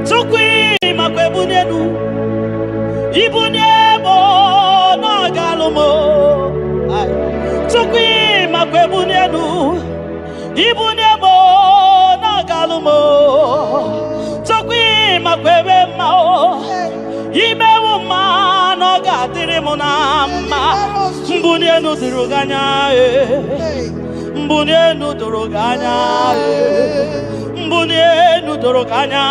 Tukwi makwebunenu Ibunemo na galumo Tukwi makwebunenu Ibunemo na galumo Tukwi makwebemao Imewu ma no gadirimu na ma Mbunienu duruganya Mbunienu duruganya Mbunienu duruganya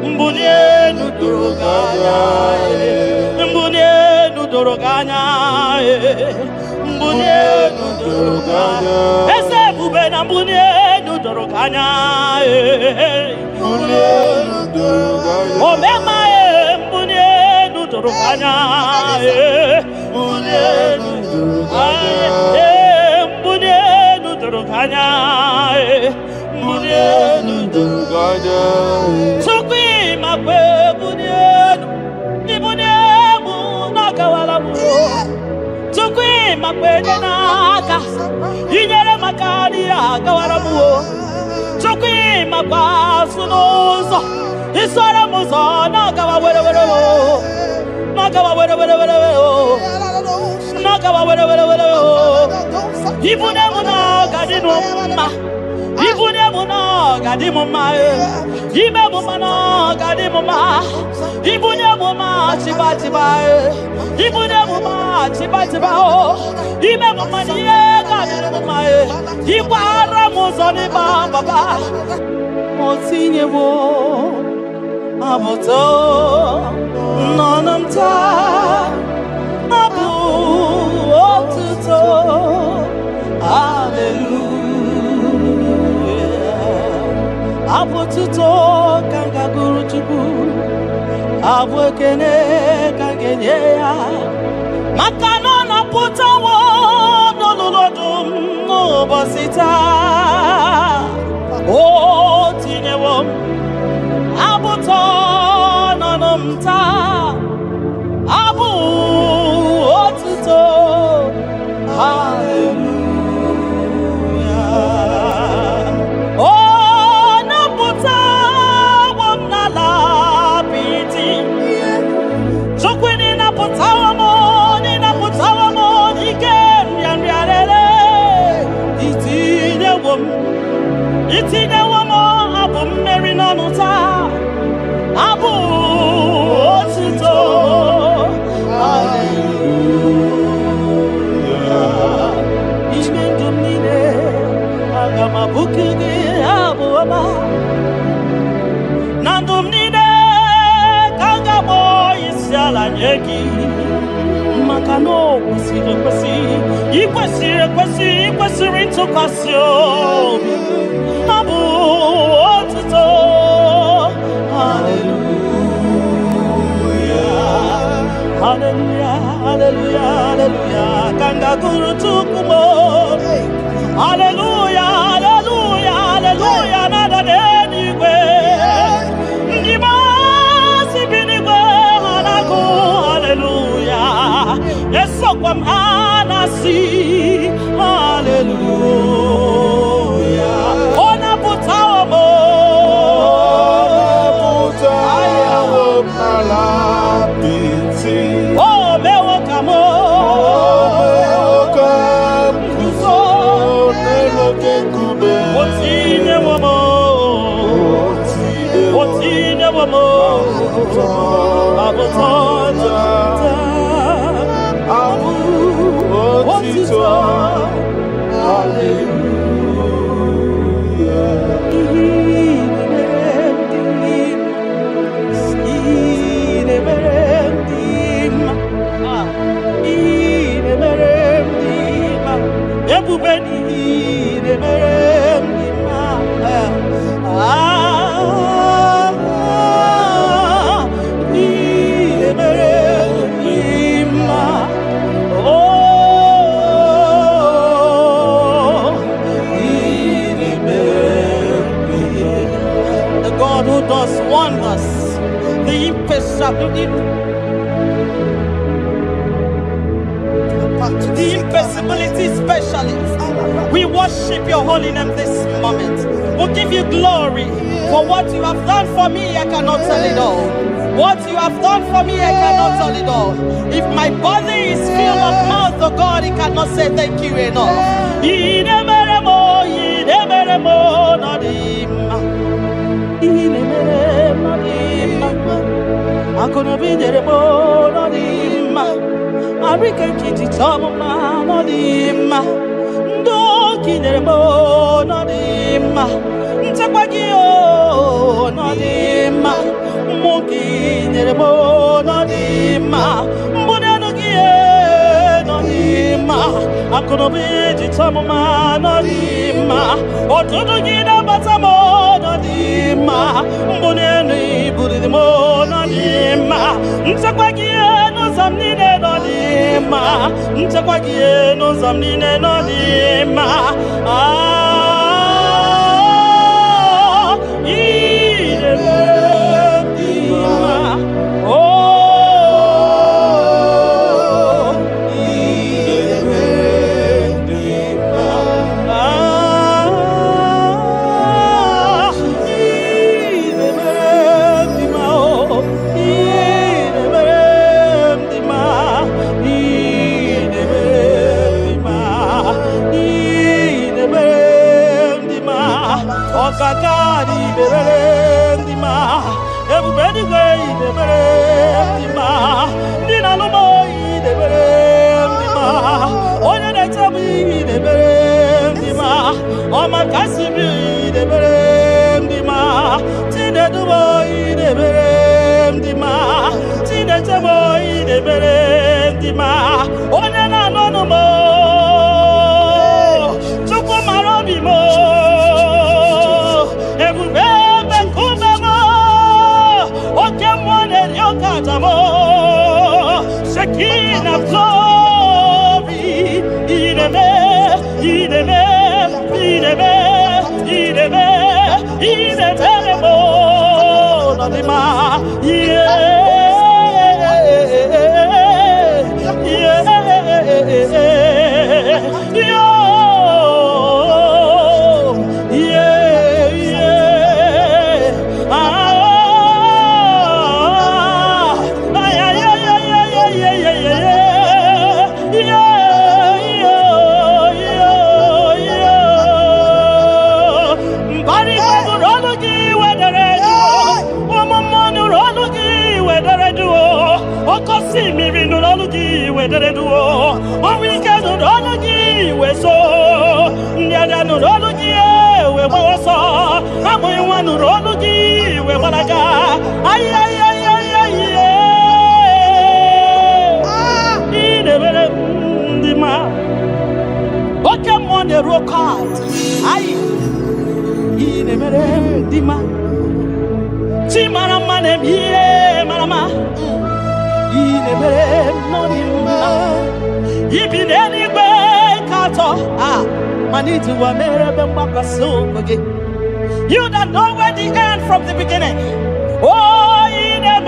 Mbunienu duruganya Mbunienu duruganya Mbunienu duruganya Ese bube na mbunienu duruganya Mbunienu duruganya Omema mbunienu duruganya Mbunienu duruganya Mbunienu duruganya Mbunienu duruganya Tukwi makwe mbunienu Ibuniemu nakawalamu Tukwi makwe naka Inyere makani akawalamu Tukwi makwa sunuzo Isora muzo nakawa were Nakawa were Nakawa were Ibuniemu nakadinu ma Ibuniemu nakadimu ma Ibuniemu nakadimu ma Ibuniemu ma chiba Ibuniemu ma chiba Ibuniemu ma nakadimu ma Ibara muzoni baba Motinyewo Abuto Nonamta Abu Otuto Hallelujah Abututo Kanga Guru Chuku Abu Ekene Kangenyea Makano na putawo Nololodum No Bosita O Tinyewo Abuto Nonamta Abu Otuto Hallelujah Oh Naputa Wamnala Piti Chokwini Naputa Wamoni Naputa Wamoni Ken Yanriarele Itine Wamo Abu Mary Nanuta Abu Otuto Hallelujah Ismen Dumine Agama Bukigi Abu Ama Nandumnine Kangamo Isyala Nyeki Makano Ikwesiri Tokasio Abu Otuto Hallelujah Hallelujah Hallelujah Hallelujah Kanga Guru Tukumo Hallelujah Hallelujah Hallelujah Nada denigwe Ngimasi binigwe Hanaku Hallelujah Yeso kwa mhanasi Hallelujah Ona putawa mo Ayawo malapiti Oh mewo kamo Kuzo Neloke kube Otine wamo Otine wamo Abotota Abu Otito Hallelujah God who does wonders, the impossibility specialist. We worship your holy name this moment. We give you glory for what you have done for me. I cannot tell it all. What you have done for me, I cannot tell it all. If my body is filled of mouth, oh God, it cannot say thank you enough. I'm gonna be there more than him. I reckon kitty tom man on him. Don't get there more than him. Takagio no him. Monkey there more than him. Monanogie no him. I'm gonna be the tom man on him. Or to do get a batamo on him. Monani put the more on him. Takwagie no samnine no him. Takwagie no samnine no him. Kakari berendima, everybody gay berendima, Nina Lomoy berendima, Oya de Tabi berendima, Oma Kasibi berendima, Tina Duboy berendima, Tina Taboy berendima, Oya na no mo, Chuko Marobi mo. Shekina glory, ideme, mo, nadima, see me in the Lologi, where they do, or we can do Lologi, where so, Yada no Lologi, where we saw, I'm going one Lologi, where I got, ay, in the man. What come on the rock card? Ay, in the man. Chimana man, yeah, Marama. You that know where the end from the beginning. Oh, in a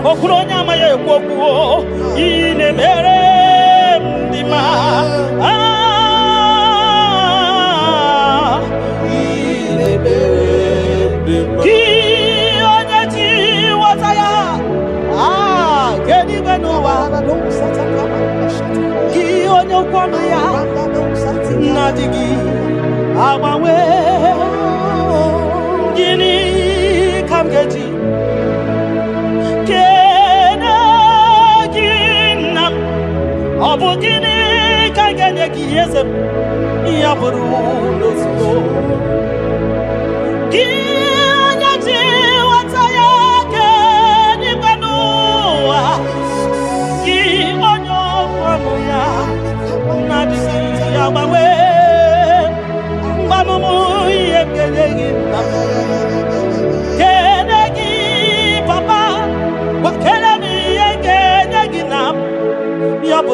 Okuronya maye kwokuo ine mere ndima ine mere ndima ki onye ti wataya kedi beno wa do sataka ki onye kwano ya nadigi abawe gini kamgeji Obogini kaganya kiyese yaburu losgo Kianya ji wataya ke ni banua Ki onyo kwano ya nadisi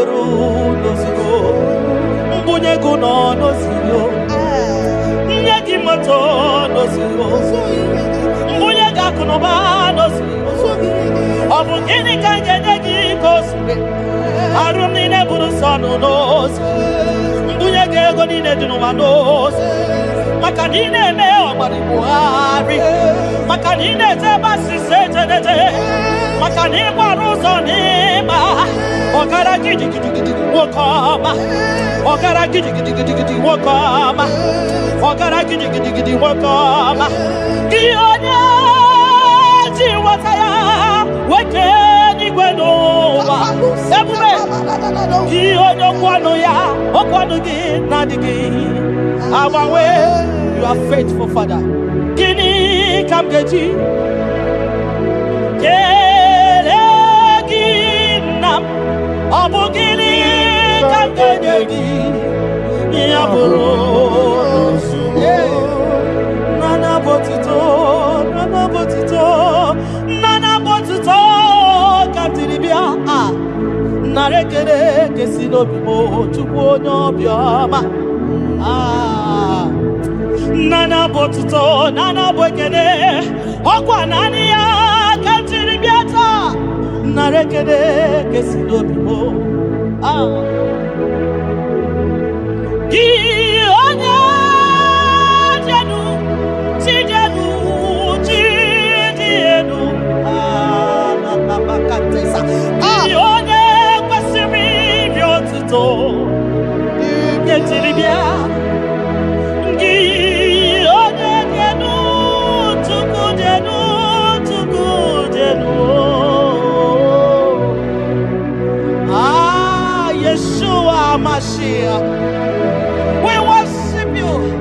buru n'ozugbo mbunye gị nọ n'ozugbo nye gị moto n'ozugbo mbunye gị akụ na ụba n'ozugbo ọ bụ gịnị ka m ga-enye gị ka o siri arụ m niile bụrụ sọ n'ozi mbunye gị ego niile dị n'ụwa n'ozi maka na ị na-eme ọgbara Buhari maka na ị na-eje ebe asịsị ejedede maka na ịgbara ụzọ n'ịma ọgara gidigidigidi nwoke ọma ọgara gidigidigidi nwoke ọma ọgara gidigidigidi nwoke ọma gị onye ji nwata ya weke n'igwe n'ụwa ebube gị onye okwu ya okwu ọnụ gị na-adịghị agbanwe. You are faithful, Father. Gịnị ka m ga-eji kele gị nna m? Ọ bụ gịnị ka m ga-enye gị ya bụrụ nana botito nana botito nana botito ka m tiri bịa nara ekele ka si n'obi m Chukwu onye obiọma. Nana botito nana bwekene okwa nani ya kantiri biata narekene kesi dobimo gi onya jenu tijenu na bakatesa gi onya kwasimi biotito kentiri bia Mashiach, we worship you.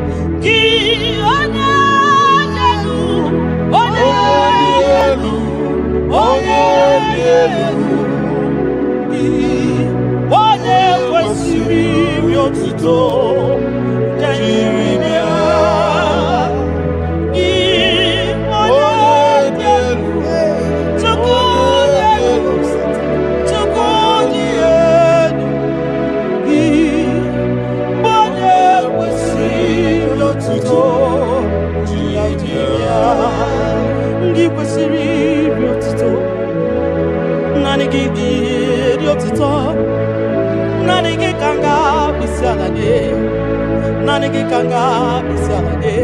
Nanigi kanga bisade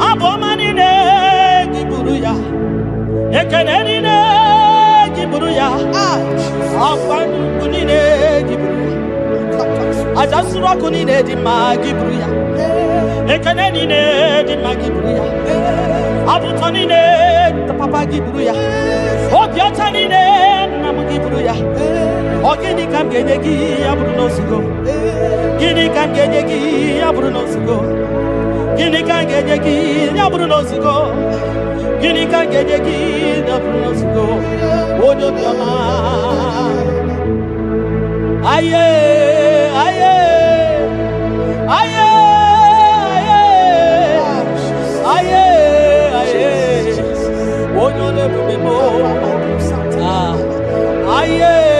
abomani ne giburuya ekeneni ne giburuya afanu kunine giburuya ajasura kunine di magiburuya ekeneni ne di magiburuya abutoni ne papa giburuya obiotani ne namugiburuya ogini kamgenegi aburu nosugo gini kamgenegi aburu nosugo gini kamgenegi aburu nosugo gini kamgenegi aburu nosugo odo biama aye aye aye aye aye odo le bubemo aye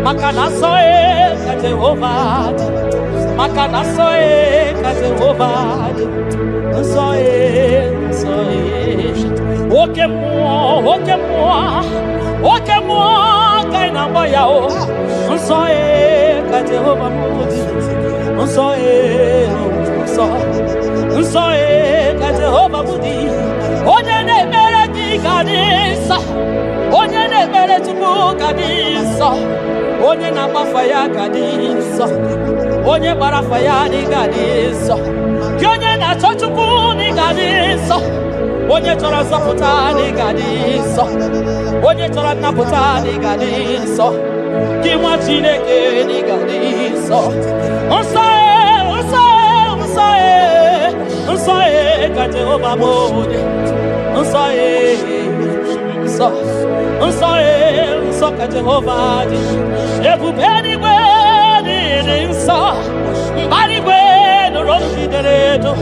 Makanaso ka Jehovah maka na nsọ ka Jehova dị. Nsọ nsọ oke mmụọ ka ị na-akpọ ya o. Nsọ ka Jehova dị. Nsọ ka Jehova dị. Onye na-ekpere gị ga dị nsọ. Onye na-ekpere Chukwu ga dị nsọ. Onye na-agbafa ya ga dị nsọ. Onye gbara afa ya ga dị nsọ. Gị onye na-achọ Chukwu ga dị nsọ. Onye chọrọ nzọpụta ga dị nsọ. Onye chọrọ nnapụta ga dị nsọ. Gị nwa Chineke ga dị nsọ. Nsọ nsọ ka Jehova bụ dị. Nsọ nsọ ka Jehova dị. Ebube eluigwe dị nsọ. Mbara igwe nụrụ jidere edo.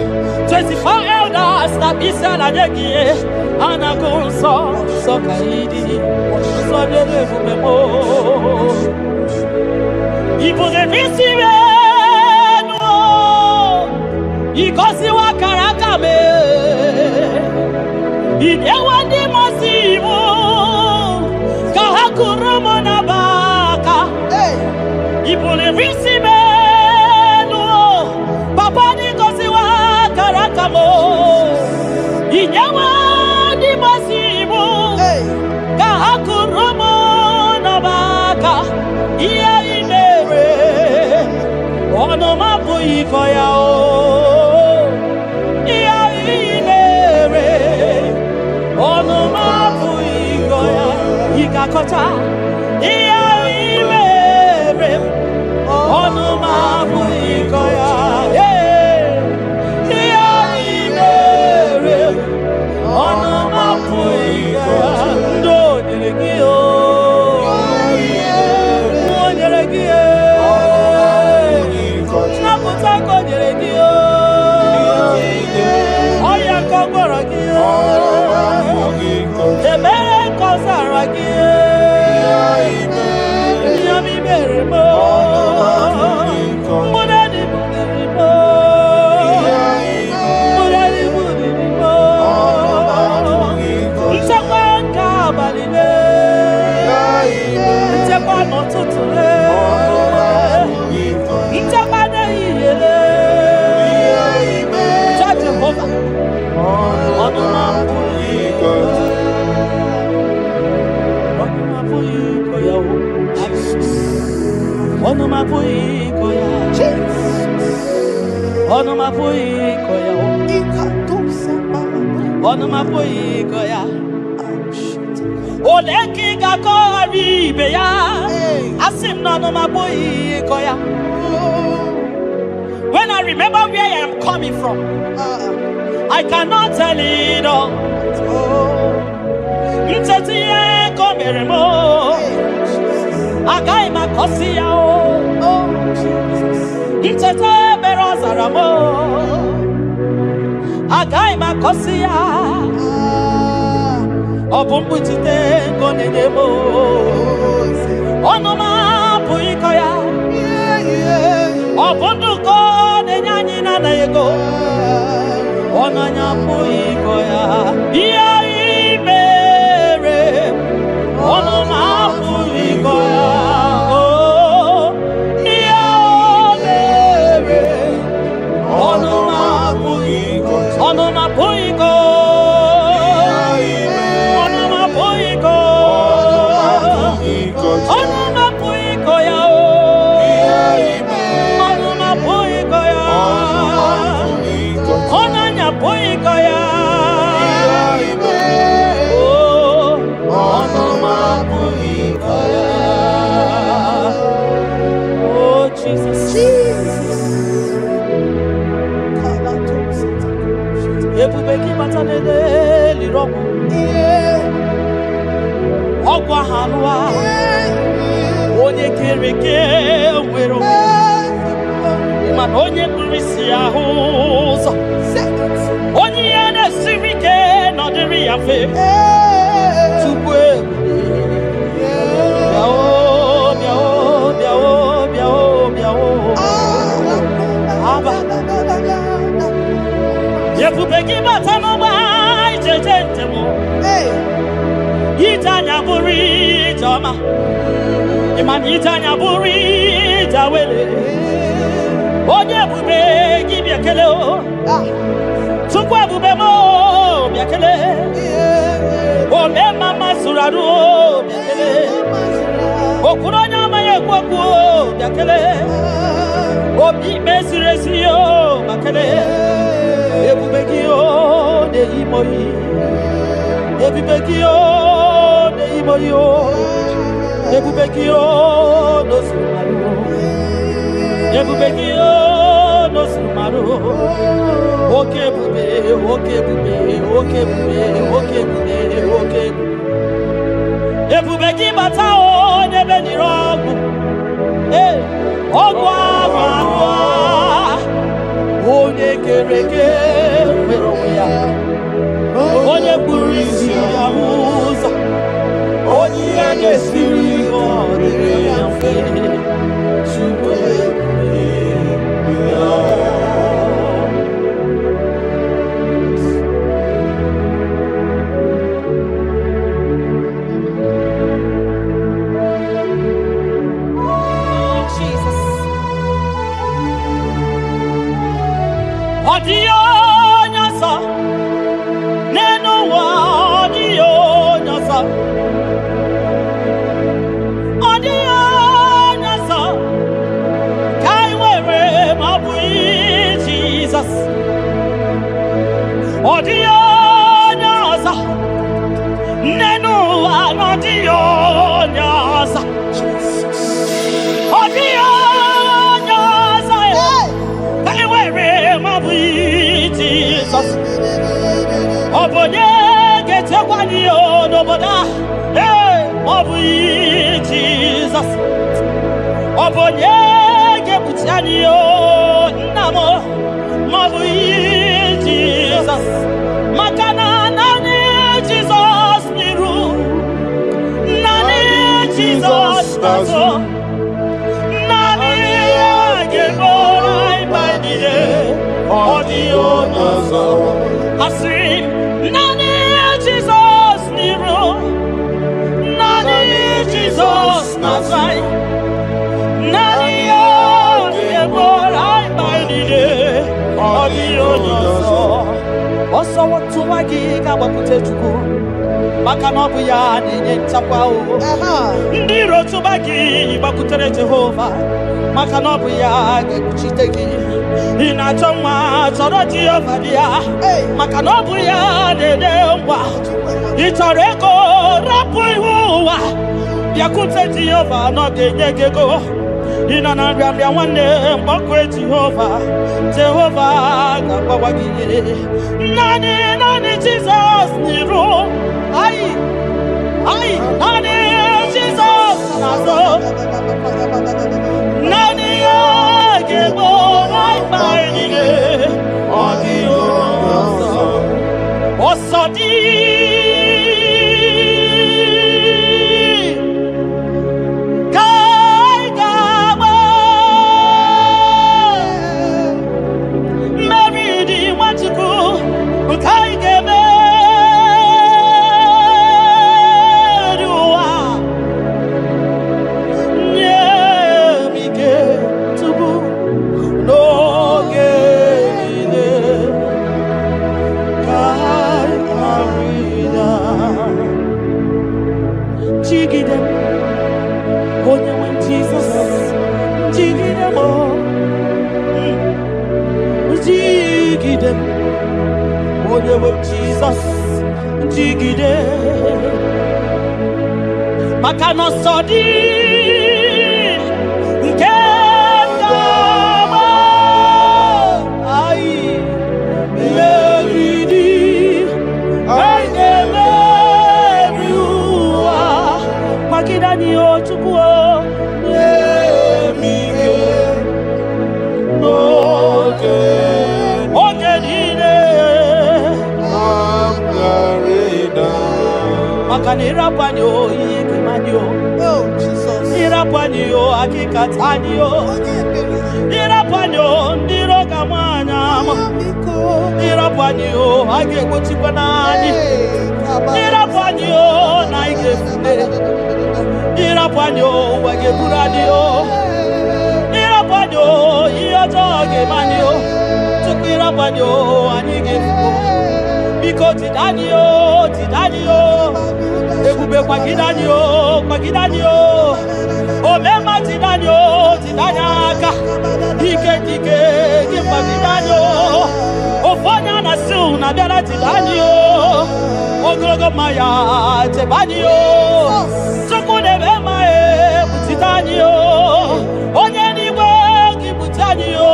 24 elders na isi ala nye gị ha na-agụ nsọ nsọ ka ị dị. Nsọ dị ebube m. Ibu na-ebisi enu ịgọziwa akara aka m. Ị na-ewe ndị mmasị iwu ka ha kụrụ m n'abaka. Ibu na-ebisi enu papa n'ịgọziwa akara aka m. Ị na-ewe ndị mmasị iwu ka ha kụrụ m n'abaka. Ihe ị mere ọnụ m abụghị ịkọ ya o. Ihe ị mere ọnụ m abụghị ịkọ ya. Ị ga-akọcha ihe ị mere ọnụ m abụghị ịkọ ya. Ihe ị mere ọnụ m abụghị ịkọ ya. Ndị o nyere gị o. When I remember where I am coming from, I cannot tell it all. Ebubeki batano ba ijejentemo. Itanya buri jama. Imani itanya buri jawele. Onye ebubeki biakele o. Chukwu ebube mo biakele. Ome mama suraru o biakele. Okuronya maye kwakwo biakele. Obi mesiresi o biakele. Ebubeki o de imoyi. Ebubeki o de imoyi o. Ebubeki o no sumaru. Ebubeki o no sumaru. Oke bube, oke bube, oke bube, oke bube, oke bube. Ebubeki bata o nebe ni rogu. Ogwa agwa. Onye kereke nwere ya. Onye kpụrụ isi ya ụzọ. Onye ya ga-esiri ọ dịrị ya mfe. Chukwu Odio nyasa neno wa odio nyasa kai wewe mabui Jesus odio nyasa neno wa odio nyasa odio Jesus Obonye gete kwani o noboda Obu Jesus Obonye ge butiani o namo Mobu Jesus Makana nani Jesus niru Nani Jesus nazo Nani ge borai baidide Audio nazo Asi Nani Jesus niru Nani Jesus nazai Nani Yeborai baidide Audio nazo Oso watu wagika wakute chuku Maka nobu ya ninye nchapwa o Ndiro tubagi wakutere Jehova Maka nobu ya gekuchitegi Inachoma choro Jehova dia Maka nobu ya dedemwa Itoreko rapu ihuwa Yakute Jehova no genyegego Inanambia wane mbokwe Jehova Jehova gaba wagiye Nani Jesus niru Ai Nani Jesus nazo Nani agebo Rai bainige Audio nazo Osodi Jesus, jigide, makano sodi, nkema, ai, meridi, ai emeriua, makidani ochukuo, emige, Makanira panyo ikimanyo oh Jesus ira panyo akikatanyo ira panyo ndiro kamwana Irapanyo, age kuchipanani. Irapanyo, naige fune. Irapanyo, age buradio. Irapanyo, iyotoge manio. Tukirapanyo, anige fune. Biko tidanio, tidanio. Ebube kwagidanio, kwagidanio. Omema tidanio, tidanyaka. Dike, give kwagidanio. Ofanya na su na biara tidanio. Ogogo maya tebanio. Sokune bema butitanio. Onye niwe kibutanio.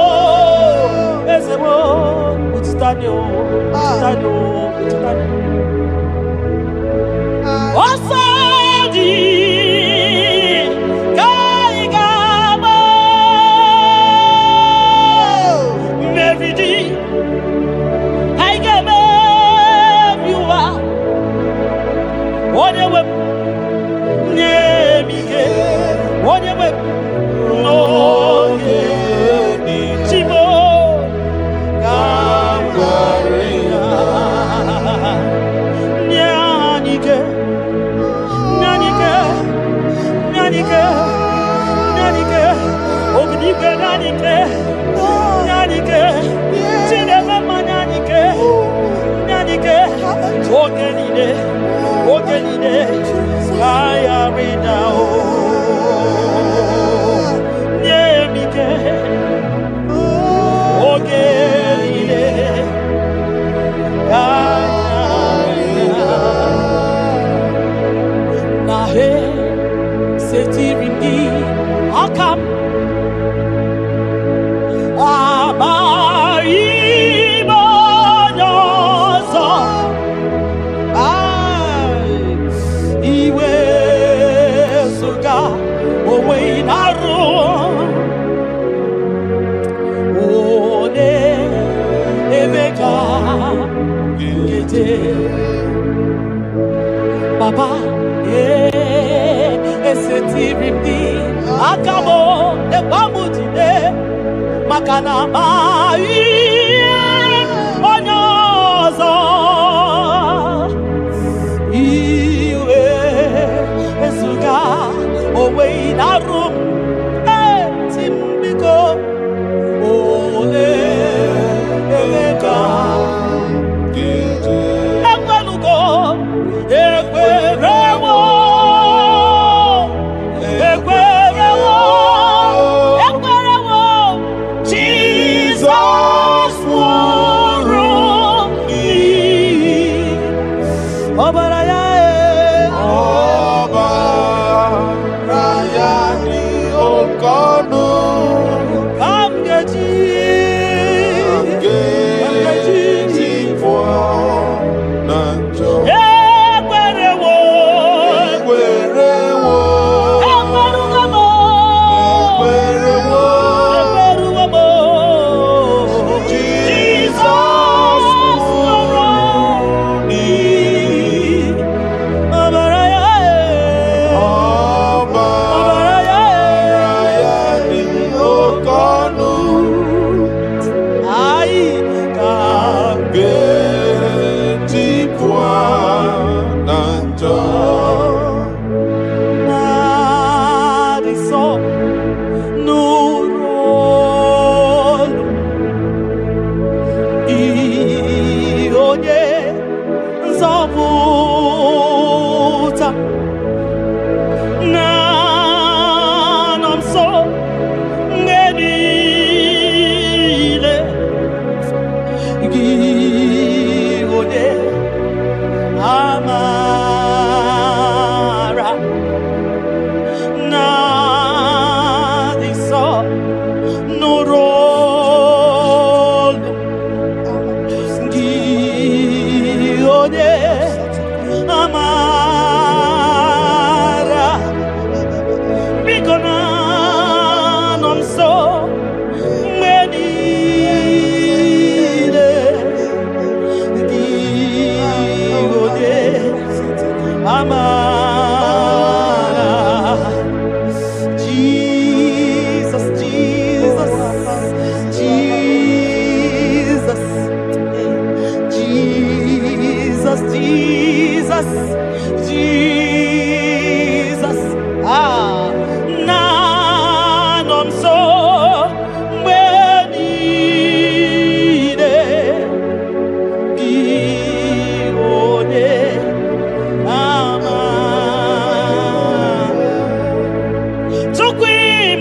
Ezebo butitanio, butitanio, butitanio. Osadi kaigama mevidi aigame viwa onyewe nyemike onyewe noye chimo kamgaria nyanike Nyanike, Obinike, Nyanike, Cinema Nyanike, Ogenide, Saya Ridao, Nyemike, Ogenide, Nahe. Setirindi akam abaibonyozo iwe suga owe inaru one emeka gete Papa Esetirindi akabo ekwamutide makana mai onyozo iwe esuga owe inarum timbiko ole emeka ekwelugo ekwerewo Jesus.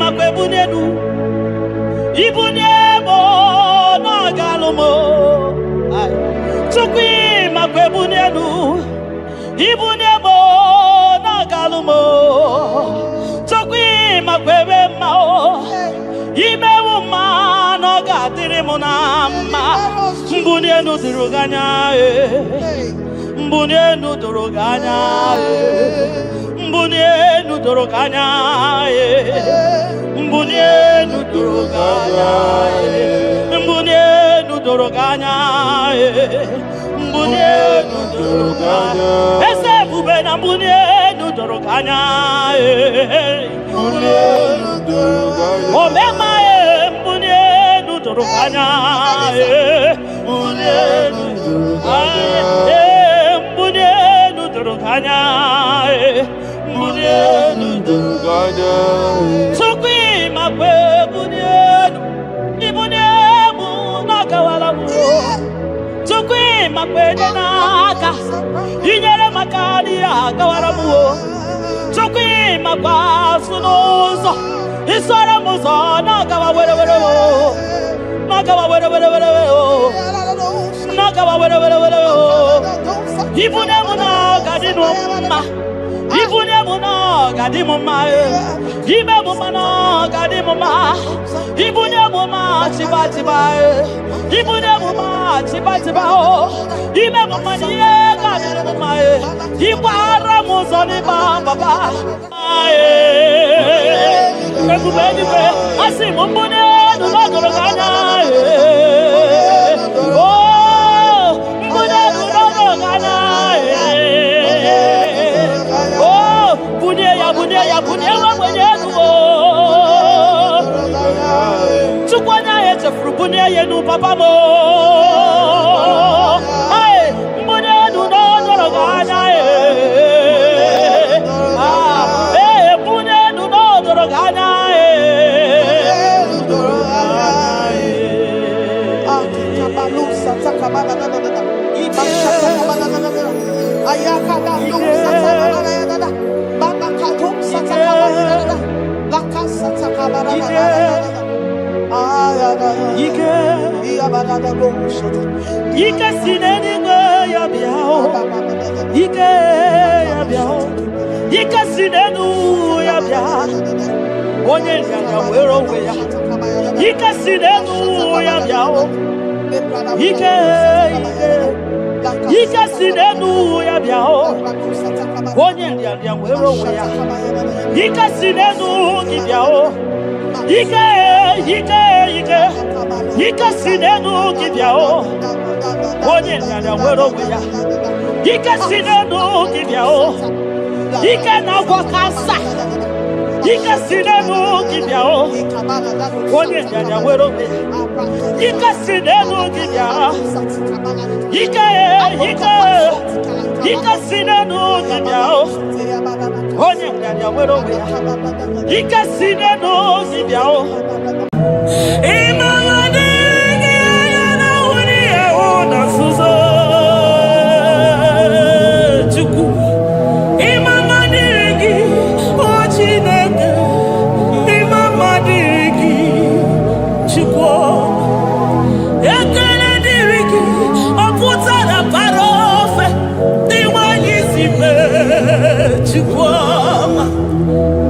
makwe bunenu ibunemo no galumo chukwi makwe bunenu ibunemo no galumo chukwi makwe mao imewu ma no gadiri munama mbunenu diruganya mbunenu duruganya mbunenu duruganya mbunenu duruganya mbunenu duruganya mbunenu duruganya ese bube na mbunenu duruganya mbunenu duruganya omema mbunenu duruganya mbunenu duruganya mbunenu duruganya mbunenu duruganya sukwi makwe bunenu ibunemu nakawala mu sukwi makwe denaka inyere makani akawala mu sukwi makwa sunuzo isara muzo nakawa were were nakawa were were were nakawa were were were ibunemu nakadinu ma ibunemu nakadimu ma ibemu mana kadimu ma ibunemu ma chiba chiba ibunemu ma chiba chiba o ibemu ma niye kadimu ma ibara muzoni baba ekubeni pe asimu mbunenu nodoroganya ya bunye wa mwenyenu tukwana yete frubunye yenu papa mo ai mbunenu no doroganya mbunenu no doroganya kabalusa takamana ayaka da lusa takamana Ike sineni ya biao Ike ya biao Ike sinenu ya biao Onye ya wero we ya Ike sinenu ya biao Ike sinenu ya biao Onye ya wero we ya Ike sinenu ki biao Ike sinenu ki biao Onye ya wero we ya Ike sinenu ki biao Ike na wakasa Ike sinenu ki biao Onye ya wero we ya Ike sinenu ki biao Ike sinenu ki biao Onye ya wero we ya Ike sinenu ki biao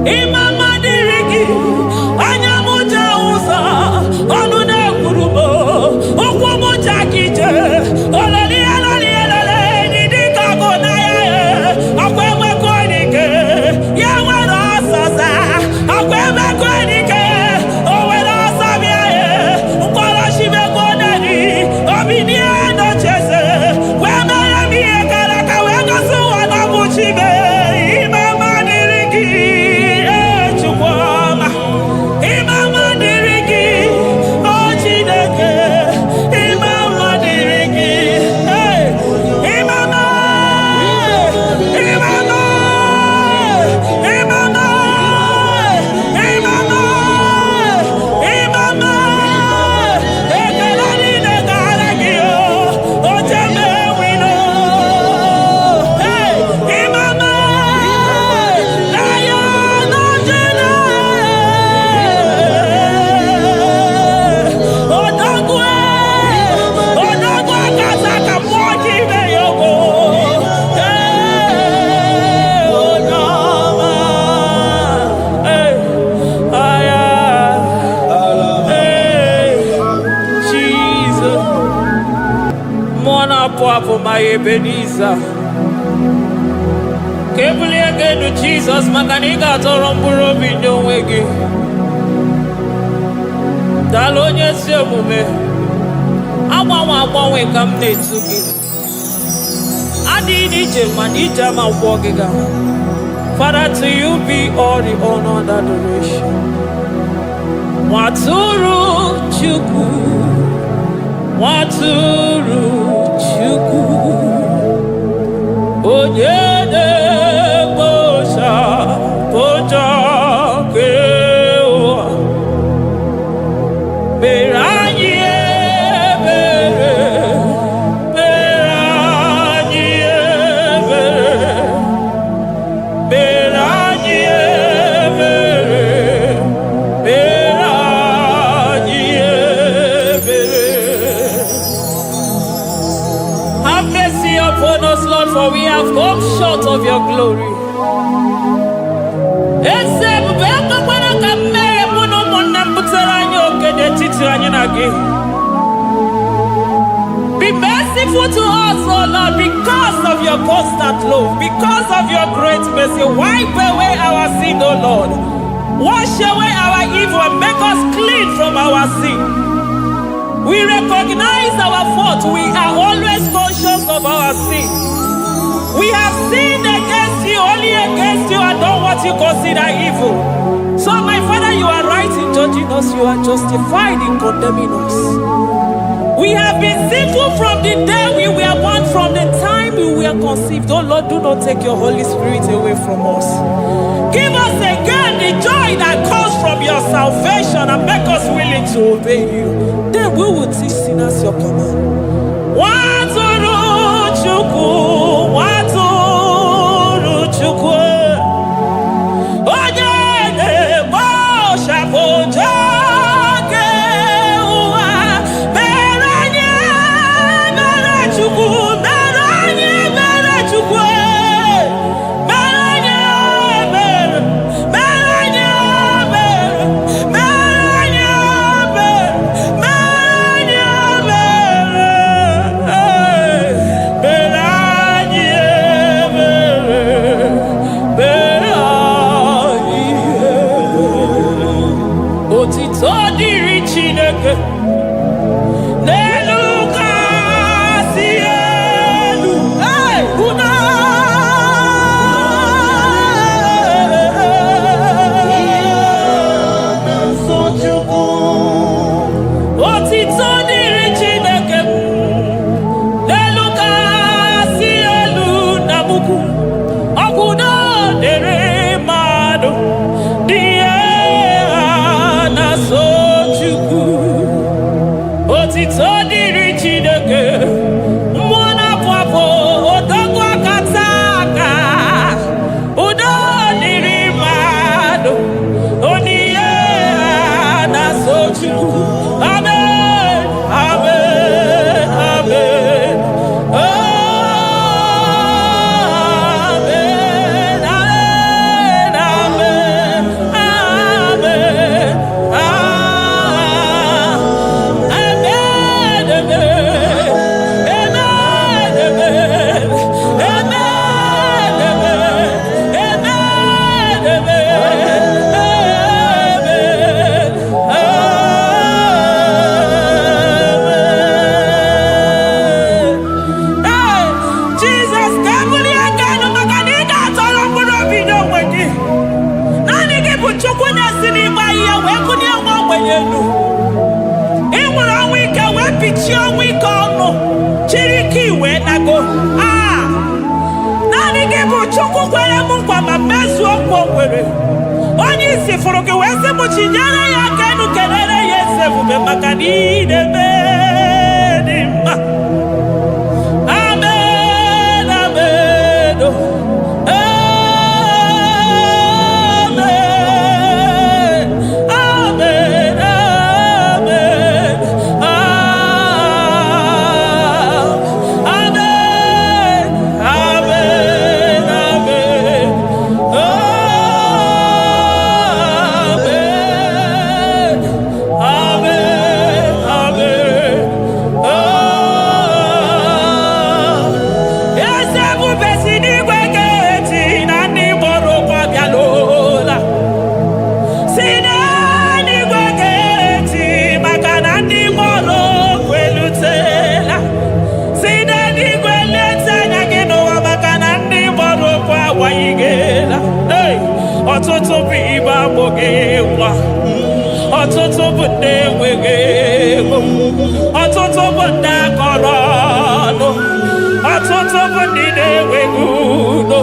Imama dirigi anya Ebenezer. Kebuli agenu Jesus makaniga toro mburo binyo wegi. Dalonye si omume. Agbanwe ka m na-etu gị. Adịghị n'ije ma n'ije ama ụgbọ gị ga. Father, to you be all the honor and adoration. Nwatụrụ Chukwu, Nwatụrụ Chukwu, onye na-ekpocha pocha nke ụwa, mere anyị ebere, mere anyị ebere, mere anyị ebere, mere anyị ebere. Have mercy upon us, Lord, for we have come short of your glory. Be merciful to us, O Lord, because of your constant love, because of your great mercy. Wipe away our sin, O Lord. Wash away our evil and make us clean from our sin. We recognize our fault. We are always conscious of our sin. We have sinned against you, only against you, and done what you consider evil. So, my Father, you are right in judging us. You are justified in condemning us. We have been sinful from the day we were born, from the time we were conceived. Oh Lord, do not take your Holy Spirit away from us. Give us again the joy that comes from your salvation and make us willing to obey you. Then we will teach sinners your command. Nwatụrụ Chukwu, Nwatụrụ Chukwu, onye na-ekpocha pocha nke ụwa, mere anyị ebere Chukwu, mere anyị ebere Chukwu, mere anyị ebere, mere anyị ebere, mere anyị ebere, mere anyị onye isi fụrụ gị wee sị m chinyere ya aka enu kelere ya eze ebube maka na ị na-eme dị mma. Amen, amen, amen, amen, amen, amen, amen. Amen. ọtụtụ bụ ndị enweghị ego, ọtụtụ bụ ndị akọrọ ọnụ, ọtụtụ bụ ndị na-enweghị udo,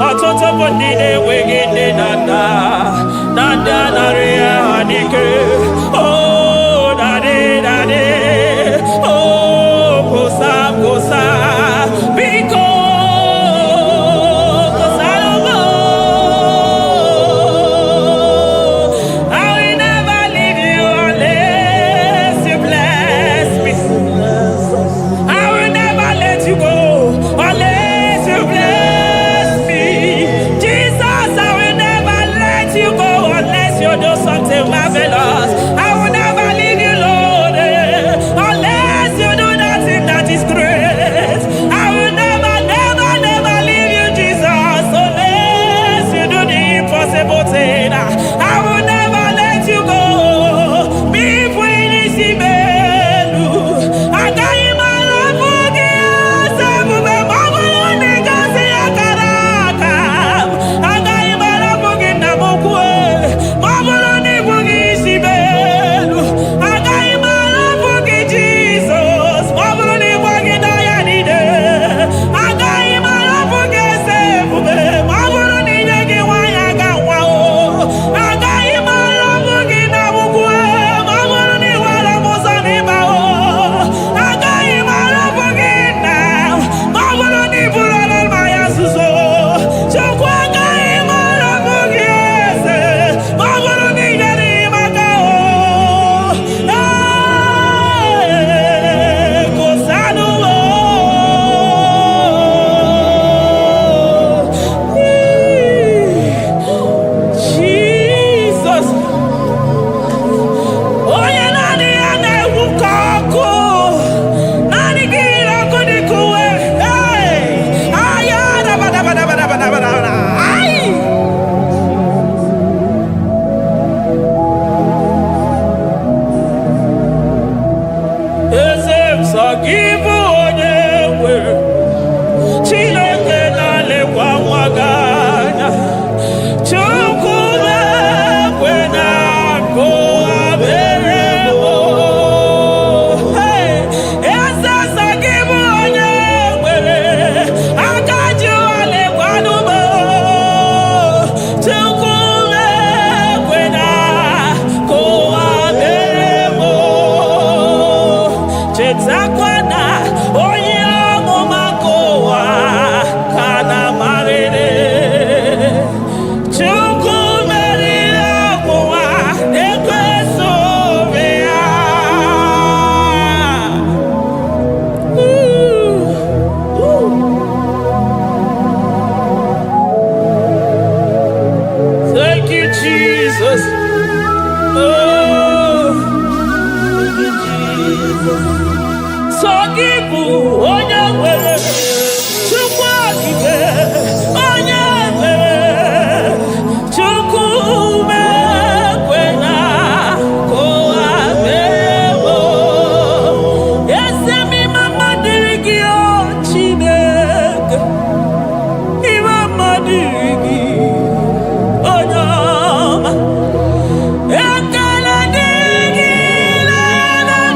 ọtụtụ bụ ndị na-enweghị nne na nna, na ndị anarị ya n'ike. Oh, daddy, daddy, oh, gosa, gosa, biko.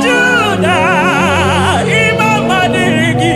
Judah, Imam Madirigi.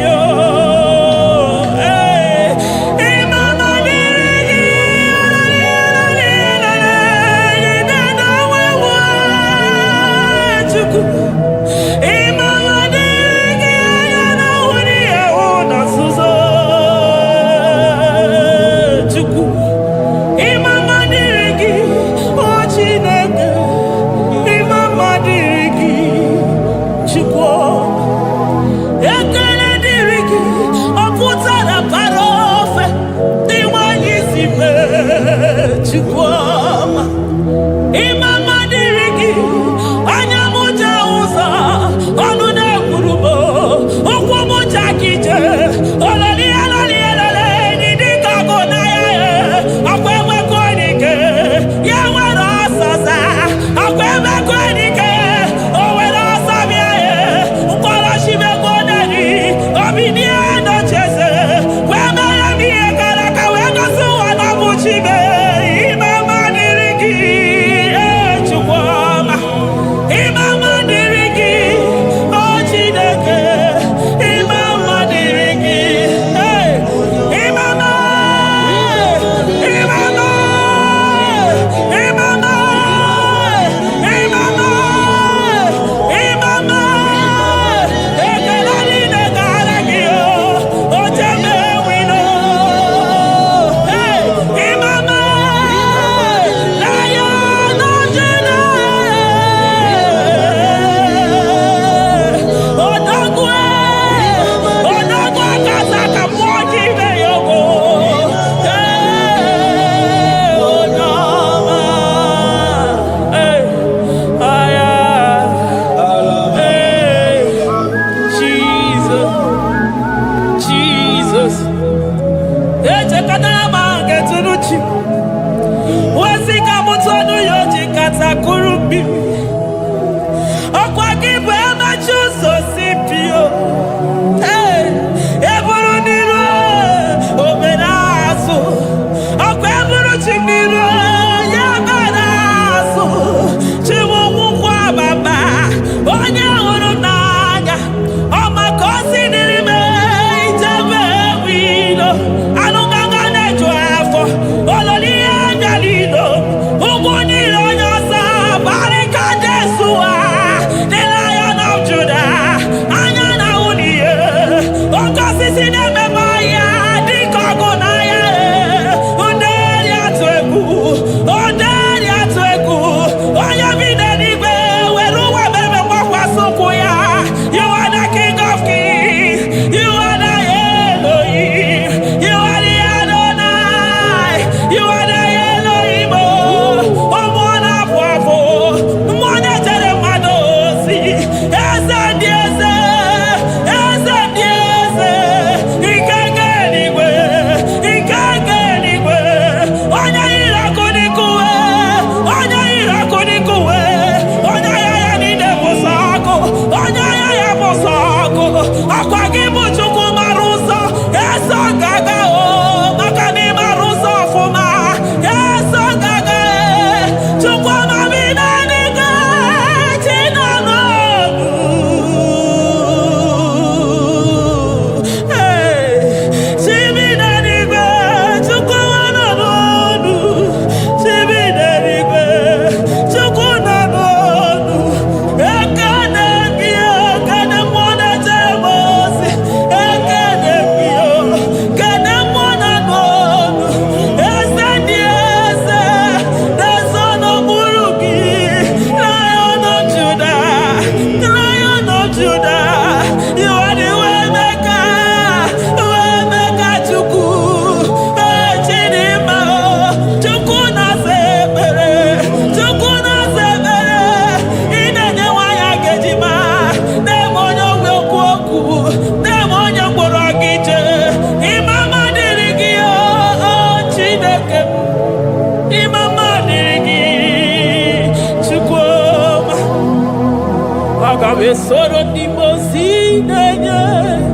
Soro di mosine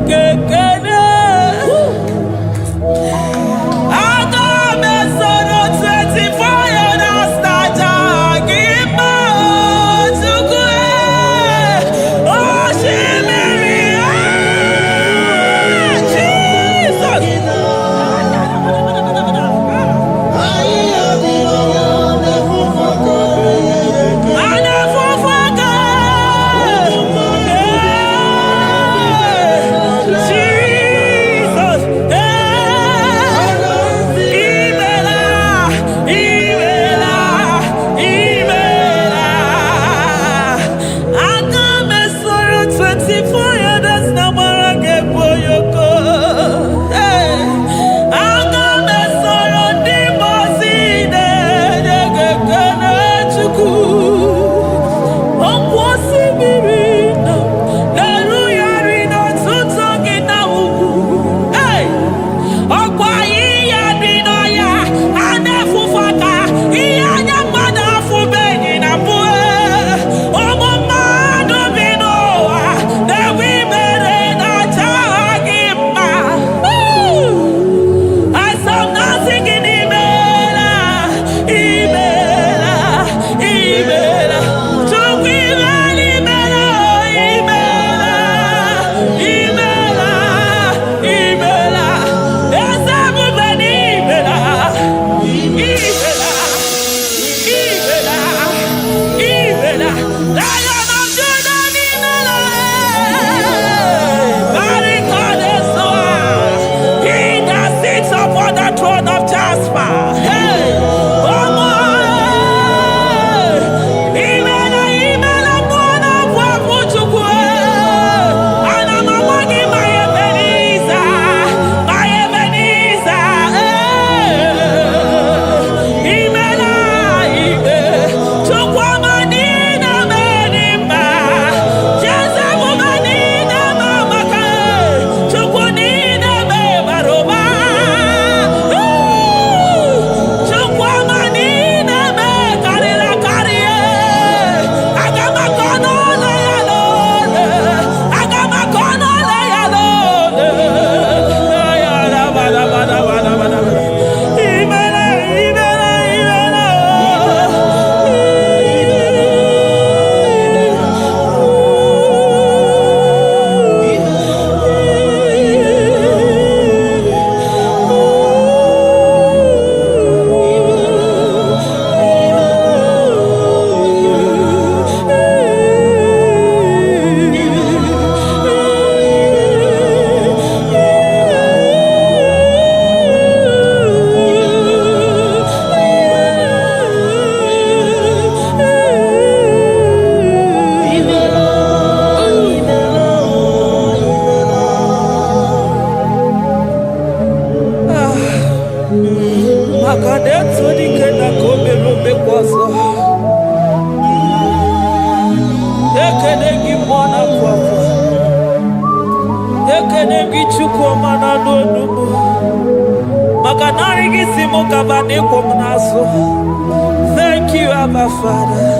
kekene Agame soro 24 na staja gima tukwe Oshimiri Jesus Thank you, Abba Father.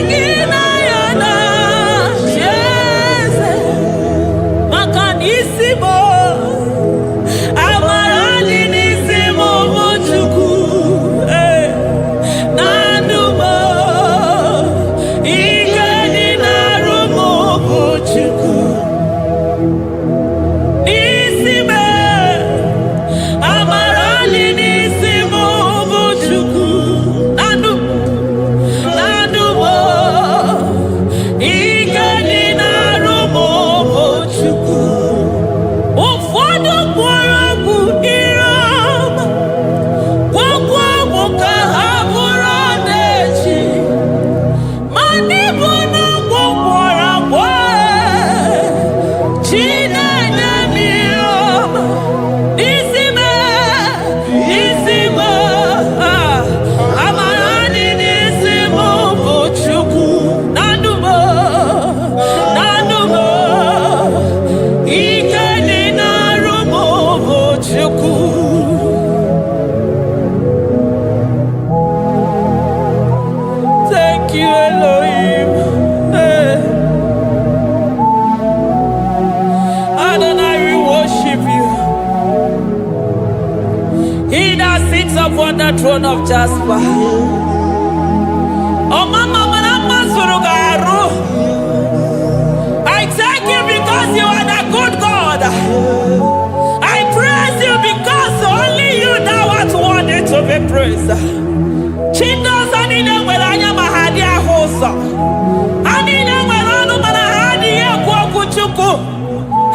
Give sits upon the throne of Jasper. Oh, Mama, I thank you because you are the good God. I praise you because only you now are worthy to be praised. Chindos anile welanya mahadi ahosa. Anile welanu manahadi yekwa kuchuku.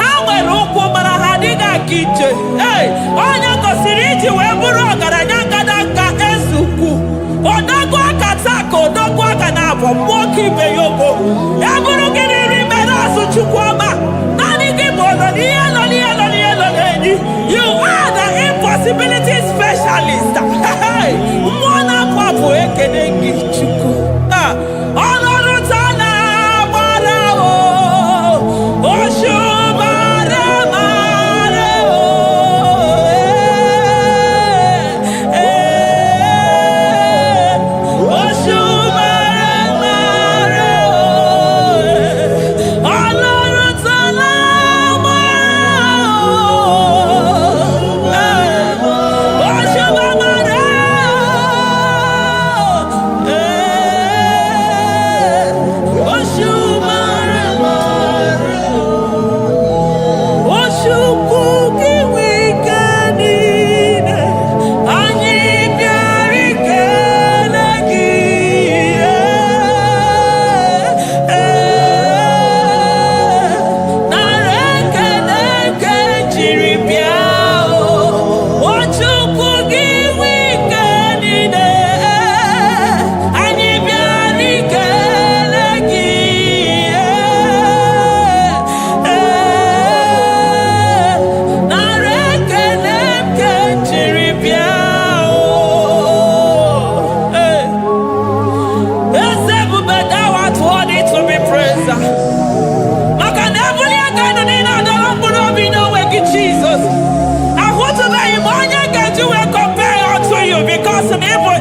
Hawe ruku manahadi ga kiche. Hey, onya kosiriji weburu garanya kadanga esuku. Odagwa katako, odagwa kanabo, moki beyogo. Yaburu gini rimena suchukwama. Nani gibono ni yelo. You are the impossibility specialist. Hey, mwana papu ekenengi chuku. Olorutana marao, oshubara marao.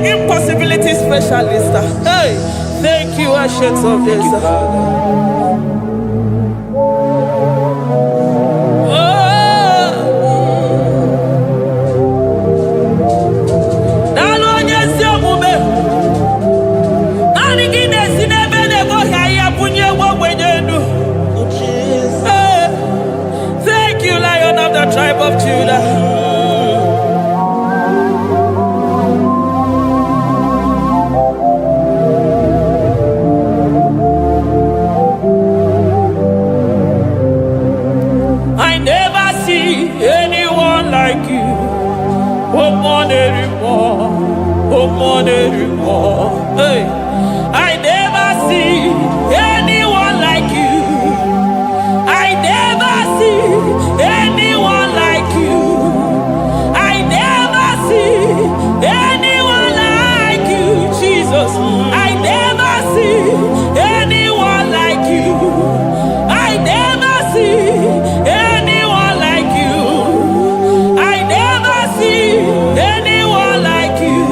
Impossibility specialist. Hey, thank you, Ancient of Days. Thank you, Lion of the tribe of Judah. Hey, I never see anyone like you. I never see anyone like you. I never see anyone like you, Jesus. I never see anyone like you. I never see anyone like you. I never see anyone like you.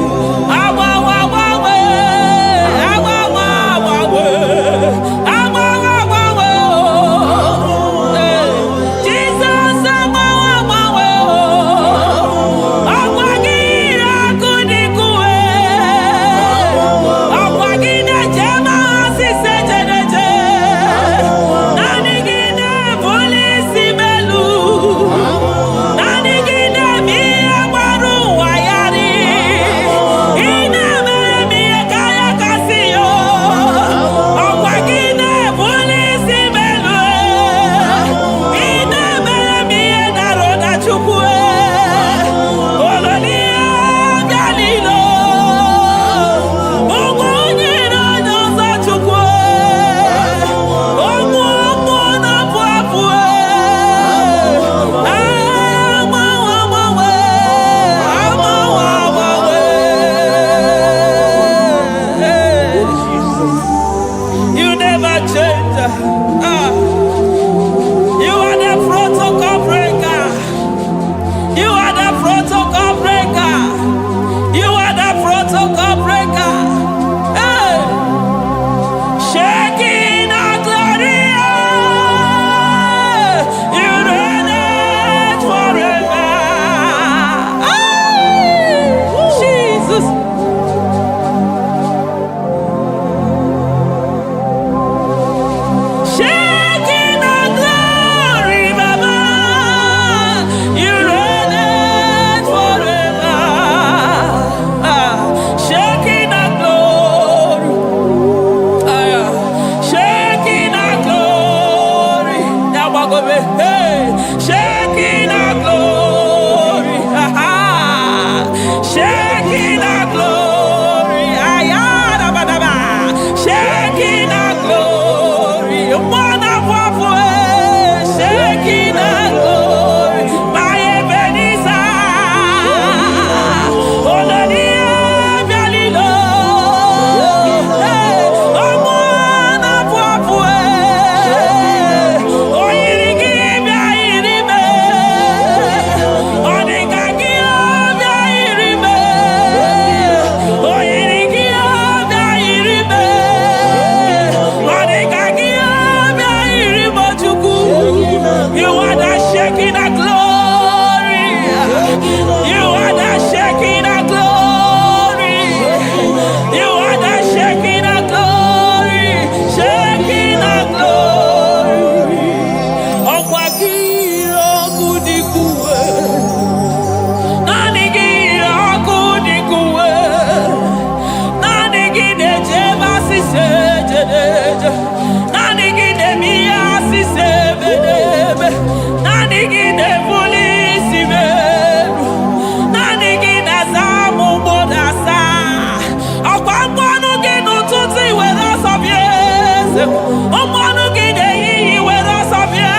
ụmụọnụ gị na-ehihie were ọsọ bịa,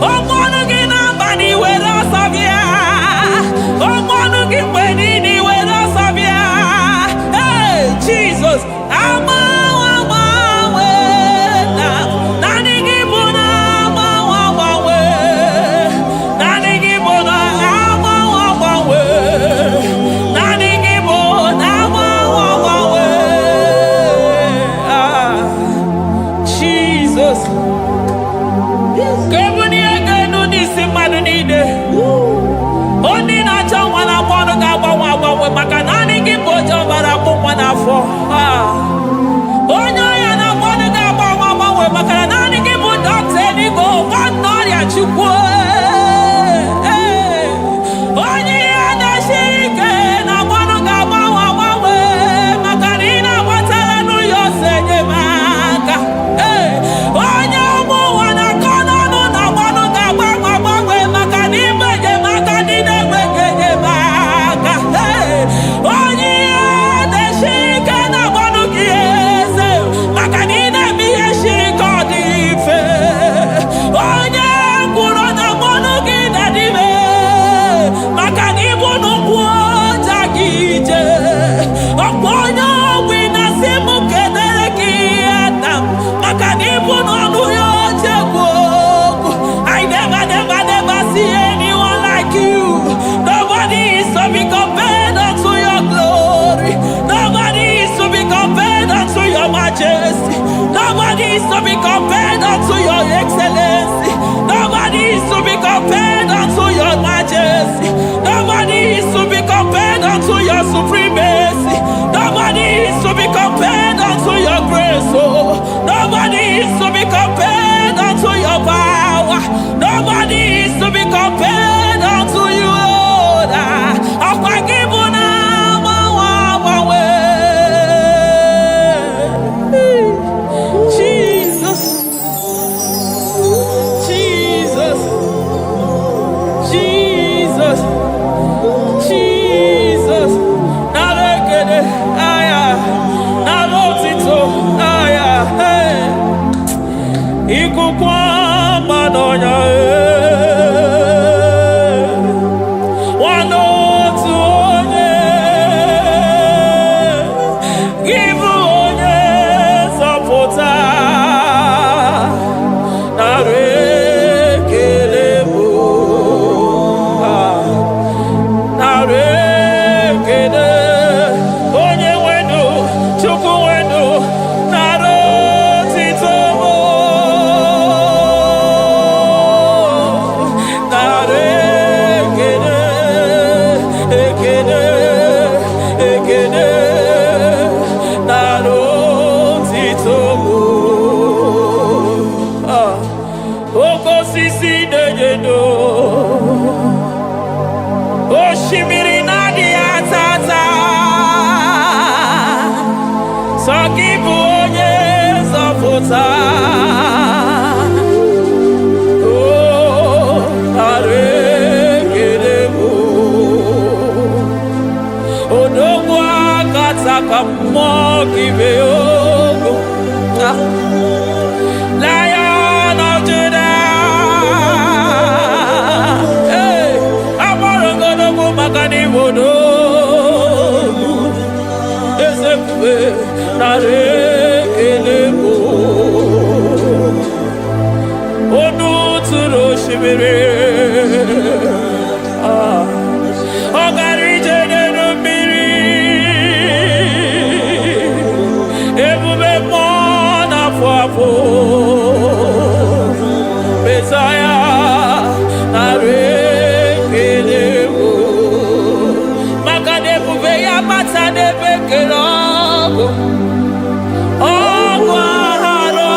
ụmụọnụ gị n'abalị were ọsọ bịa, ụmụọnụ gị mgbe niile were ọsọ bịa. Hey, Jesus, agbanwe naanị gị bụ na agbanwe, naanị gị bụ na agbanwe, naanị gị bụ na agbanwe. Jesus, ka ebulie gị elu n'isi mmadụ niile. Ndị na-achọ nwa n'afọ ọnụ ga-agbanwe maka naanị gị bụ oje ọbara akpụ nwa n'afọ. Onye ọya na-afọ ọnụ ga-agbanwe maka na naanị gị bụ dọkịta eluigwe nwanne ọrịa Chukwu. Onye ihe na-esiri ike na-afọ ọnụ ga-agbanwe maka na ị na-agbatara n'ụlọ ose enyemaka. Onye ọmụ ụwa na-akọ n'ọnụ na-afọ ọnụ ga-agbanwe maka na ime enyemaka ndị na-enweghị enyemaka. Onye ihe na-esiri ike na-afọ ọnụ gị eze maka na ị na-eme ihe siri ike ọ dị mfe. Onye kwuru na mmanụ gị na-adịbe maka na ịbụ n'ụkwụ ọja gị ije. Ọkwa onye ọgwụ na-asị m kedere gị Adam maka na ịbụ n'ọnụ ya oche egwu okwu. I never see anyone like you. Nobody is to be compared unto your glory. Nobody is to be compared unto your majesty. Nobody is to be compared unto your excellency. Nobody is to be compared unto your majesty. Nobody is to be compared unto your supremacy. Nobody is to be compared unto your grace. Oh, nobody is to be compared unto your power. Nobody is to be compared unto you, Lord. Jesus, Jesus, Jesus, Jesus. Narekede, aya, narotito, aya, hey. Ikukwa manonya, wanotu onye, give onye zọpụta. Okosisi dejedo, oshimiri nadi atata, sokibu onye zọpụta. Oh, arekedebo, odogwu akata ka mmụọ kibe ogo. Lion of Judah, hey, amorogodogo magani wodo, ezekwe narekelebo, onu turo shimere, ogari jene no mmiri, ebube mmụọ na-afụ afụ. Messiah, narekelebo, maka na ebube ya bata n'ebe kere ọgụ. Ọgụ aghara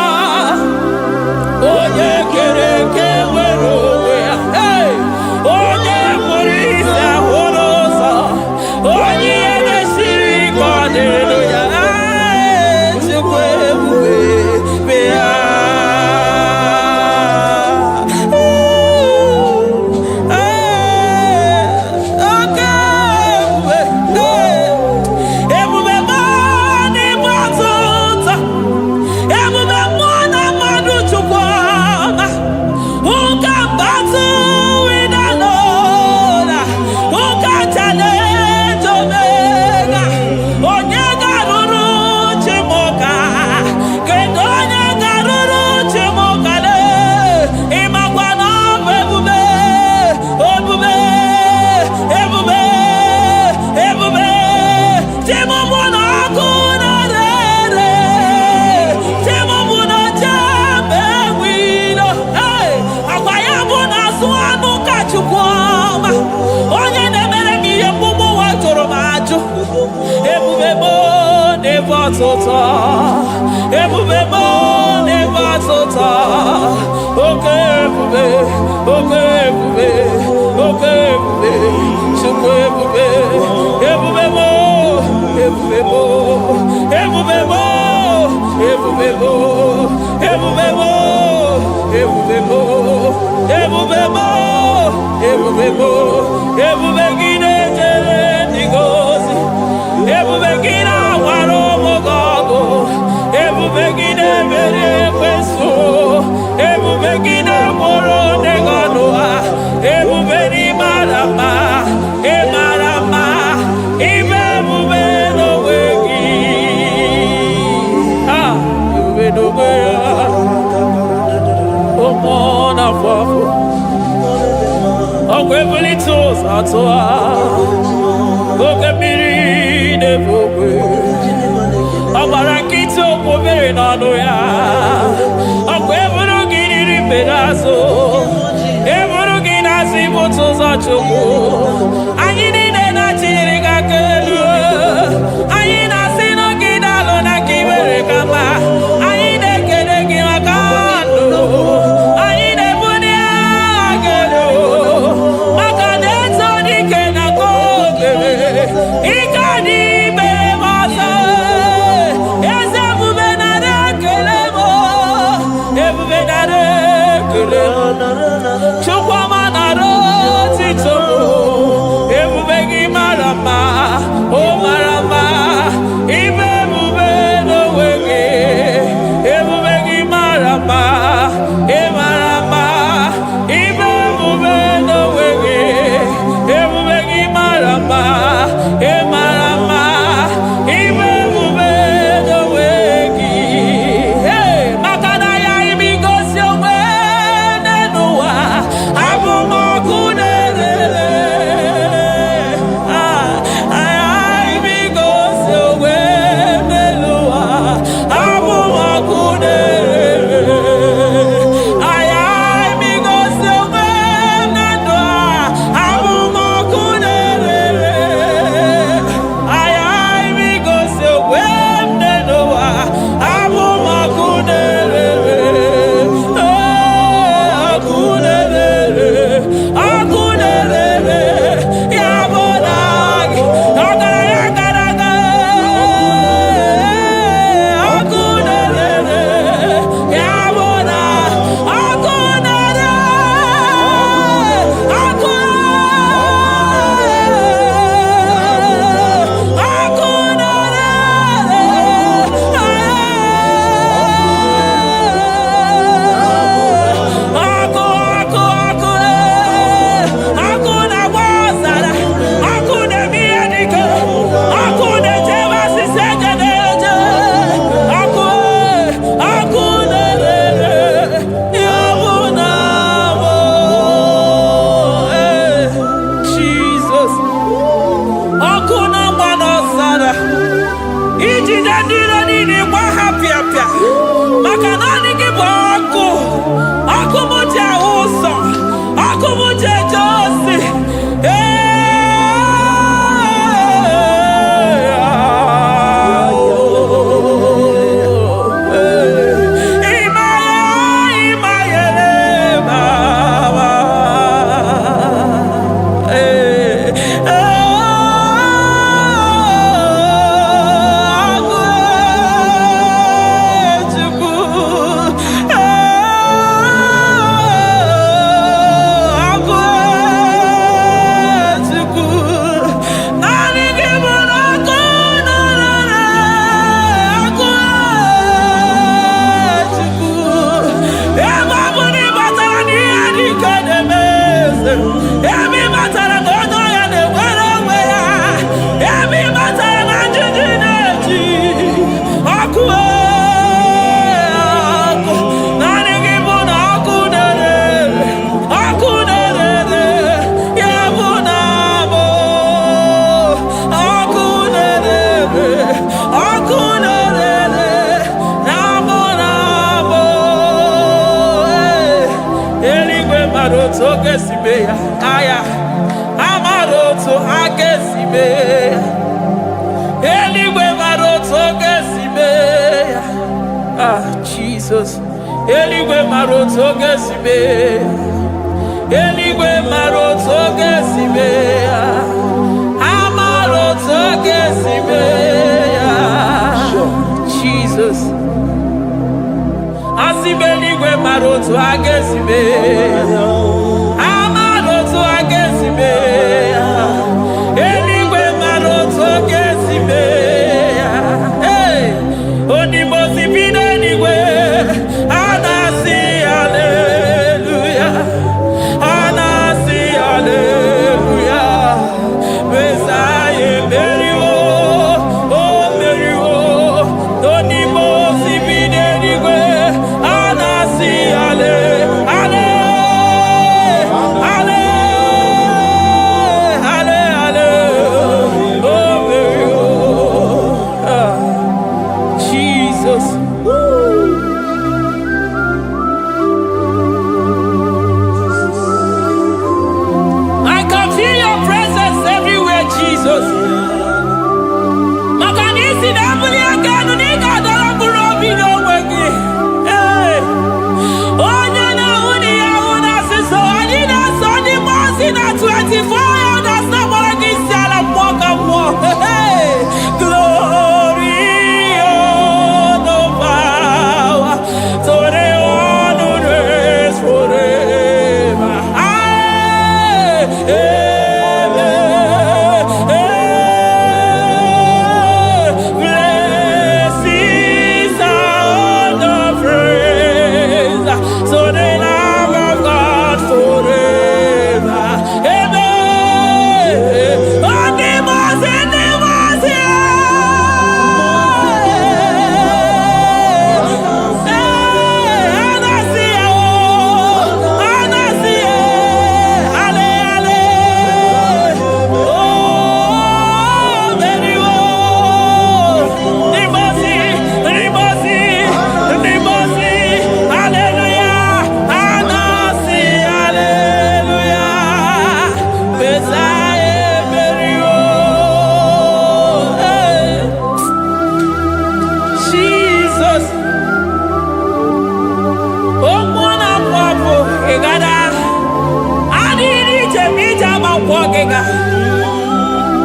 onye kere eke nwere onwe ya. Hey! Onye kpụrụ isi ahụ n'ụzọ, onye ihe na-esiri ike ọ dịrị ya. Chukwu ebube bịa. n'ịbatụta ebube m n'ịbatụta oke ebube oke ebube oke ebube Chukwu ebube ebube m ebube m ebube m ebube m ebube m ebube m ebube m ebube m ebube gị na-ejere ndị gozi ebube gị na-awara ụmụgọ ọgụ ebube gị na-emeri ekwensu ebube gị na-agboro ndị gị ọnụ ha ebube n'ịmara mma ịmara mma ime ebube n'onwe gị ebube n'onwe ya ụmụ na-afọ afọ ọgwụ ebulite ụzọ atụ ha oke mmiri na-ebu okwe ọ gbara nkịtị okwu obere n'ọnụ ya ọgwụ eburu gị riri mbere azụ eburu gị na-asị ibute ụzọ Chukwu anyị niile na-achịrị gị aka elu anyị na-asị n'oge na-alụ na ka iwere ka mma anyị na-ekele gị maka ndụ anyị na-ebuli agha elu maka na eto dike na ka obere ike dị mere m ọzọ eze ebube nara ekele m ebube nara ekele m Chukwuma nara otito ebube gị mara mma o mara mma ime ebube n'onwe gị ebube gị mara mma ị mara mma ime ebube n'onwe gị ebube gị mara mma ị mara mma ime ebube n'onwe gị maka na ya imigosi onwe n'ụwa abụmọkụ na-erere imigosi onwe n'ụwa abụmọkụ na-erere imigosi onwe na ndụ abụmọkụ na-erere imigosi onwe n'ụwa abụmọkụ na-erere ọkụ na-erere ọkụ na-erere ya bụ na gị ọgaranya gara aga ọkụ na-erere ya bụ na ọkụ na-erere ọkụ ọkụ na-agba ọzara ọkụ na-eme ihe dike ọkụ na-ejebe asịsị eje na-eje ọkụ na-erere ya bụ na bụ Jizọs ọkụ na-agba n'ọzara ijide ndị iro niile gba ha pịapịa maka naanị gị bụ ọkụ ọkụ m ji ahụ ụzọ ọkụ m ji eje ozi ebe matara na onye ọya na-enwere onwe ya ebe matara na njiji na-eji ọkụ ọkụ naanị gị bụ na ọkụ na-erere ọkụ na-erere ya bụ na bụ ọkụ na-erere ọkụ na-erere na bụ na bụ eluigwe mara otu oge si mee ya aya amara otu ha ga-esi mee ya eluigwe mara otu oge si Jesus. Eligwe maroto gesibe. Eligwe maroto gesibe. Amaroto gesibe. Jesus. Asibeligwe maroto agesibe. Amaroto agesibe. Eligwe maroto gesibe. Hey, onimosi bide eligwe. Anasi hallelujah. Anasi hallelujah. Messiah Meriwo, oh Meriwo. Onimosi bide eligwe. Anasi hallelujah.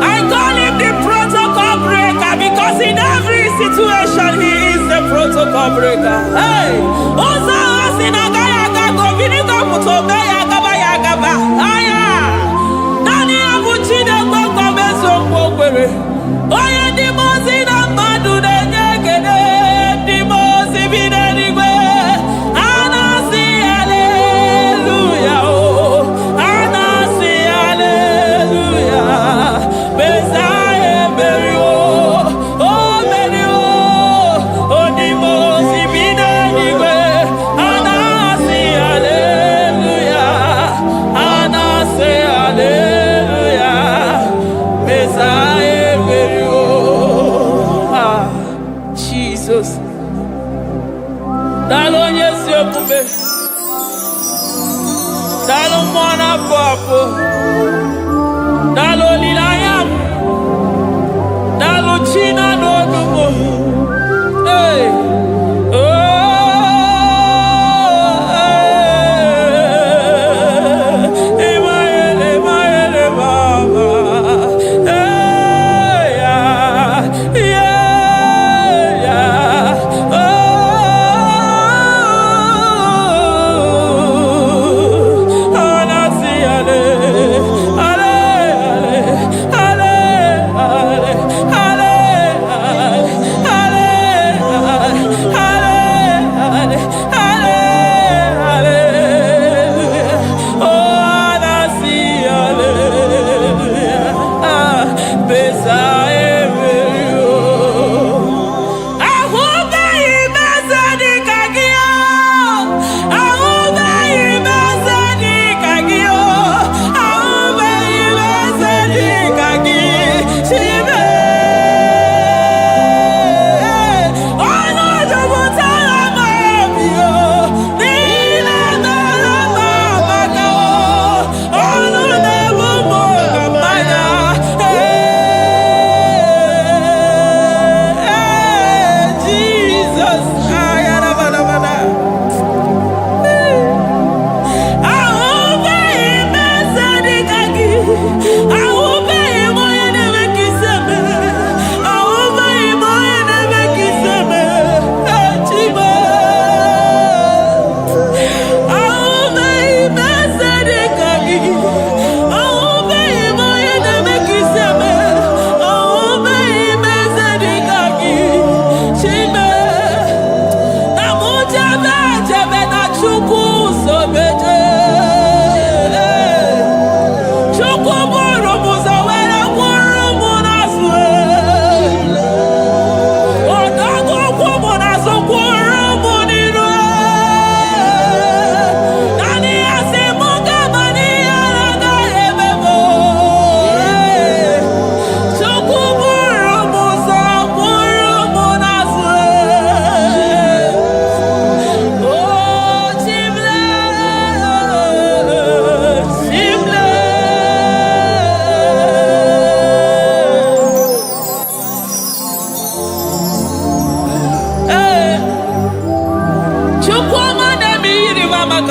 I call him the protocol breaker because in every situation he is the protocol breaker. Hey, Osa Sinagaya Gago Vinika Mutogaya Gabaya Gaba. Aya, Nani Abuchina Goko Beso Kwere. Oya Dimosina Madu de Negede, Dimosi Binanigwe. Anasi hallelujah. Anasi hallelujah. Messiah Meriwo, oh Meriwo, oh Dimosi Binanigwe. Anasi hallelujah. Anasi hallelujah. Messiah Meriwo. Ah, Jesus. Dalo nyesi okume. Dalo mwana papo. Dalo lilayam. Dalo china nogumo. Hey. Oh. Emaele mama. Hey. Yeah. Oh. Anasi ale.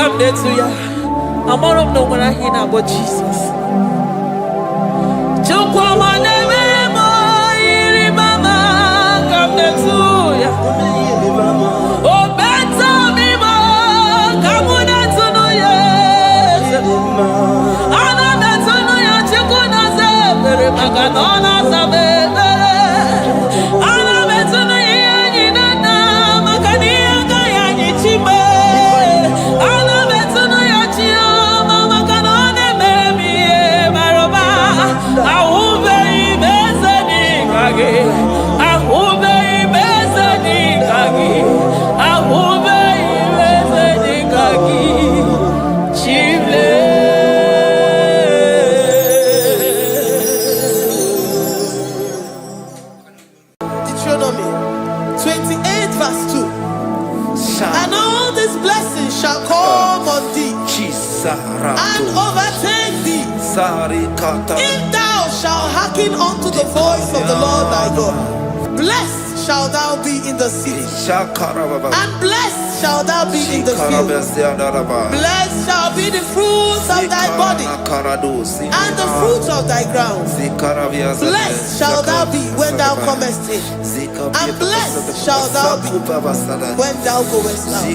come there to ya. I'm all of no one I hear about Jesus. Chukwama neme mo iri mama come there to ya. Oh better me mo come there to no yes. Ana better no ya chukuna se pere maganona sabe. Ana better no ya ni na makania kaya ni chimbe. Ana better no ya chia mama kanone baby maroba. Ahube ibezani kage. Ahube ibezani kage. Ahube ibezani kage. Chimle. Deuteronomy 28 verse 2. And all these blessings shall come on thee and overtake thee if thou shalt hearken unto the voice of the Lord thy God. Blessed shalt thou be in the city, and blessed shalt thou be in the field. Blessed shall be the fruits of thy body, and the fruits of thy ground. Blessed shalt thou be when thou comest in, and blessed shalt thou be when thou goest out.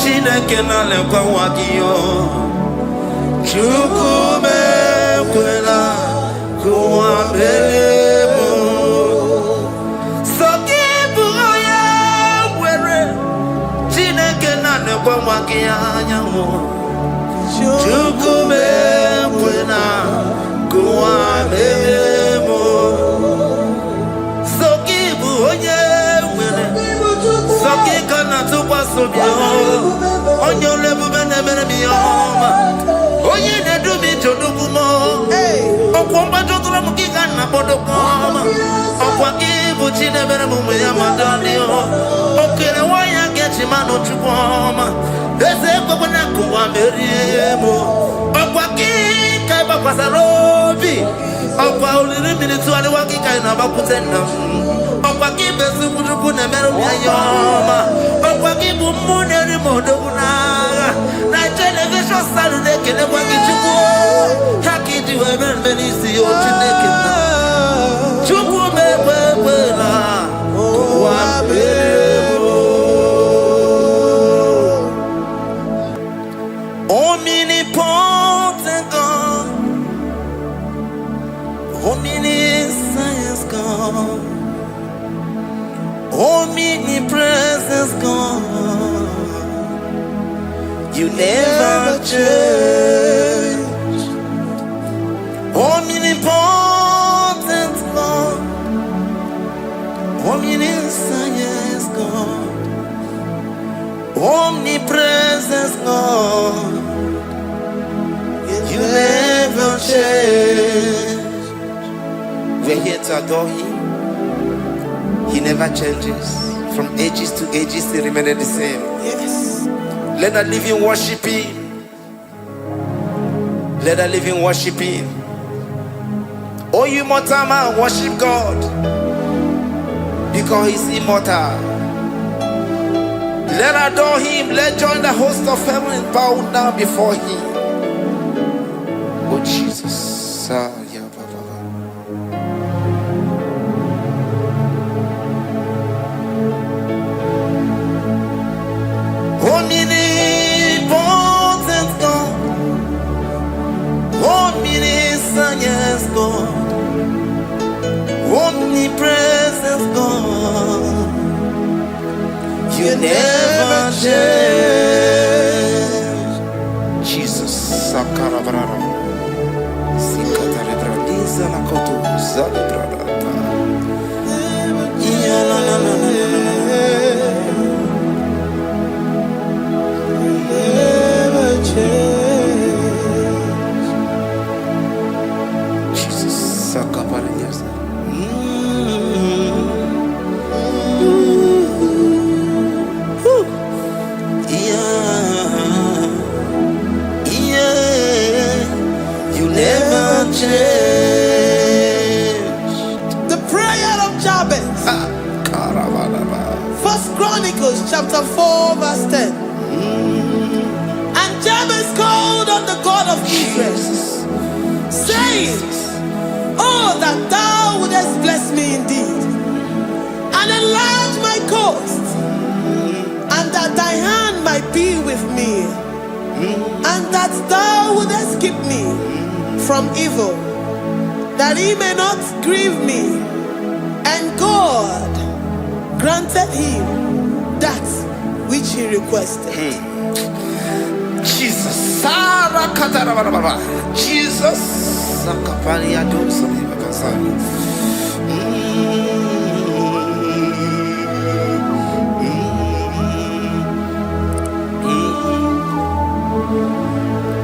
Chineke na lekwa wagiyo Chukume kwela kuwa mbelemo Sokibu oya were Chineke na lekwa wagiyo Chukume kwela kuwa mbelemo Sokibu oya were Sokika na tukwa sobyo Onyo lebu bene bene miyoma Oye ne dumi chodukumo Okwamba chotula mukika na bodokoma Okwa kibu chine bene mume ya madanio Okere waya gechi mano chukwoma Eze kwa kuna kuwa meriemo Okwa kika iba kwa sarobi Okwa ulirimi tuwali wakika inabakutenda Okwa kibesu kutuku ne meru miyoma Okwa kibu mune rimodo kunaga Na television salu nekene kwa kichuku Haki diwe menisi yo chinekena Chuku mewewela Kwa bebo Omnipotent God Omniscience God Omnipresence God You never change Omnipotent God Omniscience God Omnipresence God You never change When here to adore him. He never changes. From ages to ages, he remained the same. Yes. Let the living worship him. Let the living worship him. Oh, you mortal man, worship God, because he's immortal. Let adore him. Let join the host of heaven and bow down before him. Oh, Jesus. Omnipotent God, omniscient God, omnipresent God, you never change. Jesus, Sakarabrara, Sikatarebradiza Nakoto, Zalibrada, Jesus, Sakaparias. You never change. The prayer of Jabez. First Chronicles chapter 4 verse 10. And Jabez called on the God of Israel, saying, oh, that thou wouldest bless me indeed, and enlarge my coast, and that thy hand might be with me, and that thou wouldest keep me from evil, that he may not grieve me. And God granted him that which he requested. Jesus, Sarah Katarababa, Jesus, Sakaparia Dosani Bakasani.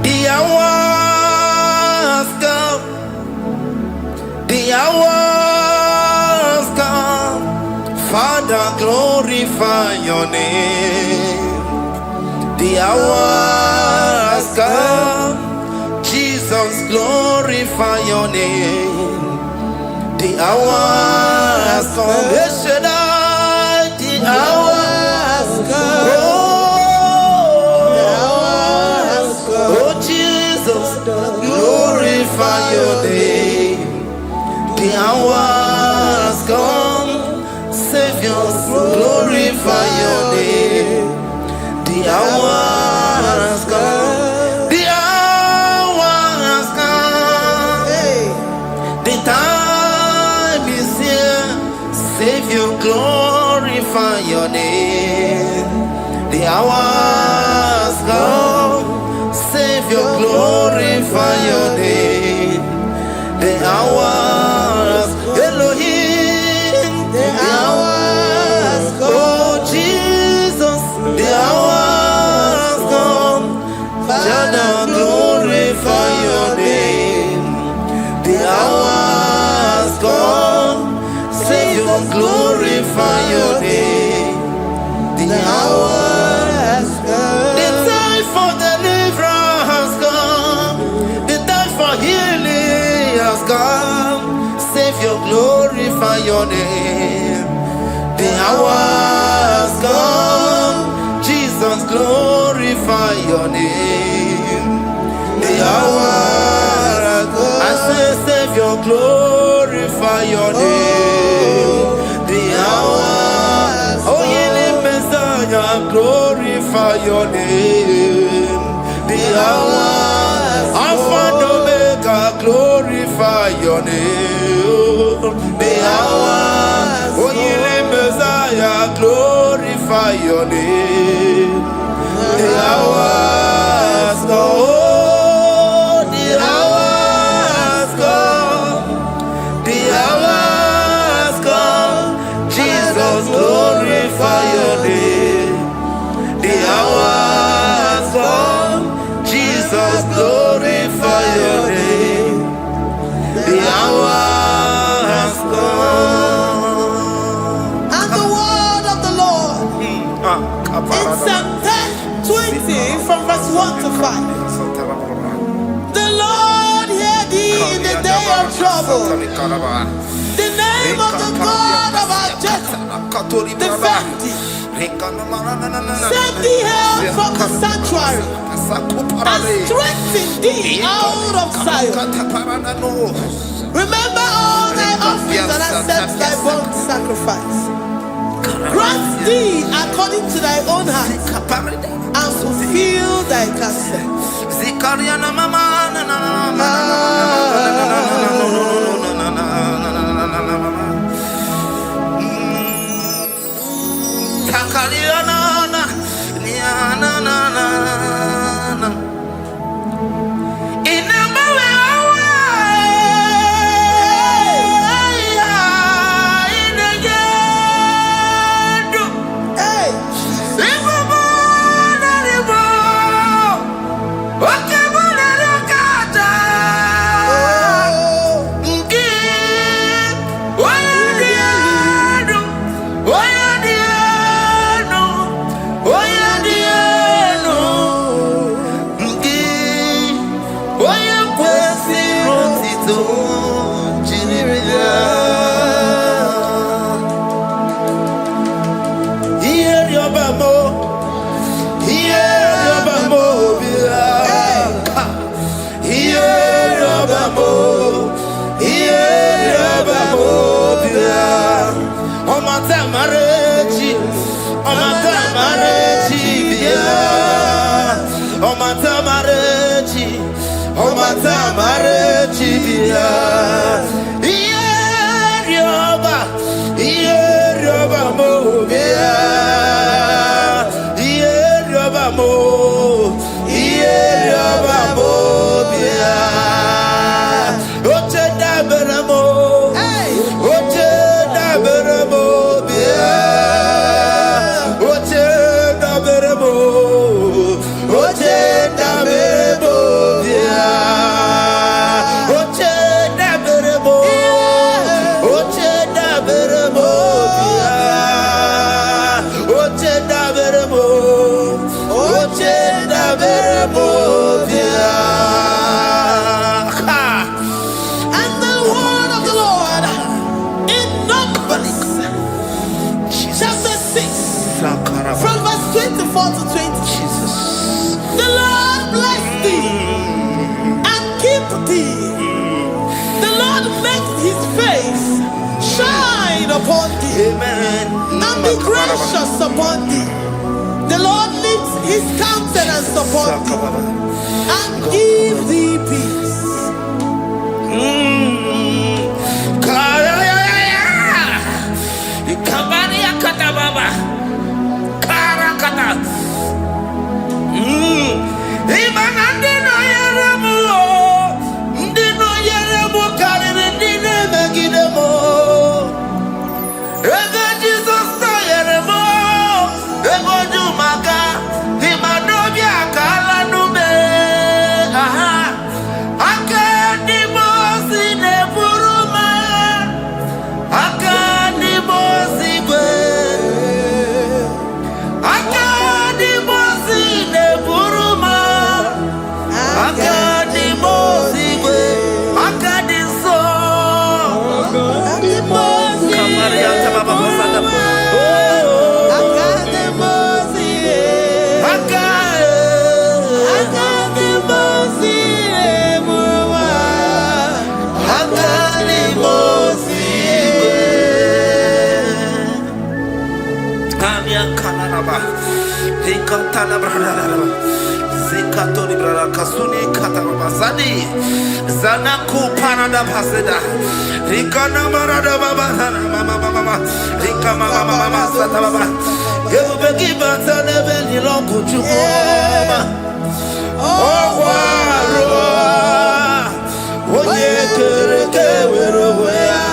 The hours come, the hours come, Father, glorify your name. The hours come, Jesus, glorify your name. The hours come, Yeshua, the hours come. Oh, Jesus, glorify your name. The hours come, Savior, glorify your name. The hours come, the hours come, the time is here, Savior, glorify your name. The hours come, Savior, glorify your name. The hours, Elohim, the hours come, oh Jesus, the hours come, Father, glorify your name. The hours come, Savior, glorify your name. The hours come, the time for deliverance has come, the time for healing has come, Savior, glorify your name. The hours come, Jesus, glorify your name. The hours come, I say, Savior, glorify your name. The hours, oh, healing Messiah, glorify your name. The hours, Alpha and Omega, glorify your name. The hours, oh, healing Messiah, glorify your name. The hours come, oh, the hours come, the hours come, Jesus, glorify your name. The hours come, Jesus, glorify your name. The hours trouble. The name of the God of our Jacob defend thee. Send thee help from the sanctuary and strengthen thee out of Zion. Remember all thy offerings and accept thy burnt sacrifice. Grant thee according to thy own heart and fulfill thy counsel. And be gracious upon thee. The Lord lifts his countenance upon thee and give thee peace. Zanaku Panada Paseda Rikana Marada Baba Mama Rika Mama Satababa You begin to never belong to you. Oh, Oye Kereke Weroya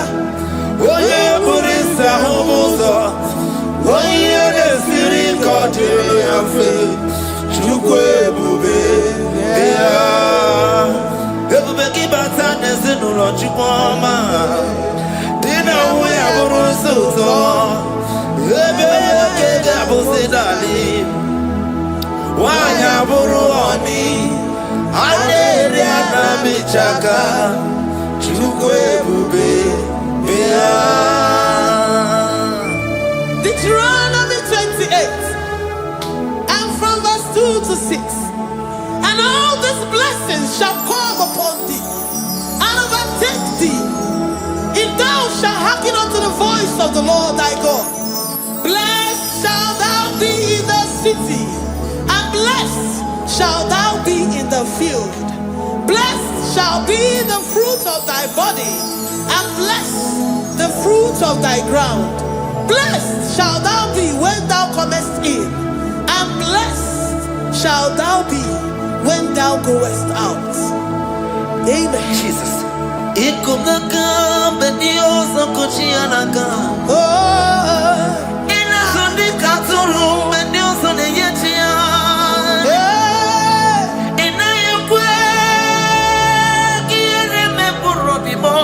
Oye Burisa Homosa Oye Siri Kotiria Fe Chukwe Bube Everybody Batan is in Rochipoma Dina we are Rosuto Everybody Gabusidali Wanya Buruani Aleria Namichaka Deuteronomy 28 and from verse 2 to 6. And all these blessings shall come upon thee and overtake thee, if thou shalt hearken unto the voice of the Lord thy God. Blessed shalt thou be in the city, and blessed shalt thou be in the field. Blessed shall be the fruit of thy body, and blessed the fruit of thy ground. Blessed shalt thou be when thou comest in, and blessed shalt thou be when thou goest out. Amen. Jesus. Ikumaka bediosa kuchianaka. Oh, Inazundi katuru bediosa neyetia. Inayekwe kiere meburobimo.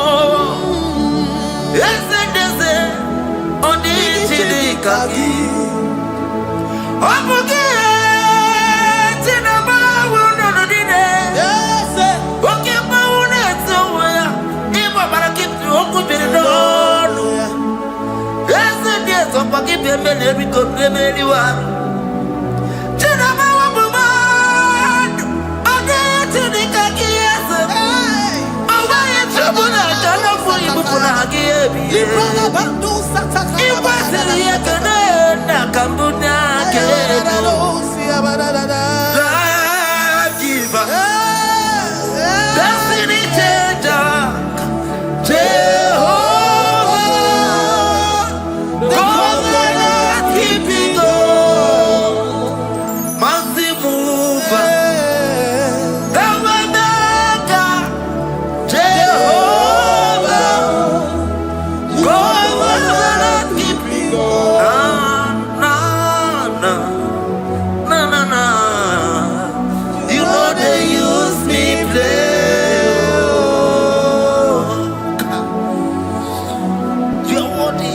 Ezedeze odi chidikagi. Obuge tinaba wunodine. Oke maune tsoya. Iba barakitu okubiri donu. Ezedeze opaki pembele biko pembele wa. Tinaba wabumadu. Ode chidikagi yese. Owaye chubuna kano furi bukuna hagi ebi. Iba siri yekene na kambuna kedo. Life giver, destiny changer, Jehovah, covenant keeping God, mountain mover, the way maker, Jehovah, covenant keeping God. You know they use me play. You're worthy.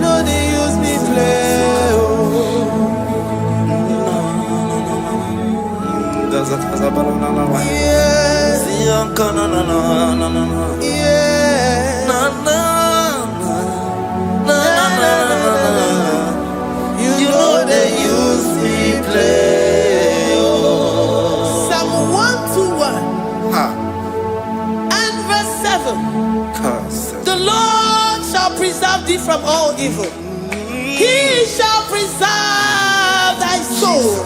no, they use me play. Yes, yeah. You know they use me play. Psalm 121 and verse 7. The Lord shall preserve thee from all evil. He shall preserve thy soul.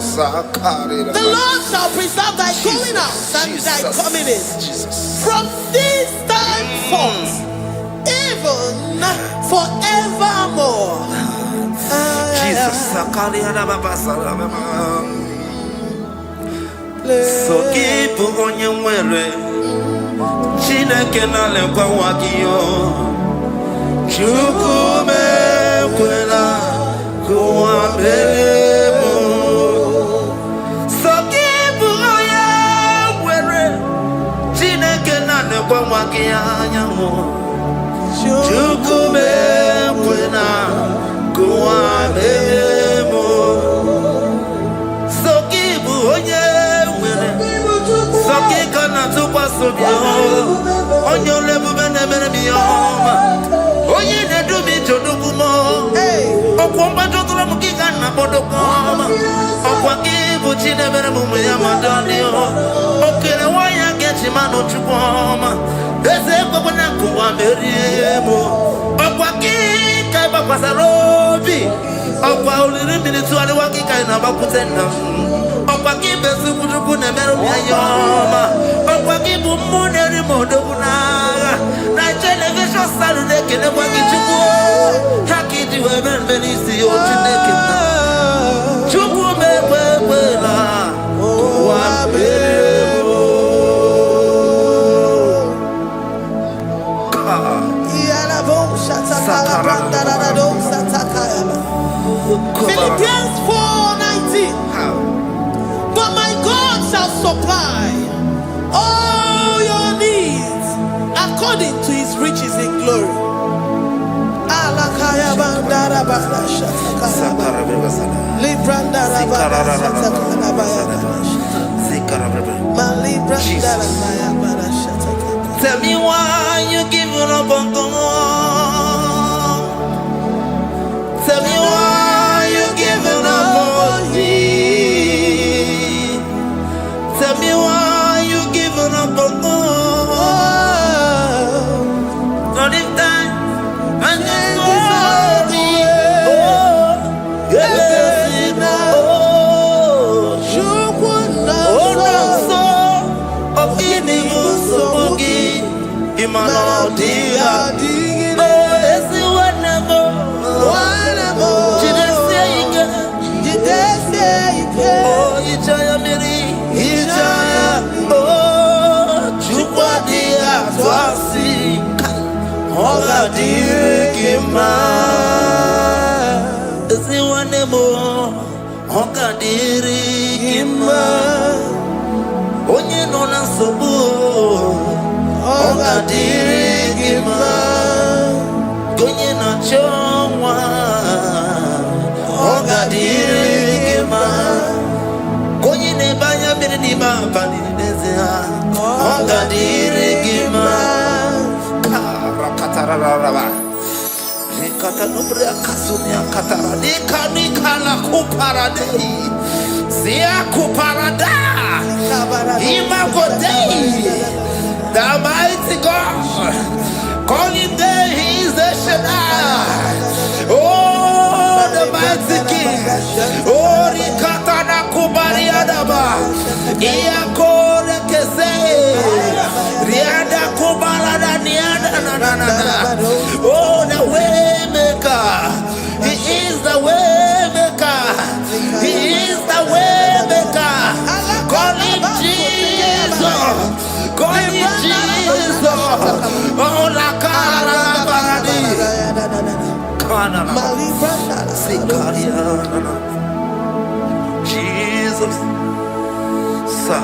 The Lord shall preserve thy going out and thy coming in from this time forth, even forevermore. Jesus, so keep on your way. Chineke na lekwa wakiyo. Chukume kwela kuambelemo. So keep on your way. Chineke na lekwa wakiyo. Chukume kwela kuambelemo. So keep on your way. So keep on tukwa sobio. Onyo lebu bene bene miyoma. Oye ne du mi chodukumo. Okwamba chotula mukika na bodokoma. Okwa kibu chine bene mumu ya madanio. Okene waya gechi mano chukoma. Eze kwa kuna kuwa meriemo. Okwa kika iba kwa sarobi. Okwa uliri minituwa ni wakika inabakutenda. Okwa kibesu kutukune meru miyayoma. Okwa kibu muneri modokunaga. Na television salude kene kwa kichuku. Hakiti webe mbelisi yotineke na. Chuku mekwela. Kuwa mbelemo. Philippians 4:19. But my God shall supply all your needs according to his riches in glory. Alakaya bandara Tell me why you giving up on God. Tell me why you giving up on me. Tell me why you giving up on God. Not this time, and this worry. Oh, yeah. Onye no na nsogbu Ogadirigima Gonye na chonwa Ogadirigima Gonye ne banya biri ni mabani nezea Ogadirigima Rakatarararaba Rekata nubre akasunya katara Nikala kuparadei Zia kuparada Imagodei The mighty God, call him there, he is the Shaddai. Oh, the mighty King. Oh, Rikatana Kubariadaba. Iakore Kese. Riada Kubarada Niana. Oh, the way maker. He is the way maker. He is the way maker. Call him Jesus. Call him Jesus. Oh, la cara baradi. Kana. Sikaria. Jesus. Sa.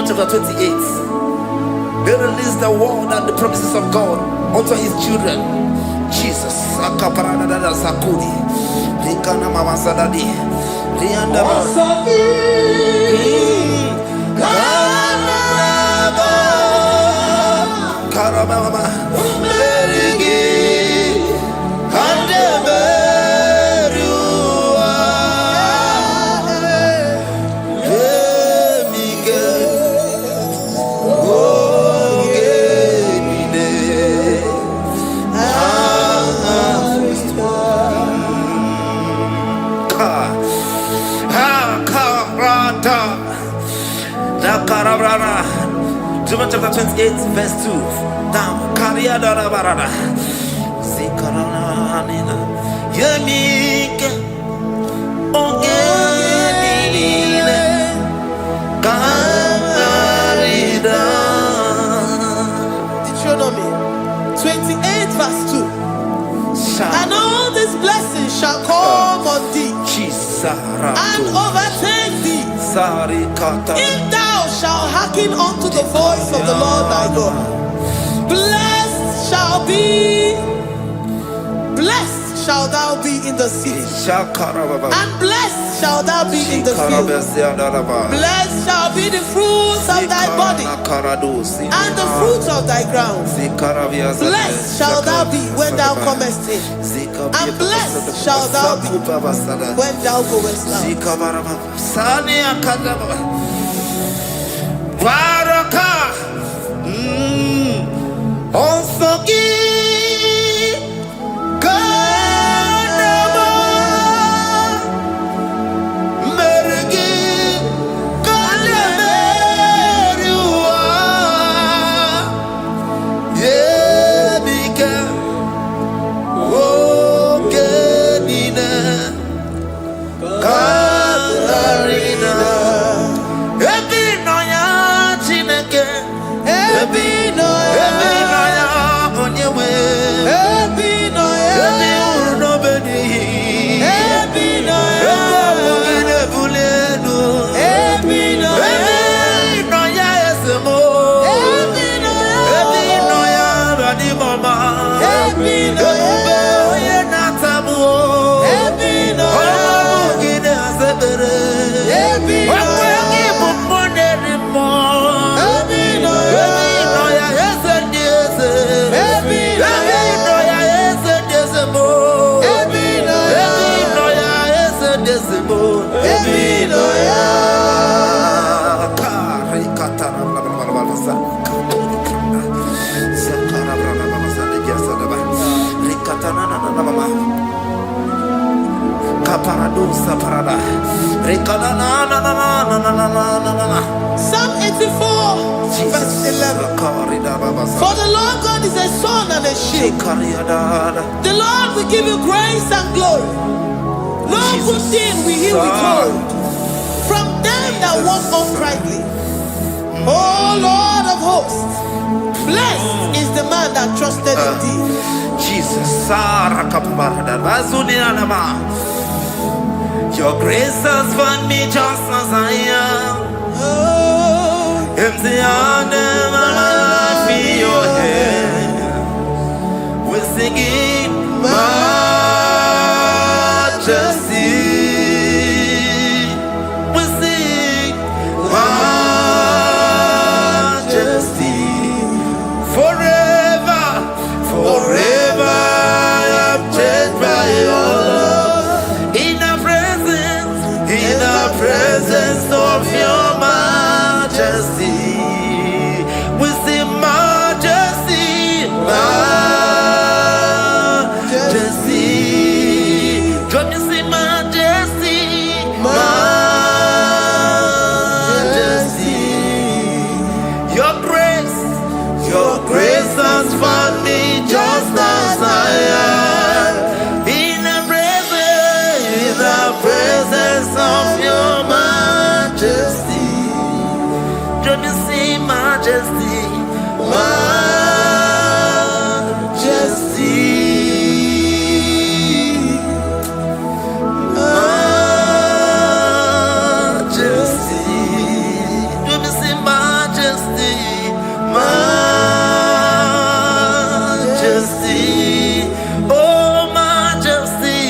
Chapter 28. They release the word and the promises of God unto his children. Jesus. Sakudi. Rikana Mama Sadadi. Rianda. Karababa. John chapter 28, verse 2. Down. Kariada Barada. Zikarana Nina. Yemike. Ongenile. Karida. Deuteronomy 28, verse 2. And all these blessings shall come on thee and overtake thee if thou shalt hearken unto the voice of the Lord thy God. Blessed shall thou be in the city, and blessed shall thou be in the field. Blessed shall be the fruits of thy body, and the fruits of thy ground. Blessed shall thou be when thou comest in, and blessed shall thou be when thou goest out. Psalm 84, verse 11. For the Lord God is a sun and a shield. The Lord will give you grace and glory. No good thing will he withhold from them that walk uprightly. O Lord of hosts, blessed is the man that trusted in thee. Jesus, your grace has found me just as I am. Empty handed, I feel your hand. We're singing majesty. We sing majesty. Forever, forever, I'm changed by your love. In the presence of your majesty, we see majesty, majesty. Come you see majesty, majesty. Your grace has found me just as I am. In the presence of your majesty, don't you see majesty, majesty, majesty, don't you see majesty, majesty, oh majesty.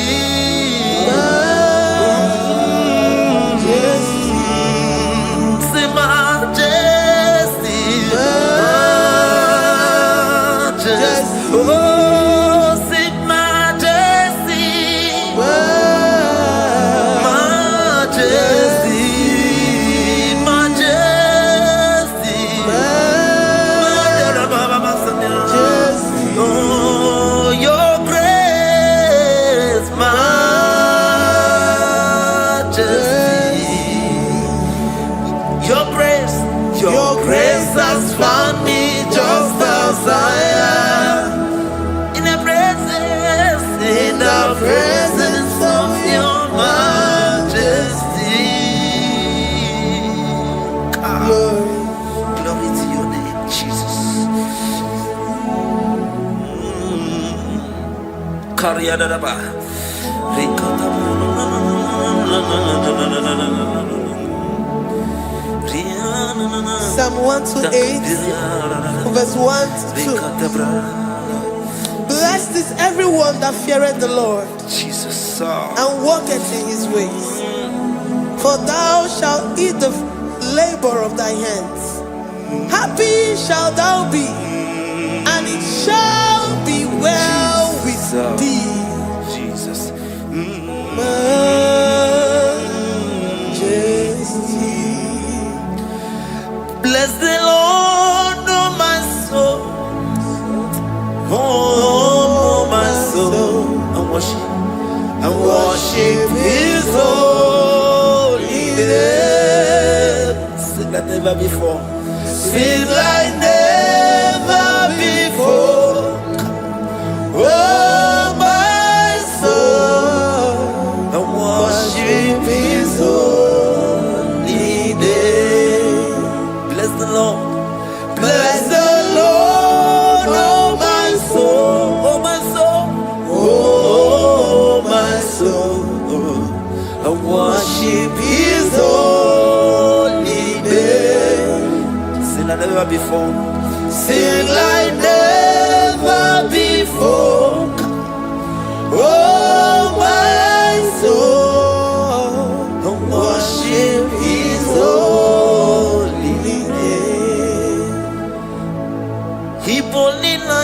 Your grace has found me just as I am. In the presence of your majesty. Glory to your name, Jesus. Psalm 128, verse 1 to 2. Blessed is everyone that feareth the Lord, Jesus, and walketh in his ways. For thou shalt eat the labor of thy hands. Happy shalt thou be, and it shall be well with thee. Jesus. Bless the Lord, oh my soul, oh my soul, and worship His holy name. Sing like never before. Sing like never before. Oh my soul, and worship His holy name. Bless the Lord, bless the Lord, oh my soul, oh my soul, oh my soul, and worship His holy name. Sing like never before, sing like never before. Oh my soul, and worship His holy name. Hipolina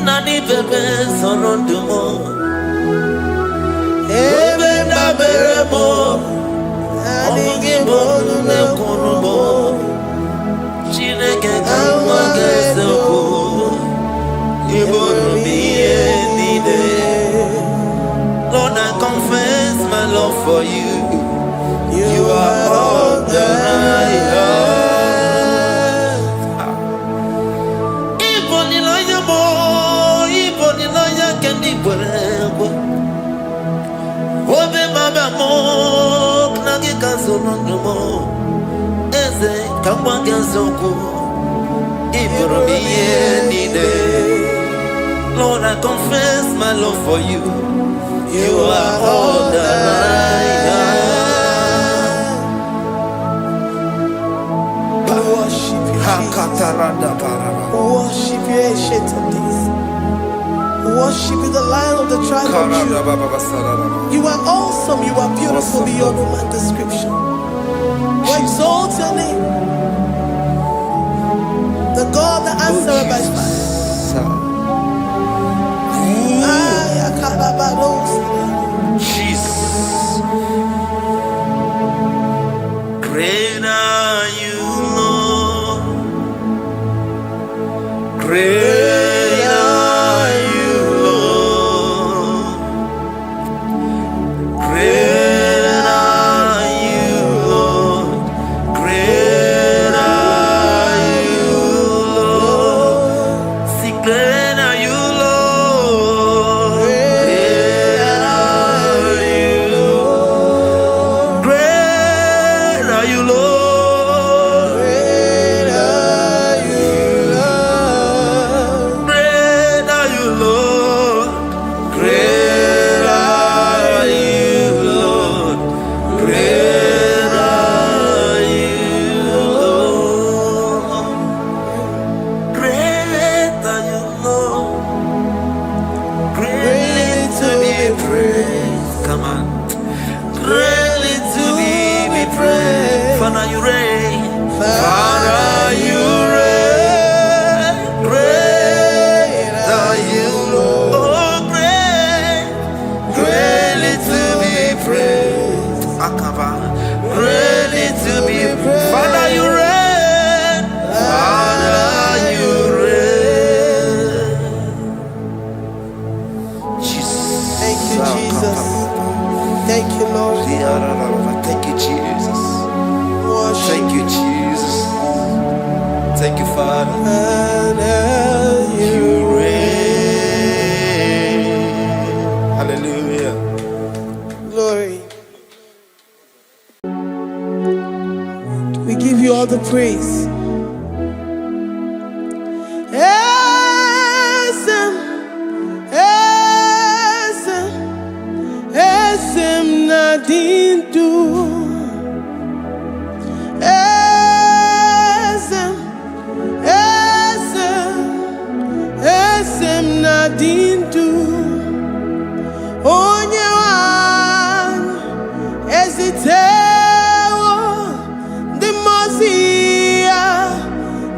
nani bebe sorondumo, ebe na beremo, omugi bolu ne kunumo, Lord, I confess my love for you. You are all that I have. We worship you, Jesus. We worship you, Ancient of Days. We worship you, the Lion of the tribe of Judah. You are awesome. You are beautiful beyond human description. We exalt your name, the God that answered by fire. Jesus, great are you, Lord. Great are you, Lord. Great are you, Lord. Great are you, Lord. See, great are you, Lord. Great are you, Lord. Great are you, Lord. Great are you, Lord. Great are you, Lord. Great are you, Lord. Great are you, Lord. Great are you, Lord. Greatly to be praised. Come on. Greatly to be praised. Father, you reign. Father, you reign. Great are you, Lord. Oh, great. Greatly to be praised. Akaba. Greatly to be praised. Father, you reign. Father, you reign. Jesus. Thank you, Jesus. Thank you, Lord. Thank you, Jesus. Worship Thank you, Jesus. Thank you, Father. You reign. Hallelujah. glory. We give you all the praise. Esem, esem, esem nadindu. Esem, esem, esem nadindu. Onye wan ezitewo ndi mozia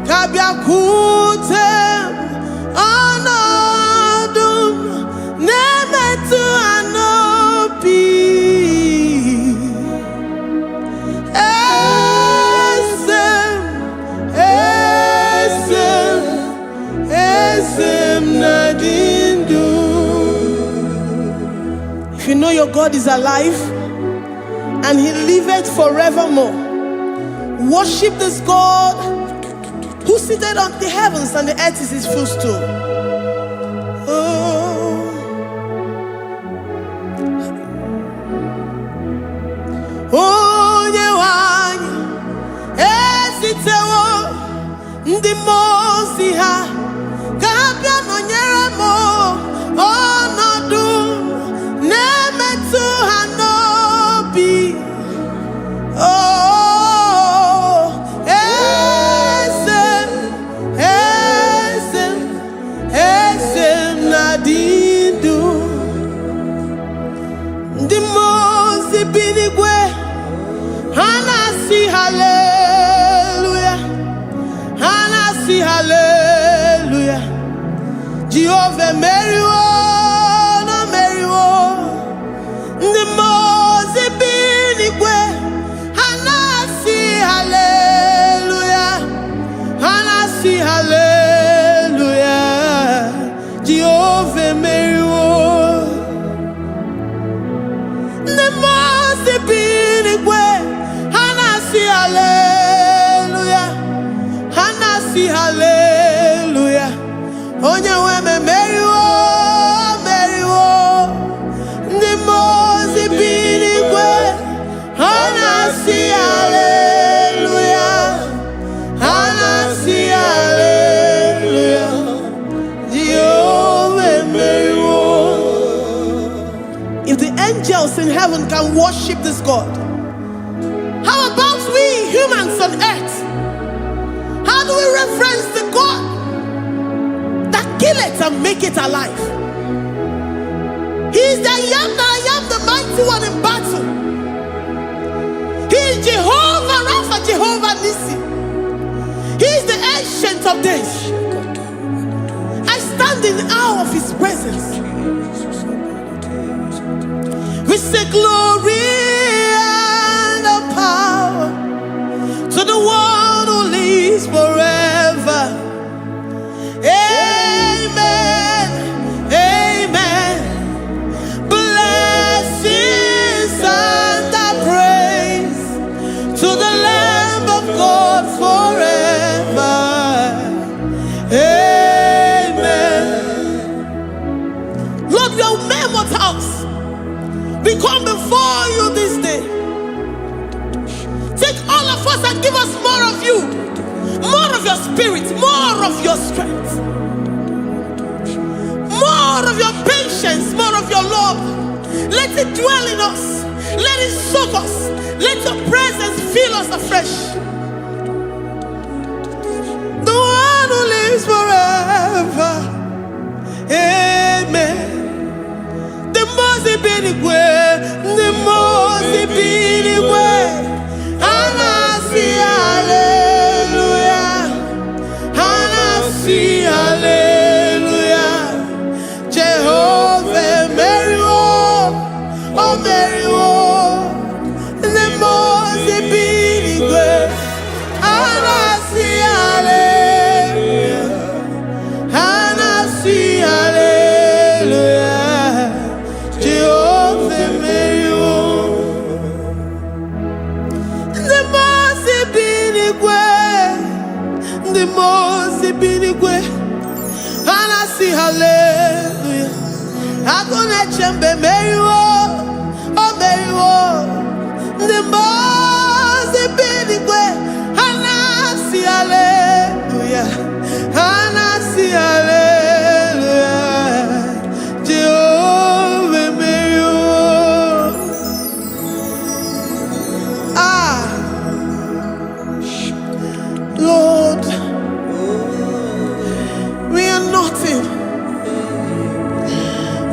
kabia kutem anadum nemetu anopi esem esem esem nadindu. If you know your God is alive and he liveth forevermore, worship this God who seated on the heavens and the earth is his footstool. Oh. Onye wanyi ezitewo ndị mmụọ ozi ha ka ha bịa nọnyere m ọnọdụ na-emetụ ha n'obi. Oh, esem, esem, esem nadindu. Ndị mmụọ ozi bi n'igwe ha na-asị haleluya, ha na-asị haleluya. Jehovah meriwo na meriwo. Ndị mmụọ ozi bi n'igwe ha na-asị haleluya, ha na-asị haleluya. Jehovah meriwo. Ndị mmụọ ozi bi n'igwe ha na-asị haleluya, ha na-asị haleluya. Onye nwe m emeriwo heaven can worship this God? How about we humans on earth? How do we reference the God that kill it and make it alive? He is the I am, the mighty one in battle. He is Jehovah Rapha, Jehovah Nissi. He is the ancient of days. I stand in awe of his presence. We say glory and the power to the one who lives forever. Amen. Amen. Blessings and the praise to the Lamb of God forever. Amen. Lord, we are men mortals. We come before you this day. Take all of us and give us more of you, more of your spirit, more of your strength, more of your patience, more of your love. Let it dwell in us. Let it soak us. Let your presence fill us afresh. The one who lives forever. Amen. The most way, the most way. Anasi, hallelujah. Anasi, hallelujah. Jehovah, Mary, oh Mary, the most way. Anasi, hallelujah. Anasi, hallelujah. The most binigwe, and I see hallelujah. I'm gonna chamber Mary, oh Mary, the most binigwe, and I see hallelujah, and I see hallelujah. Jehovah Mary, Lord.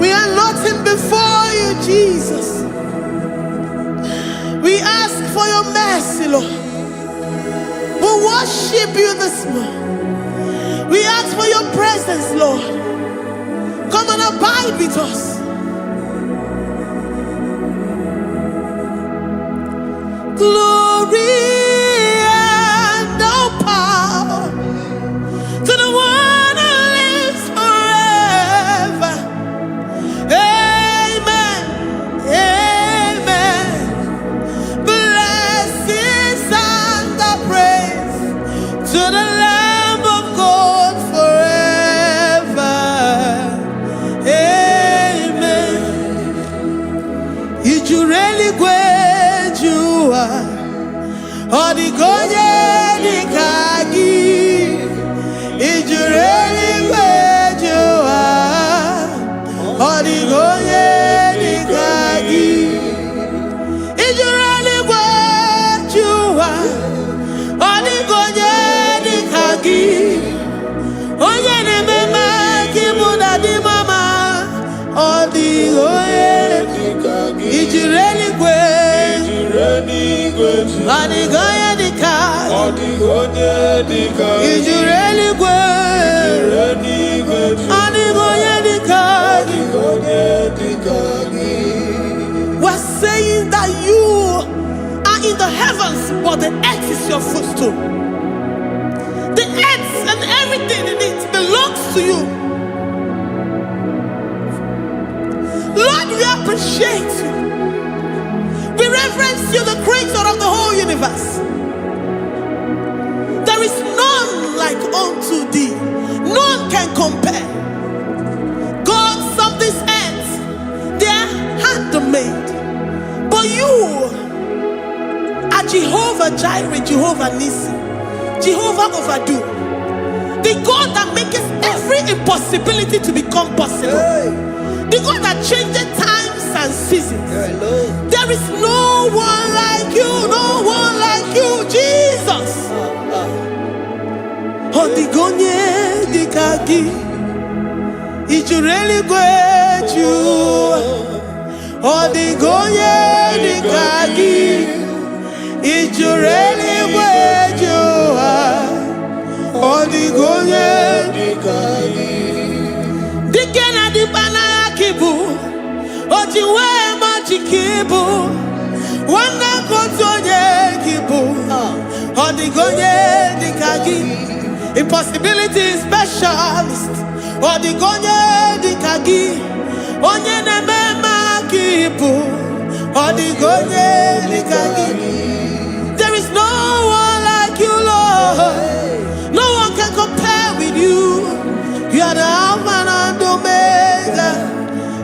We are nothing before you, Jesus. We ask for your mercy, Lord. We worship you this morning. We ask for your presence, Lord. Come and abide with us. Glory and no power to the one who lives forever. Amen. Amen. Blessings and the praise to the Lamb of God forever. Amen. You really great you are. Oh, the God, the Kagi. Is you really where you are? Oh, the Goyeni. Is you really where you are? Oh, the Goyeni Kagi. Oh, Yene Mama, Kimuna di Mama. Oh, the Goyeni Kagi. Is you really where? Oh, the Goyeni Kagi. Oh, the Goyeni Kagi. Is you really where? We're saying that you are in the heavens, but the earth is your footstool. The earth and everything in it belongs to you. Lord, we appreciate you. We reverence you, the creator of the whole universe. There is none like unto thee. None can compare. Gods of this earth, they are handmade. But you are Jehovah Jireh, Jehovah Nissi, Jehovah Overdo, the God that makes every impossibility to become possible. The God that changes times and seasons. There is no one like you, no one like you, Jesus. Odigonye dikagi, ijureli gweju. Odigonye dikagi, ijureli gweju. Odigonye dikagi. Dikena dipana kibu, ojiwe majikibu, wana kotonye kibu. Odigonye dikagi. Impossibility specialist. Odigonye dikagi. Onye nemema kipu. Odigonye dikagi. There is no one like you, Lord. No one can compare with you. You are the Alpha and Omega.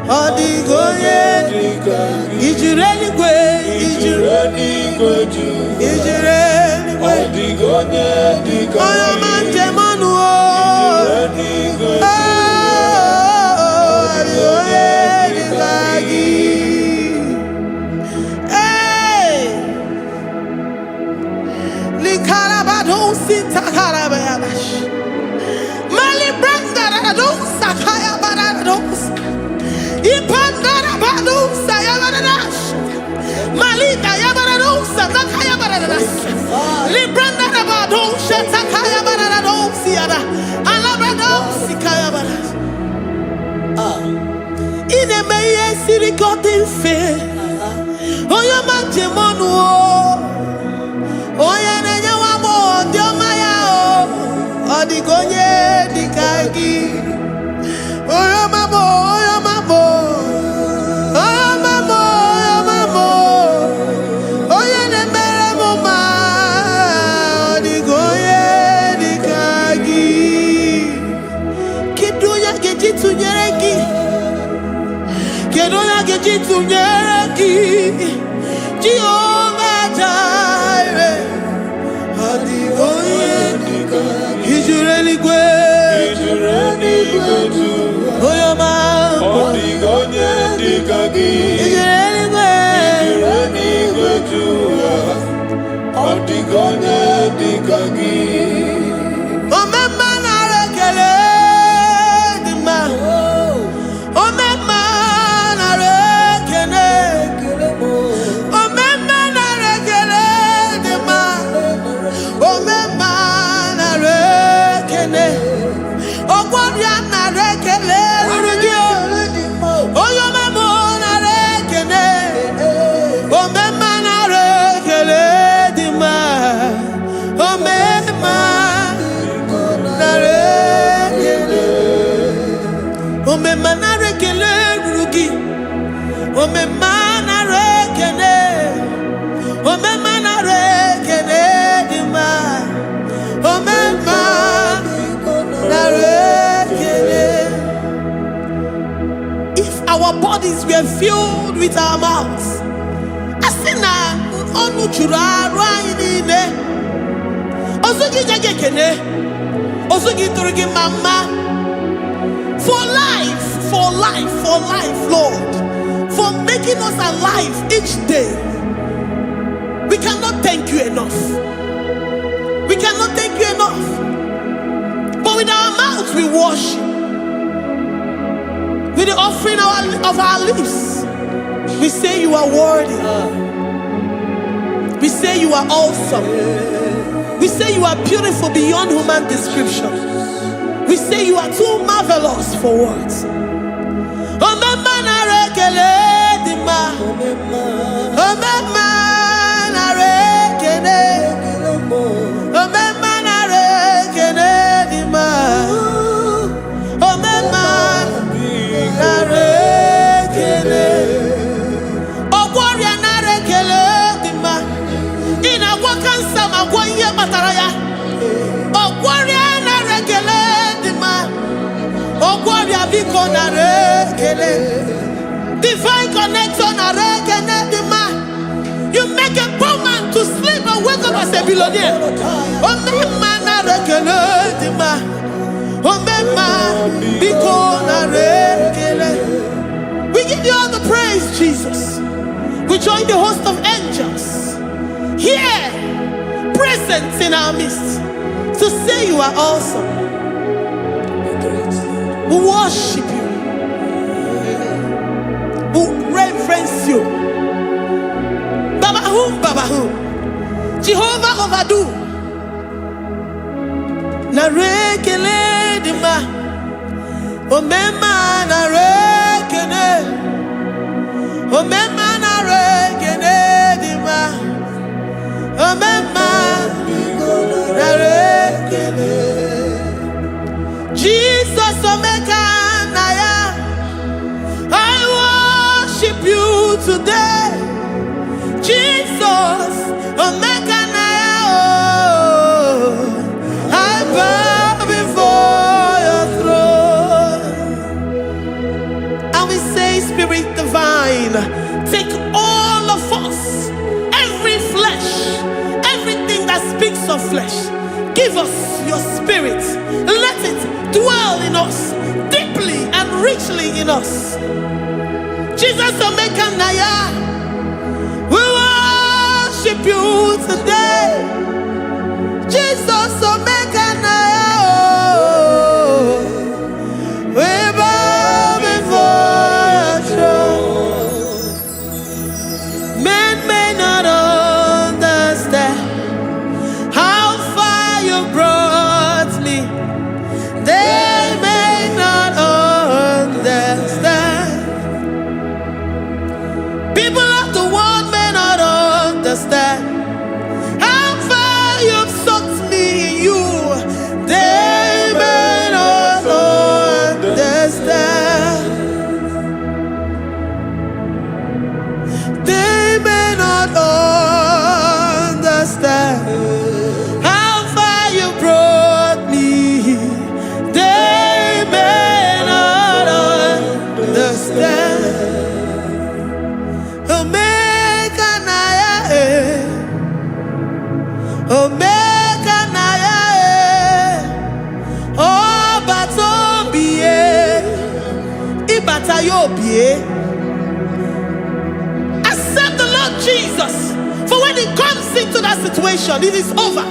Odigonye dikagi. Ijureli gwe. Ijureli gwe. Ijureli gwe. Odigonye dikagi. Oyamante manuo. Ijureli gwe. Odigonye dikagi. Hey. Likarabado sitakarabayabash. Mali branda rados sakaya barados. Ipandara bado sayabarash. Malika yabarados sakaya baradas. Libranda rabado shatakaya barados siada. Alabrados sikaya baradas. Ine meye sirikotin fe. Oya manjemonu. Oya nenya wamo diomaya o. Odigonye dikagi. Oya mamo, oya mamo. Oya mamo, oya mamo. Oya nemere moma. Odigonye dikagi. Kiduya gejitu nyereki. Kiduya gejitu nyereki. Jehovah Jireh. Odigonye dikagi. Ijureli gwe. Ijureli gwe. Oyoma. Odigonye dikagi. Ijureli gwe. Ijureli gwe. Odigonye dikagi. Omema na rekele dima. Omema na rekele. Omema na rekele dima. Omema na rekele. Ogwaria na rekele rugio. Oyoma mo na rekele. Omema na rekele dima. Omema na rekele. Omema na rekele rugi. Omema na rekele. Omema na rekele dima. Omema na rekele. If our bodies were filled with our mouths, asina onu chura rainine. Osugi jagekene. Osugi turugi mama. For life, Lord. For making us alive each day. We cannot thank you enough. We cannot thank you enough. But with our mouths we worship. With the offering of our lips, we say you are worthy. We say you are awesome. We say you are beautiful beyond human description. We say you are too marvelous for words. Omema na rekele dima. Omema na rekele. Omema na rekele dima. Omema na rekele. Ogwaria na rekele dima. Ina kwa kansa magwa ye mataraya. Ogwaria na rekele dima. Ogwaria biko na rekele. Divine connection na rekele dima. You make a poor man to sleep and wake up as a billionaire. Omema na rekele dima. Omema biko na rekele. We give you all the praise, Jesus. join the host of angels here, present in our midst, to say you are awesome. We worship you. We reverence you. Babahum, Jehovah overdo. Na rekele dima, omema na rekene, omema na rekene dima, omema na rekene. Jesus omeka naya, I worship you today. Jesus omeka naya, oh, I bow before your throne. And we say, Spirit divine, take all of us, every flesh, everything that speaks of flesh. Give us your spirit. Let it dwell in us, deeply and richly in us. Jesus omeka naya, we worship you today. Jesus omeka naya, oh, we bow before your throne. Men may not understand how far you brought me. They may not understand. People of the world may not understand how far you've sucked me in you. They may not understand. They may not understand how far you brought me. They may not understand. Omeka naya, omeka naya, oh batobie, ibatayobie. Accept the Lord Jesus, for when He comes into that situation, it is over.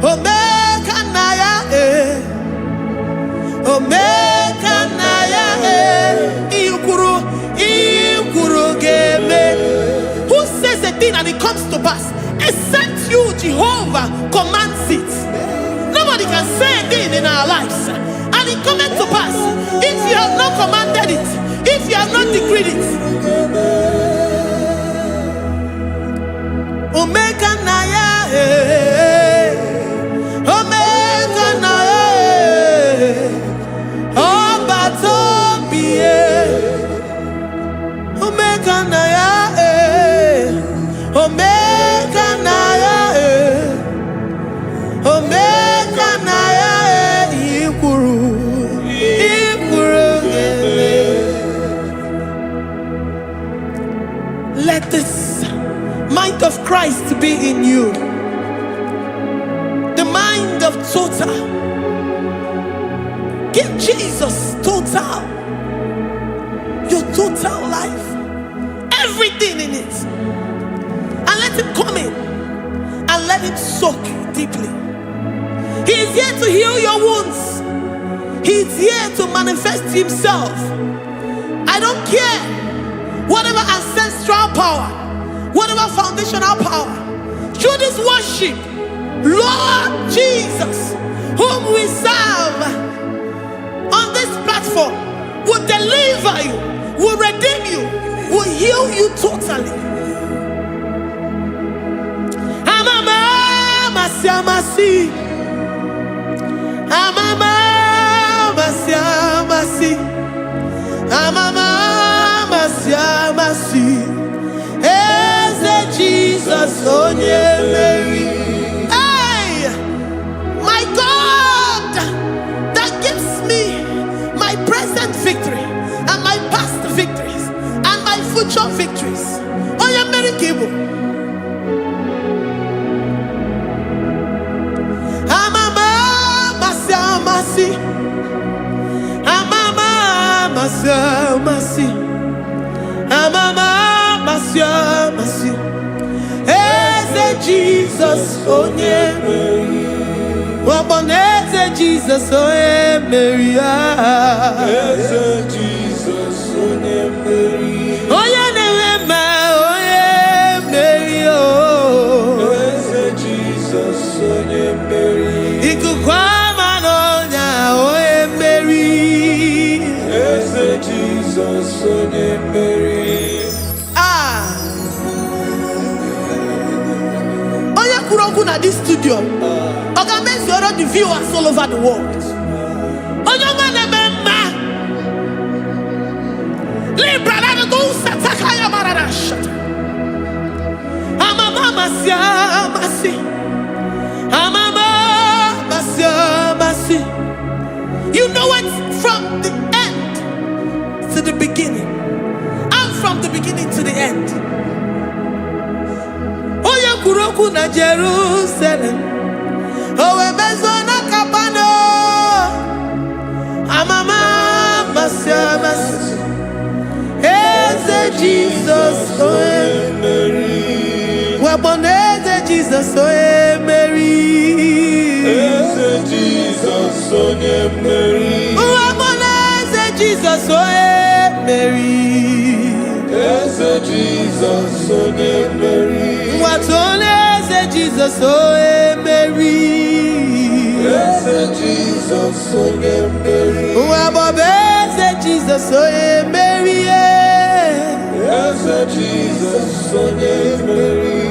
Omeka naya, omeka naya, ikuru geme. Who says a thing and it comes to pass? Except you, Jehovah, commands it. Nobody can say a thing in our lives and it cometh to pass if you have not commanded it, if you have not decreed it. Omeka naya, omeka naya, oh batobie, omeka naya, omeka naya, omeka naya, ikuru gele. Let this mind of Christ be in you, the mind of total. Give Jesus total, your total life, everything in it, and let Him come in and let Him soak deeply. He is here to heal your wounds. He is here to manifest Himself. I don't care whatever ancestral power, whatever foundational power, through this worship, Lord Jesus, whom we serve on this platform, will deliver you, will redeem you, will heal you totally. Amama masiamasi, amama masiamasi, amama masiamasi. Eze Jesus onye Mary. Hey, my God, that gives me my present victory and my past victories and my future victories. Onye Mary Kibu. Amama masi amasi, masi. Amama masi. Eze Jesus onye Waboneze Jesus onye Mary. Eze Jesus onye Mary. Onye na-eme onye Mary. Eze Jesus onye Mary. Ikukwama n'ọnya onye Mary. Eze Jesus onye Mary. At this studio, organize the viewers all over the world. You know it from the end to the beginning, and from the beginning to the end. Kuroku na Jerusalem, owe bezona kapano, amama masiamas. Eze Jesus oe Mary, waboneze Jesus oe Mary. Eze Jesus oe Mary, waboneze Jesus oe Mary. Eze Jesus oe Mary. Watoleze Jesus oe Mary. Eze Jesus oe Mary. Wabobeze Jesus oe Mary. Eze Jesus oe Mary.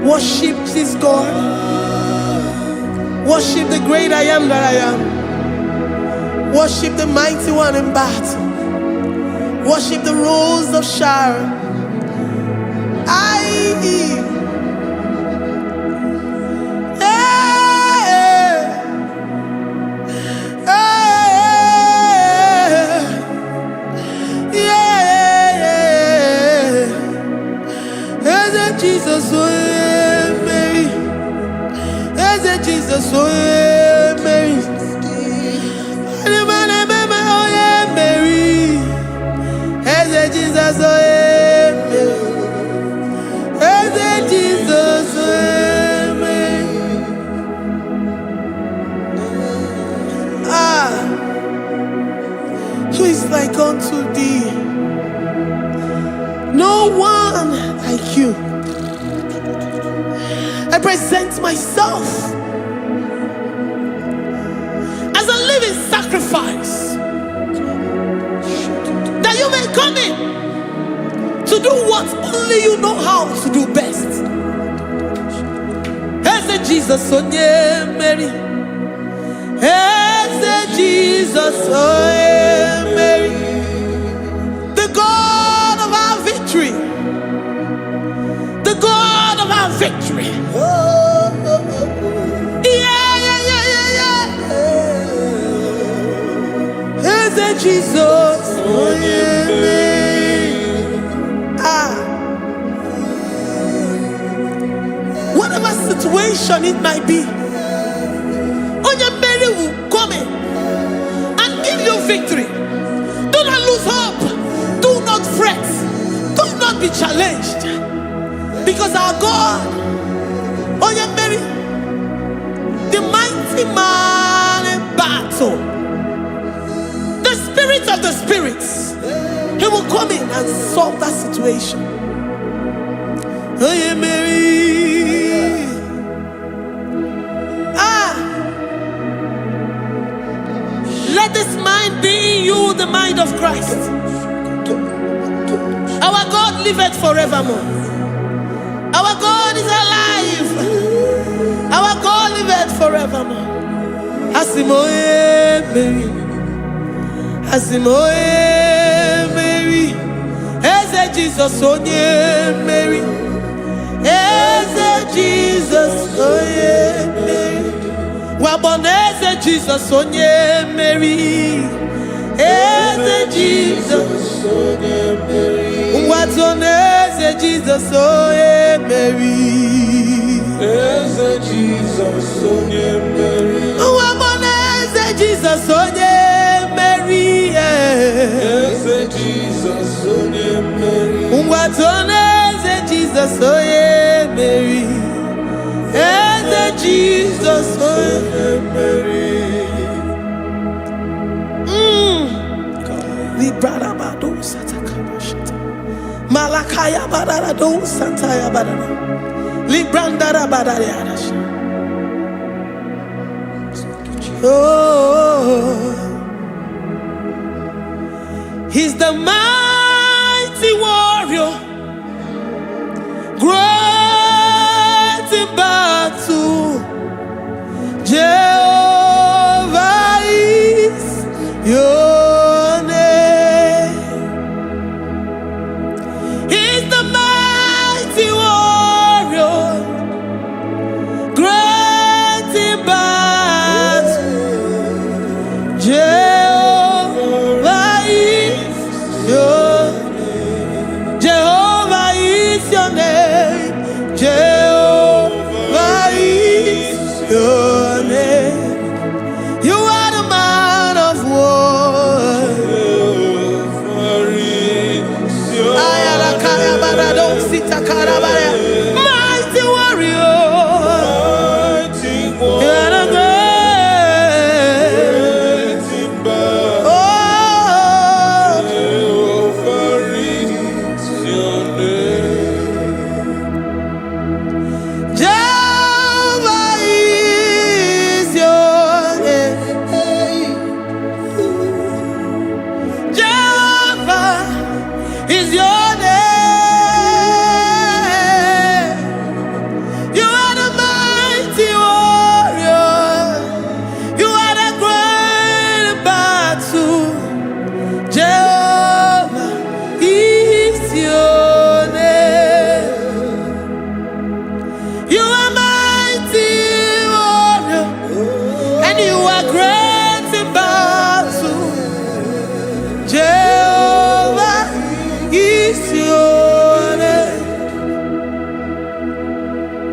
Worship this God. Worship the great I am that I am. Worship the mighty one in battle. Worship the rose of Sharon. Jesus oe Mary. Eze Jesus oe Mary. Oye Mary. Eze Jesus oe Mary. Eze Jesus oe Mary. Who is like unto thee? No one like you. I present myself as a living sacrifice, that you may come in to do what only you know how to do best. Eze Jesus onye Mary. Eze Jesus onye Mary. The God of our victory. The God of our victory. Eze Jesus onye Mary. Whatever situation it might be, onye Mary will come in and give you victory. Do not lose hope. Do not fret. Do not be challenged. Because our God, onye Mary, the mighty man in battle, the spirit of the spirits, he will come in and solve that situation. Onye Mary. Let this mind be in you, the mind of Christ. Our God liveth forevermore. Our God is alive. Our God liveth forevermore. Asimoye Mary. Asimoye Mary. Eze Jesus onye Mary. Eze Jesus onye Mary. Waboneze Jesus onye Mary. Eze Jesus onye Mary. Watoneze Jesus onye Mary. Eze Jesus onye Mary. Waboneze Jesus onye Mary. Mary, Jesus, onye Mary. Ungwatone eze Jesus, oye Mary. Eze Jesus, oye Mary. Librada bado satakaba shata. Malakaya badara do santaya badara. Librandara badara yadash. Oh, he's the mighty warrior, great in battle. Jehovah is your name. He's the mighty warrior, great in battle. Jehovah is your name. Jehovah is your name. Jehovah is your name. You are the man of war. Ayalakaya barado sita karabaya. Mighty warrior. You are the great. Oh, Jehovah is your name. Jehovah is your name. You are the mighty warrior. You are the great battle. Jehovah is your name. You are mighty warrior, and you are great in battle. Jehovah is your name.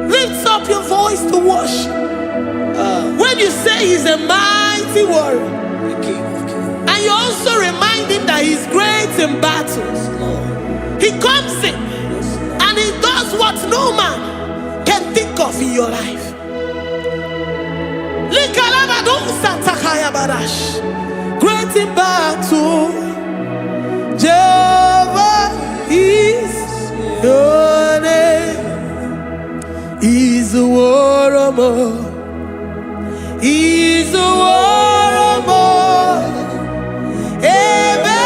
Lift up your voice to worship. When you say he's a mighty warrior, and you also remind him that he's great in battles, he comes in and he does what no man can think of in your life. Great in battle, Jehovah is your name. He's a warrior. He's a warrior. Ebe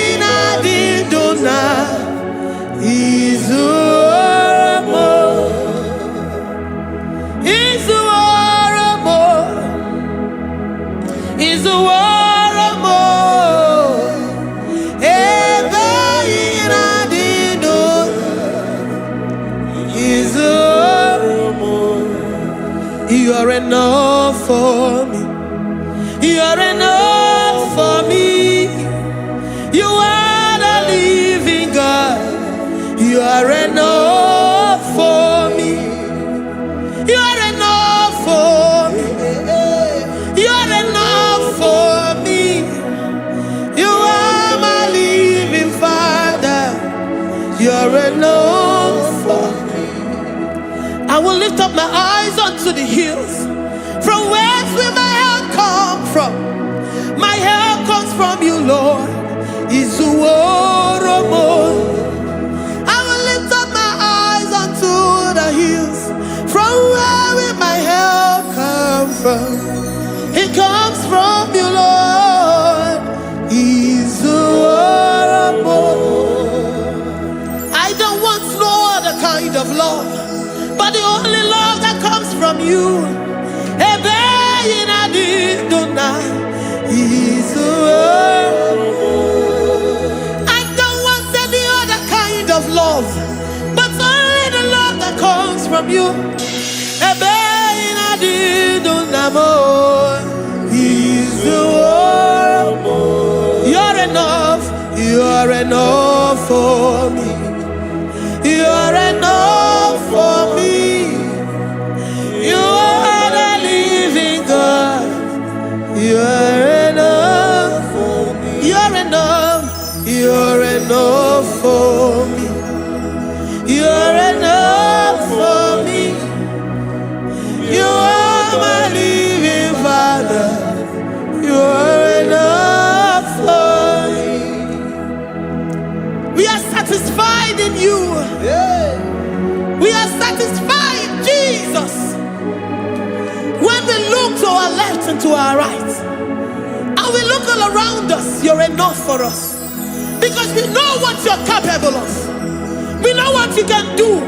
ina dindona. He's a warrior. He's a warrior. He's a warrior. Ebe ina dindona. He's a warrior. You are enough for me. You are enough for me. You are the living God. You are enough for me. You are enough for me. You are enough for me. You are my living Father. You are enough for me. I will lift up my eyes unto the hills. From whence will my help come from? My help comes from you, Lord. Izuoromo. I will lift up my eyes unto the hills. From where will my help come from? It comes from you, Lord. Izuoromo. I don't want no other kind of love, but the only love that comes from you. I don't want any other kind of love, but only the love that comes from you. You're enough. You're enough for me. You're enough for me. You are the living God. You're enough for me. you. We are satisfied, Jesus, when we look to our left and to our right, and we look all around us. You're enough for us, because we know what you're capable of. We know what you can do.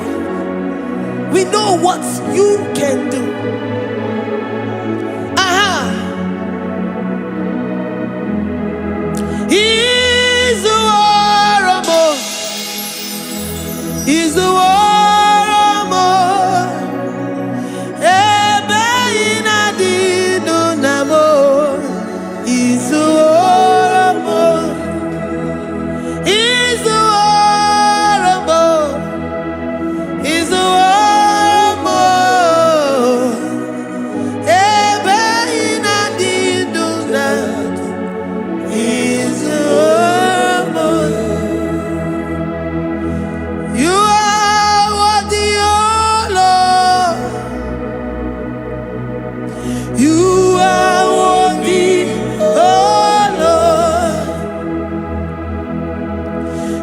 We know what you can do. He's the warrior. He's the warrior. Ebeina dino namo. He's the warrior. He's the warrior. He's the warrior. Ebeina dino namo. He's the warrior. You are worthy, oh Lord. You are worthy, oh Lord.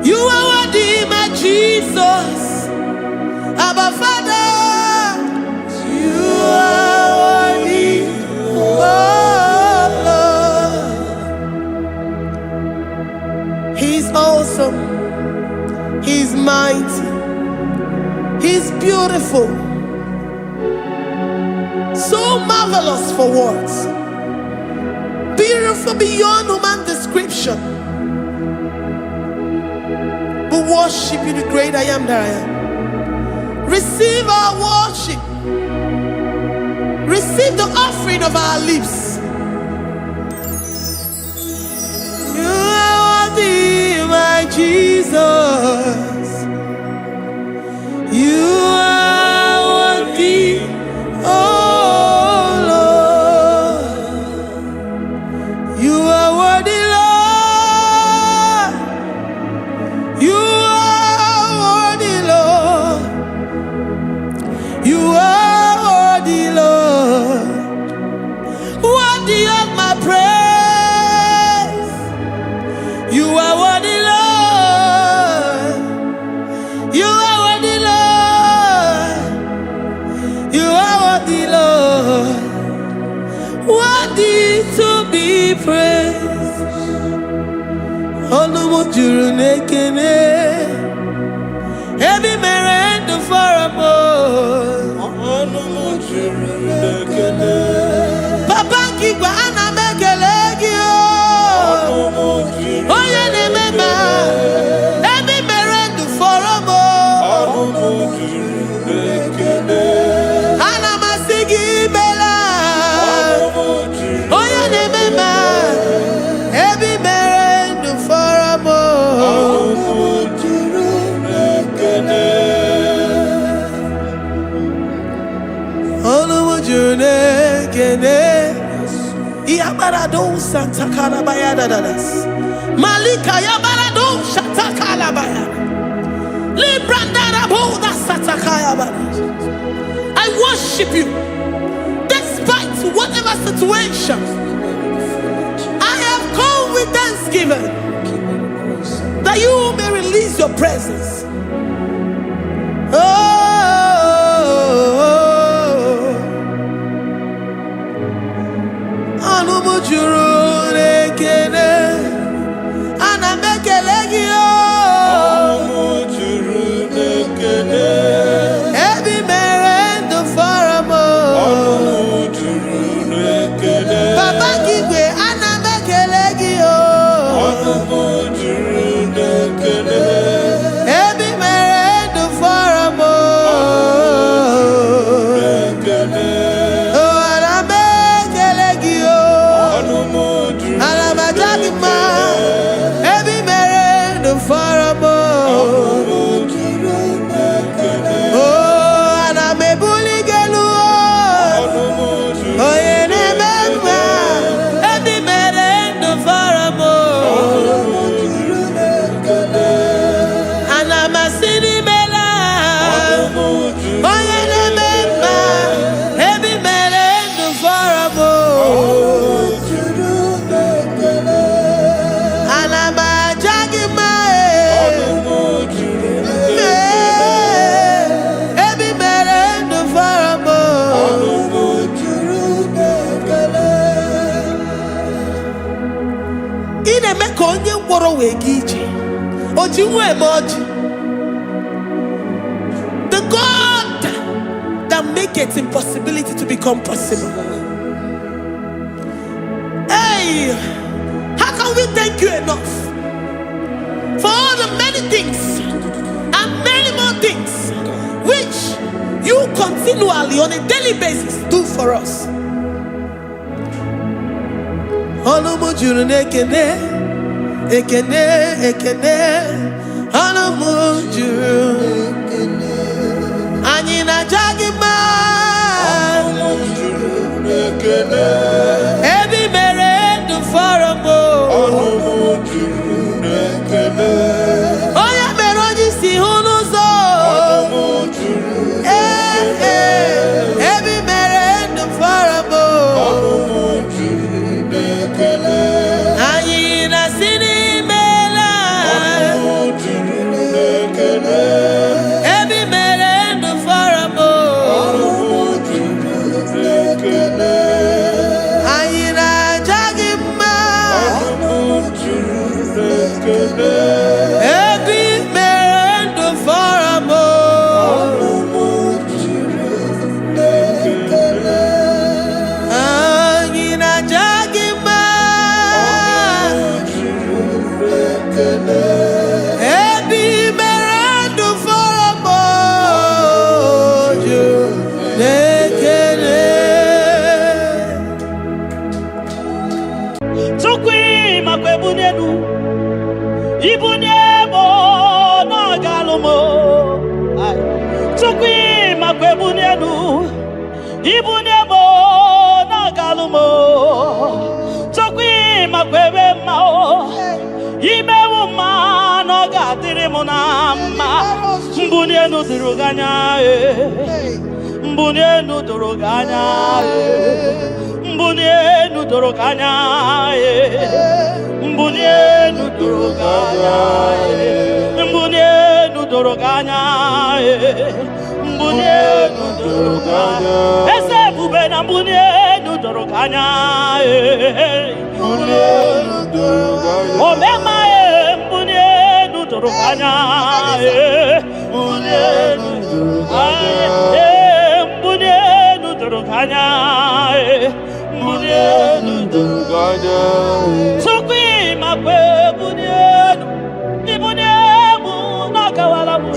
You are worthy, my Jesus. Abba Father, you are worthy, oh Lord. He's awesome. He's mighty. He's beautiful. So marvelous for words. Beautiful beyond human description. We worship you, the great I am that I am. Receive our worship. Receive the offering of our lips. You are worthy, my Jesus. You are worthy, oh Lord. You are worthy, Lord. You are worthy, Lord. You are worthy, Lord. Worthy of my praise. You are worthy, Lord. You are worthy, Lord. You are worthy, Lord. Worthy to be praised. Olumujuru nekene. Every merend for a Olumujuru nekene. Papa kigwa ana mekelegi o. Oye ne mema. Every merend for a ana masigi bela. Oye ne mema. Every merend for a Olumujuru nekene. Yabarado Santa Calabayada das Malika Yabarado Shata Calabayada Librandara Boda Satakayabada. I worship you despite whatever situation. I have come with thanksgiving that you may release your presence. Anumujuru nekene ana mekelegi o. Anumujuru nekene. Ebi merendo faramo. Anumujuru nekene. Papa kigwe ana mekelegi o. Anumujuru nekene. Ebi merendo faramo. Nekene. Oh ana mekelegi o. The God that maketh impossibility to become possible. Hey, how can we thank you enough for all the many things and many more things which you continually on a daily basis do for us? Every mere do for a mo. Oh yeah, meroni si hunuzo. Every mere do for a mo. Ayina sini mela. Every mere do for a mo. Ibunemo na galumo, chokwi makwebe mao, imewu ma no gatiri monama, mbunienu duruganya, mbunienu duruganya, mbunienu duruganya, mbunienu duruganya, mbunienu duruganya. Mbunienu doroganya, ese bubena mbunienu doroganya, mbunienu doroganya, omema mbunienu doroganya, mbunienu doroganya, mbunienu doroganya, mbunienu doroganya. Sukwi makwe mbunienu, mbunienu nakawala mu.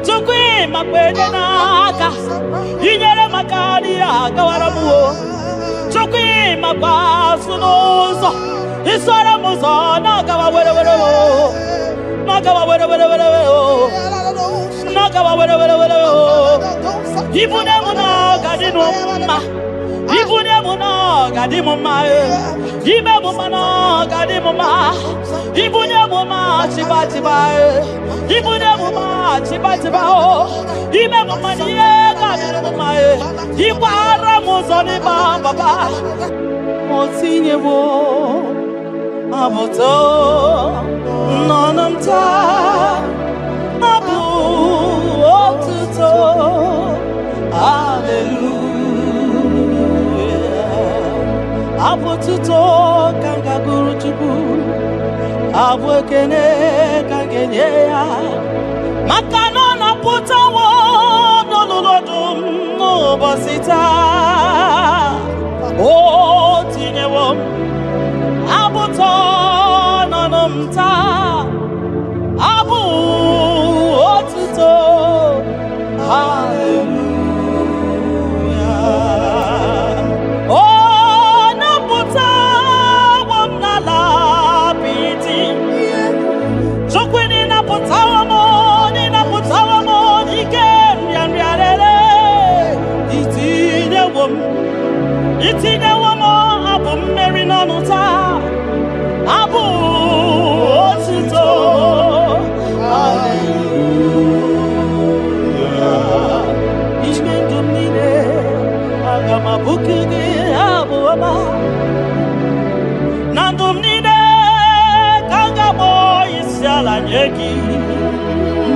Tukwi makwede naka, inyere makani agawaramu. Tukwi mapasunuzo, isara muzo nakawa were, nakawa were, nakawa were. Ibune muna gadino ma, ibune muna gadimo ma, ibe muna gadimo ma, ibune muna chiba. Ibune mama chiba o, ime mama niye kadere mama e, ikwara muzoni baba, motinye wo, aboto, nonamta, abu otuto, hallelujah, abotuto kanga guru chubu. Abwekene kangenyea makano na putawo nolulodum no bosita o tinyewo abuto nonomta abu otuto hallelujah o nabuta wamnala Itinye womo abu mmeri n'ọnụta abu otuto hallelujah ishme ndum niile aga m abụku gị abụ ọma na ndum niile ka m ga-akpọ isi ala nye gị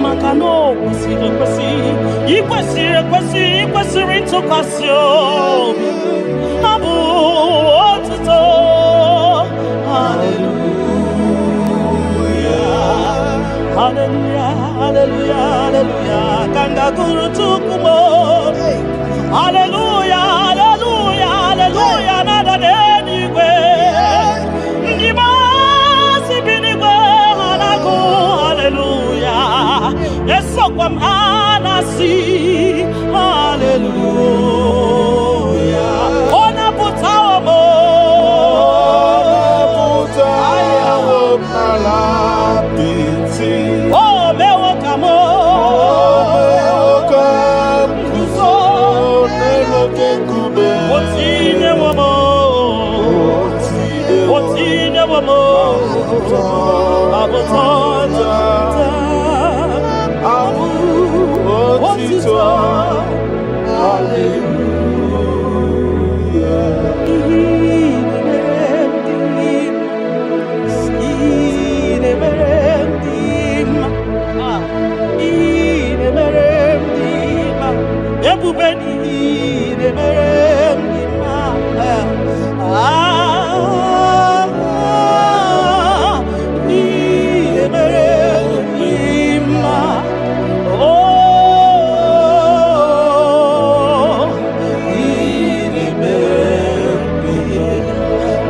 maka na o kwesịrị ekwesị ikwesịrị ntụkwasị obi abu otuto hallelujah Hallelujah, hallelujah, hallelujah. Kangaguru tukumo. Hallelujah, hallelujah, hallelujah. Nada denigwe. Ngimasi binigwe hanaku. Hallelujah. Yeso kwa mhanasi. Hallelujah. Ona putawa mo. Oh, mewo kamo. Otine womo. Otine womo. Abotota. Abu. Otito. Hallelujah.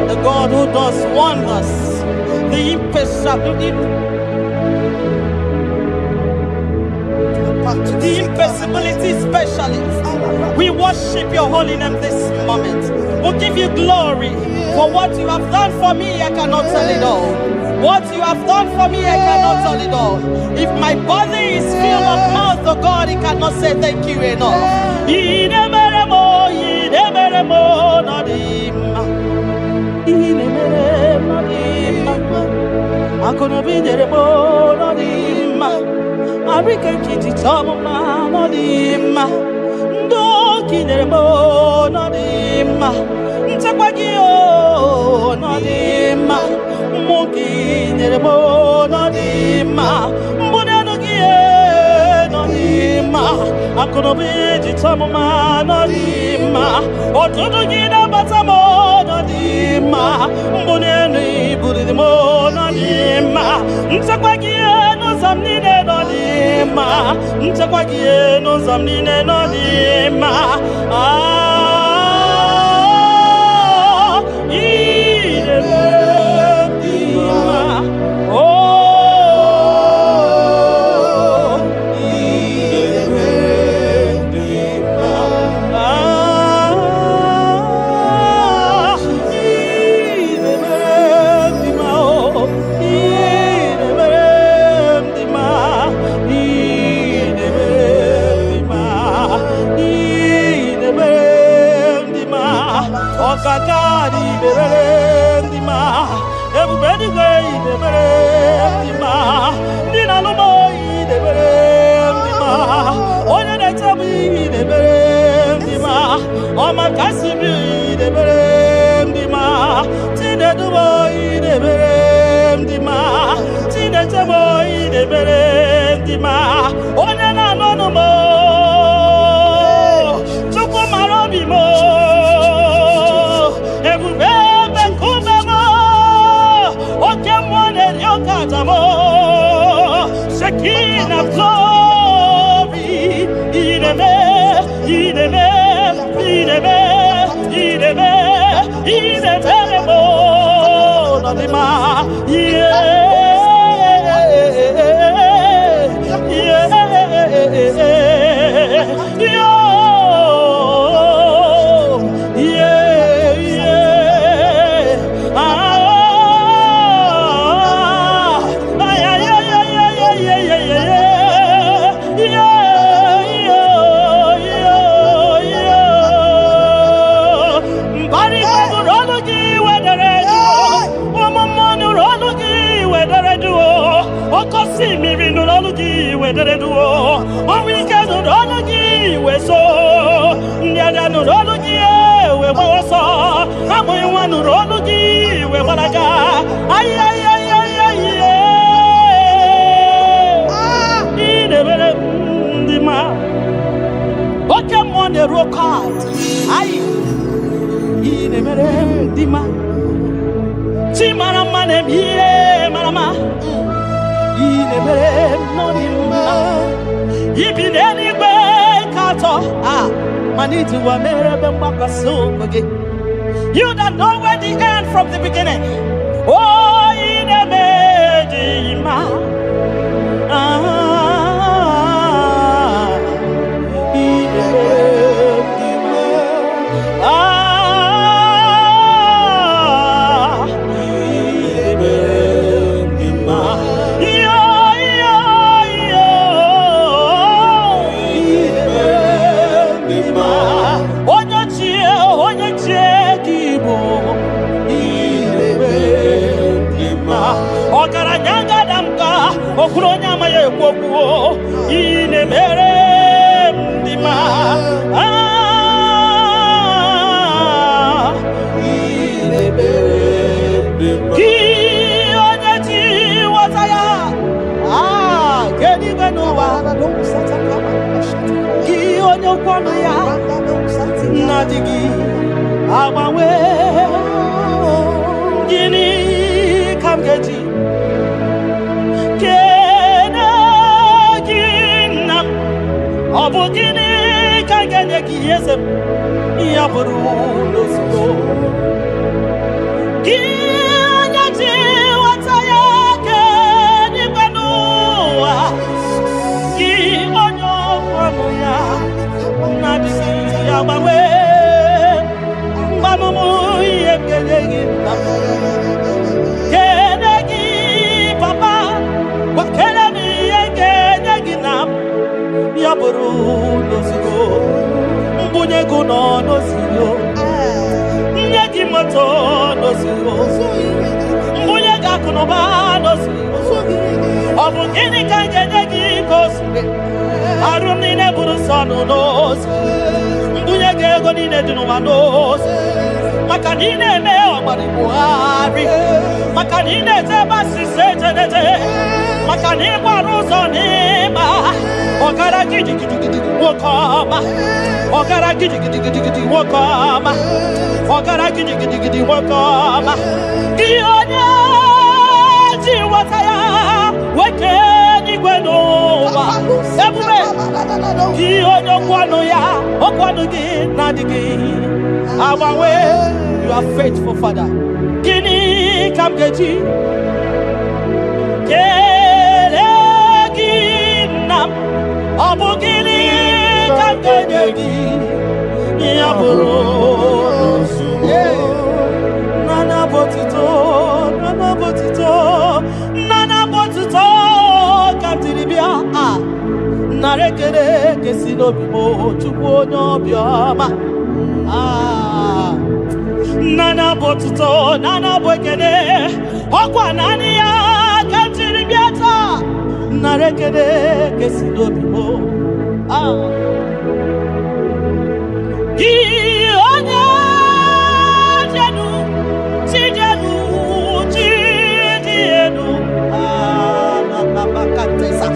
The God who does wonders, the impossibility specialist. We worship your holy name this moment. We give you glory for what you have done for me. I cannot tell it all. What you have done for me, I cannot tell it all. If my body is filled of mouth, oh God, it cannot say thank you enough. Arika kiti tama no dima, ndoki nerebo no dima, ntakwagio no dima, moki nerebo no dima, mbonanogie no dima, akonobi tama no dima, otudugira batamo no dima, mboneni buridimo no dima, ntakwagio zamnine no dima, ntakwagie no zamnine no dima. Dima. Oh, Kakari berendima, everybody gay berendima, Nina Lomoy berendima, Oya Netabi berendima, Oma Kasibi berendima, Tina Duboy berendima, Tina Taboy berendima, Oya Nanomo, Chokomarobi mo. Shekina glory, ideme, nadima, Inemere nodima. Ibineni bekato. Maniti wa merebe mbakaso koge. You that know where the end from the beginning. Oh, inemejima. Okuronya maye kwokuo inemere ndima inemere ndima ki onyeji wataya kedi benowa do sataka ki onyokwano ya nadigi amawe gini kamgeji Obugini kaganye kiyesem yaburu losgo Gianyati wataya keni banua Gi onyo kwanuya Nabisi yabawe Manumu yekeleги Kenegi papa Wakelemi yekenegi nam Yaburu losigo Mbunyego no nosigo Nyegi moto nosigo Mbunyega kunoba nosigo Obugini kangenegi kosube Arunine burusano nosigo Mbunyege gonine dinuma nosigo Makanine me omari buhari Makanine zebasi sejenete Makanine baruzonima Ogara gidi gidi gidi wokama Ogara gidi gidi gidi gidi wokama Ogara gidi gidi gidi wokama Gionya jiwataya Wekeni gwenova Ebume Gionya kwano ya Okwano gi nadigi Awawe You are faithful Father Gini kamgeji Abugini kanganyegi Yaburu Nana botito Katiribia Narekere kesino bimo Chukwo nyobioma Nana botito Nana bwekene Okwa nani ya Katiribia ta Narekere kesino bimo Gionya jenu Tijenu Tijienu Makatesa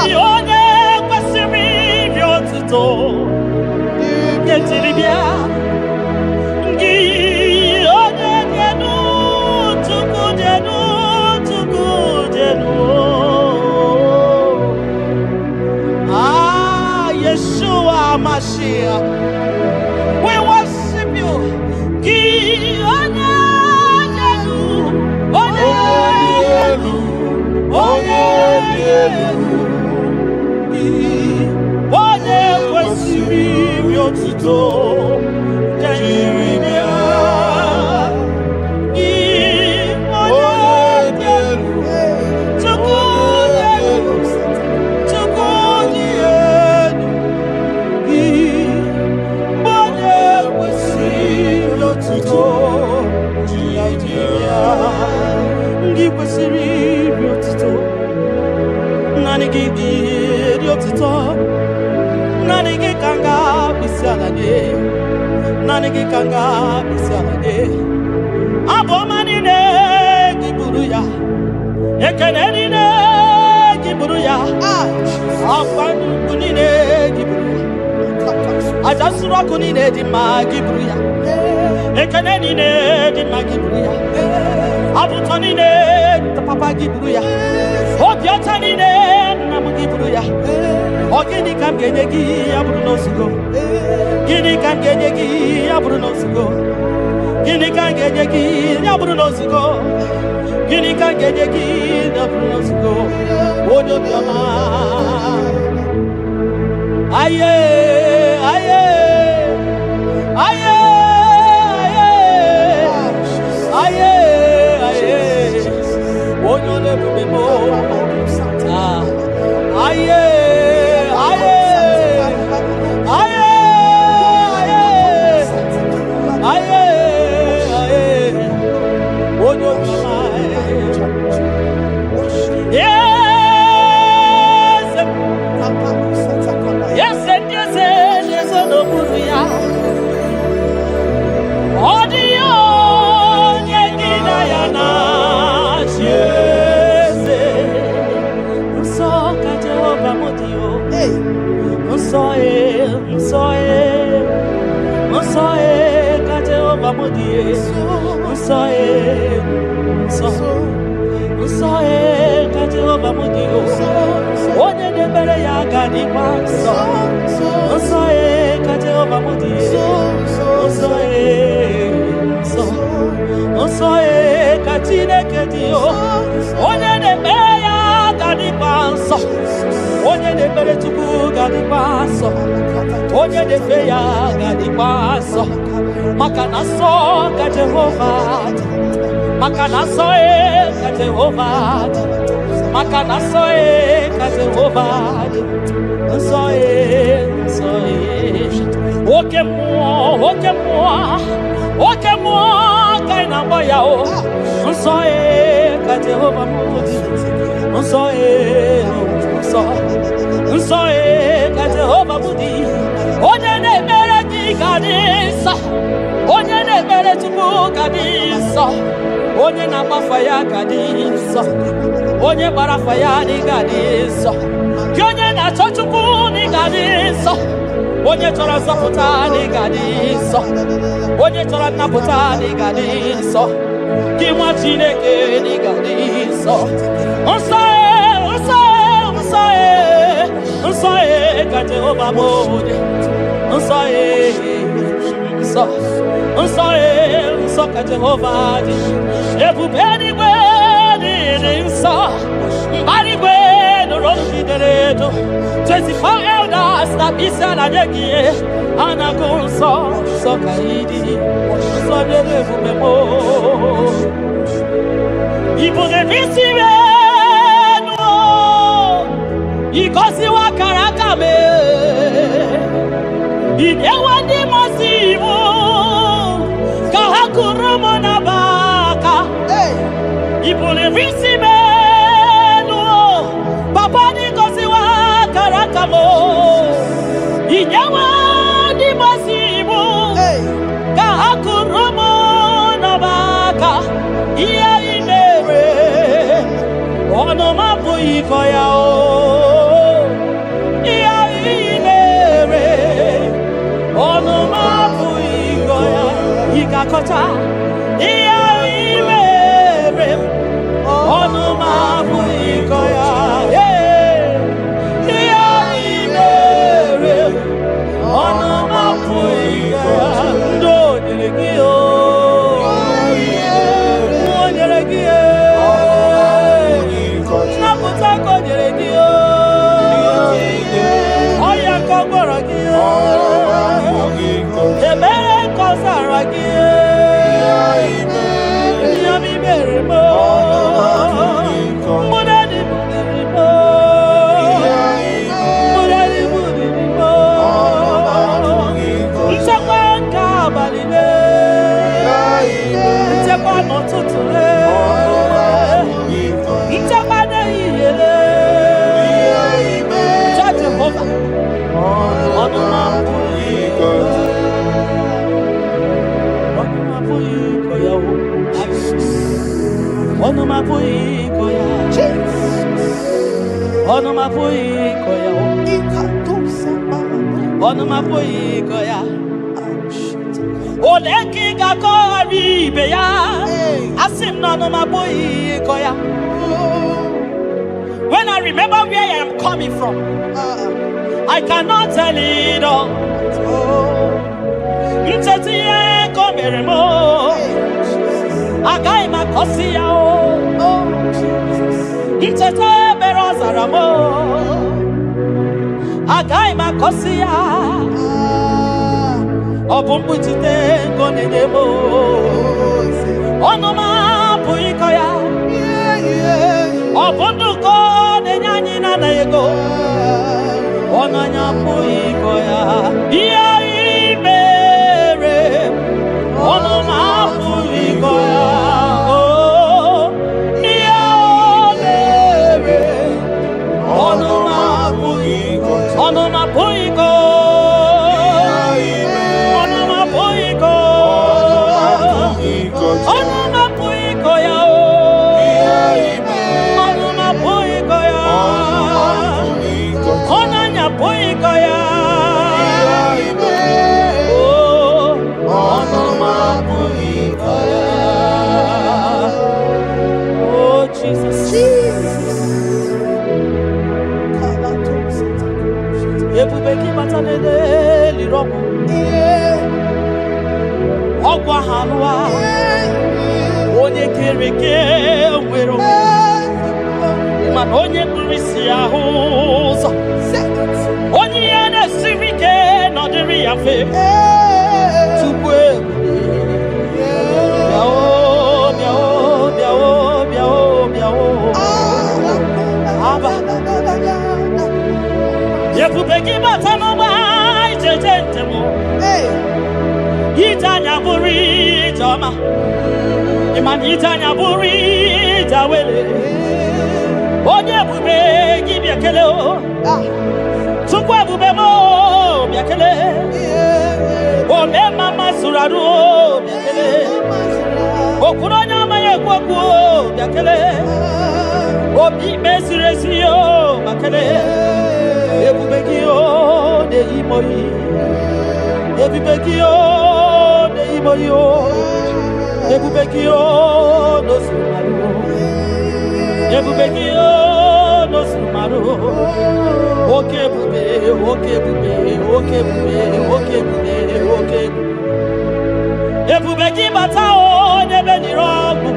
Gionya kwasiri Vyotito Ketiribia Gionya jenu Tukujenu Yeshua Mashiach, we worship you. Nanigi kanga bisade abomani ne giburuya ekeneni ne giburuya afani kunine giburuya ajasura kunine di magiburuya ekeneni ne di magiburuya abutoni ne papa giburuya Obiatanine namugibruya. Ogini kam genegi abruno sugo. Gini kam genegi abruno sugo. Gini kam genegi abruno sugo. Gini kam genegi abruno sugo. Wodo biama. Aye aye aye aye aye wodo le bubemo. Aye aye aye aye aye wodo biama. Yes, no buruya. Odio nyegina yana cheze. Unso ka Jehova modio. Unso ka Jehova modie. Unso ka Jehova modio. Onye debere ya gadi kwanso. Unso ka Jehova modie. Unso ka Chineke dio. Onye debere ya gadi kwanso. Onye debere Chukwu gadi kwanso. Onye debere ya gadi kwanso. Maka na so ka Jehova. Maka na so ka Jehova. Maka na so ka Jehova. Unso oke mo kaina boya o. Unso ka Jehova mudi. Unso ka Jehova mudi. Onye na-emere gị gadisa. Onye na-emere Chukwu gadisa. Onye na-agbafa ya gadisa. Onye gbara afa ya dị gadisa. Gị onye na-achọ Chukwu dị gadisa. Onye chọrọ nzọpụta dị gadisa. Onye chọrọ nnapụta dị gadisa. Gị nwa Chineke dị gadisa. Nsọ ka Jehova mode. Nsọ ka Jehova dị. Ebube eluigwe dị nsọ. Mbara igwe nụrụ jidere edo. 24 elders na isi ala nye gị anago nsọ ka ịdị. Nsọ dịrị ebube mo. Ibu na-ebisi enu. Igosiwa kara aka me. Idewa ndị mosi iwu. Ka ha kụrụ m na baka. Ibu na-ebisi enu. Papa ndị gosiwa kara aka mo. Idewa ndị mosi iwu. Ka ha kụrụ m na baka. Ihe ị mere. Ọnụ m abụghị iko ya o. Kọcha ihe imere ọnụ m abụghị iko ya. Ihe imere ọnụ m abụghị iko ya. Ndị o nyere gị o. O nyere gị e. Nnapụta ka o nyere gị o. Ọya ka ọ gwara gị o. Ebere ka ọ zara gị. Oleki gako aribe ya. Asim no ma boy ko ya. When I remember where I am coming from, I cannot tell it all. Mtatiye komeremo, agai makosia o. Mtete berazaramo, agai makosia. Obumbutite konedemo, onoma puikoya. Obunduko nenyanyi na ego, onanya puikoya. Iya ibere, onoma puikoya. Oh, iya ibere, onoma puikoya. Onoma puikoya. Ogwa hanwa onye kereke nwere man onye kurisi ahụzọ onye ya na-esiri ike n'ọdịrị ya mfe tupu ebube gị bata n'ọgba ijeje njem Itanya buri jama, iman itanya buri jawele. Onye bube gibi akele o, tukwe bube mo biakele. Ome mama suradu o biakele. Okuronya maye kwaku o biakele. Obi mesiresi o biakele. Ebube gi o de imoyi. Ebubekio de iboyo, ebubekio no sumaru, ebubekio no sumaru. Oke bube, oke bube, oke bube, oke bube, oke bube. Ebubeki bata o nebe ni rogu,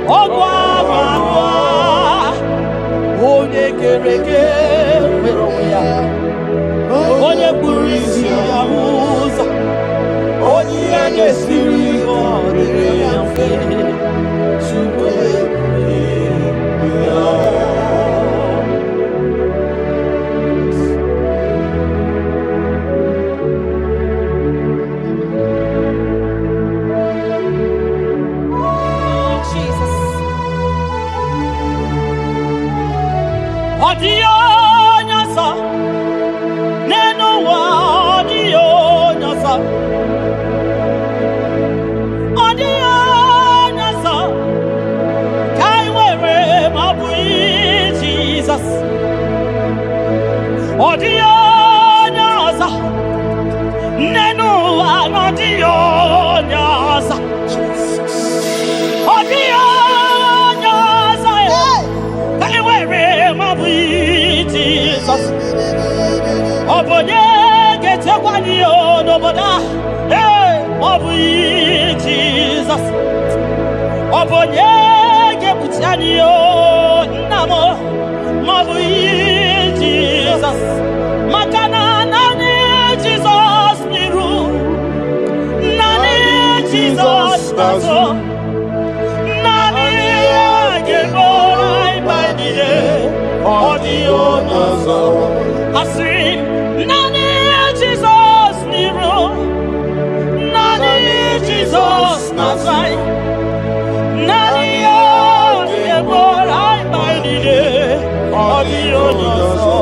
ogwa agwa, onye kereke meroya. Onye kpuru isi ya ụzọ onye ya na-esiri ọ dịrị ya mfe Chukwu Jesus ọ dị onye ọzọ Obonye gete kwani o noboda, obu Jesus. Obonye gebutiani o namo, obu Jesus. Makana nani Jesus niru, nani Jesus nazo, nani agebora ibadie, odio nazo. Asri nani Jesus niru, nani Jesus nazai, nani agebora ibadie, odio nazo.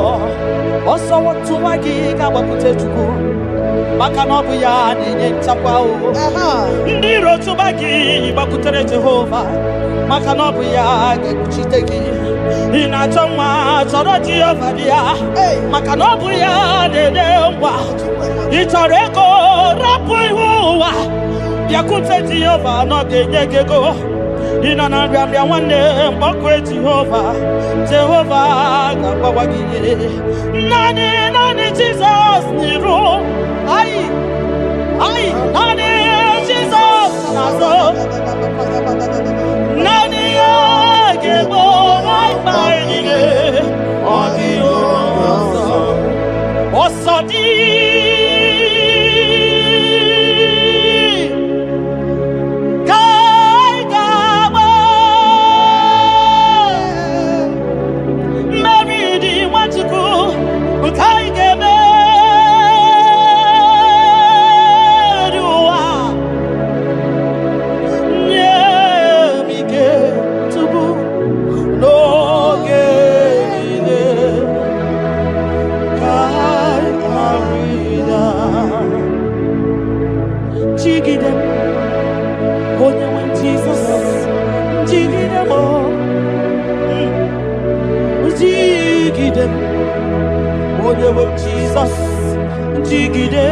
Oso watu wagi kabakute chuku, maka nobu ya nenye chakwa o. Ndiro tubagi bakutere Jehova, maka nobu ya gekuchitegi. Inachoma choro Jehova dia, maka nobu ya dedemwa. Itareko rapu ihuwa, yakute Jehova no genyegego. Inanambia one day, Mbokwe Jehovah, Jehovah, Gabawagi, Nani, Jesus, Niro, Nani, Jesus, Nazo, Nani, Gebo, Osodi. Jesus, Jigide,